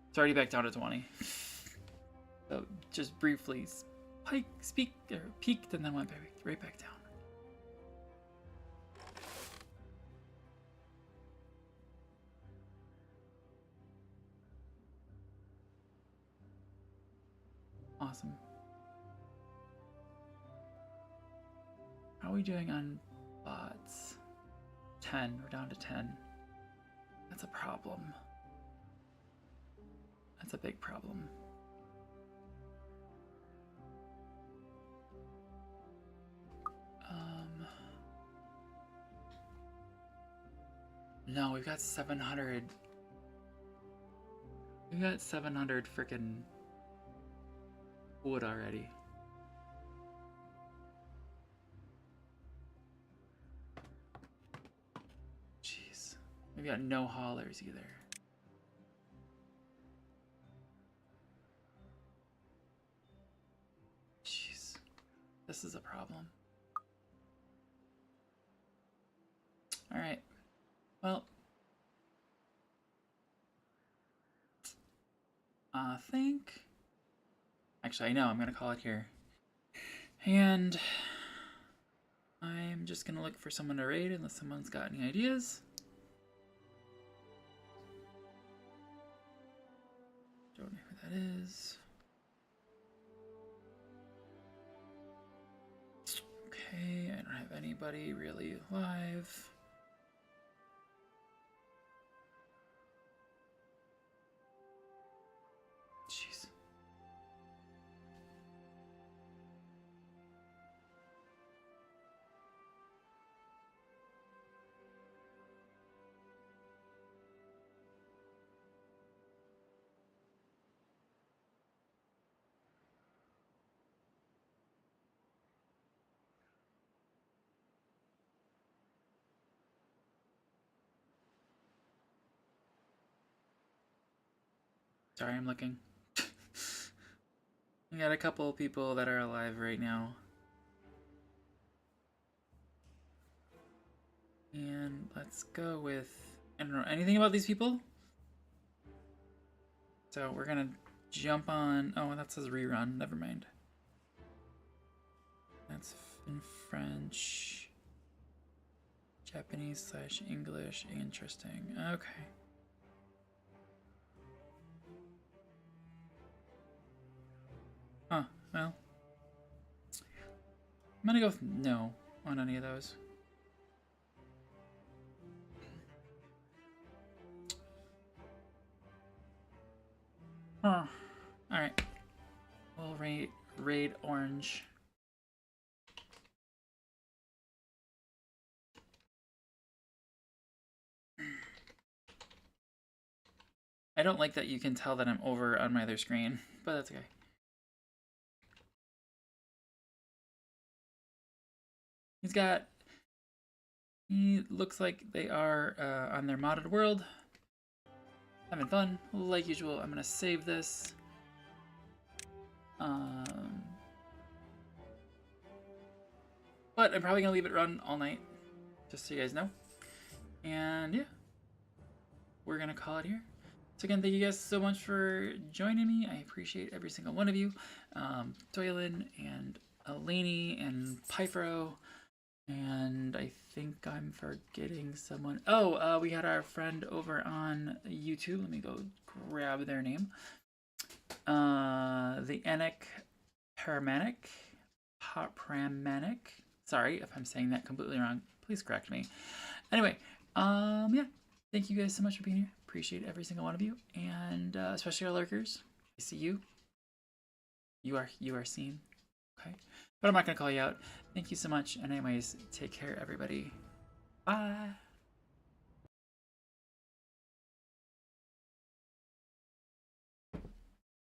It's already back down to 20. So just briefly peaked and then went right back down. Awesome. How are we doing on bots? 10. We're down to 10. That's a problem. That's a big problem. No, we've got 700. We've got 700 freaking wood already. Jeez. We've got no haulers either. Jeez. This is a problem. Alright. Well. I think... Actually, I know. I'm going to call it here. And... I'm just going to look for someone to raid unless someone's got any ideas. Don't know who that is. Okay, I don't have anybody really live. Jeez. Sorry, I'm looking. We got a couple people that are alive right now. And let's go with, I don't know anything about these people. So we're gonna jump on, oh, that says rerun, never mind. That's in French. Japanese / English, interesting, okay. Huh, well. I'm gonna go with no on any of those. Huh. Alright. We'll raid orange. I don't like that you can tell that I'm over on my other screen, but that's okay. He looks like they are on their modded world. Having fun, like usual. I'm gonna save this. But I'm probably gonna leave it run all night, just so you guys know. And yeah, we're gonna call it here. So again, thank you guys so much for joining me. I appreciate every single one of you. Doylan and Eleni and Pyfro. And I think I'm forgetting someone. Oh, we had our friend over on YouTube. Let me go grab their name. The Enic Paramanic. Sorry if I'm saying that completely wrong. Please correct me. Anyway, yeah. Thank you guys so much for being here. Appreciate every single one of you. And especially our lurkers. I see you. You are seen. Okay. But I'm not going to call you out. Thank you so much. And anyways, take care, everybody. Bye.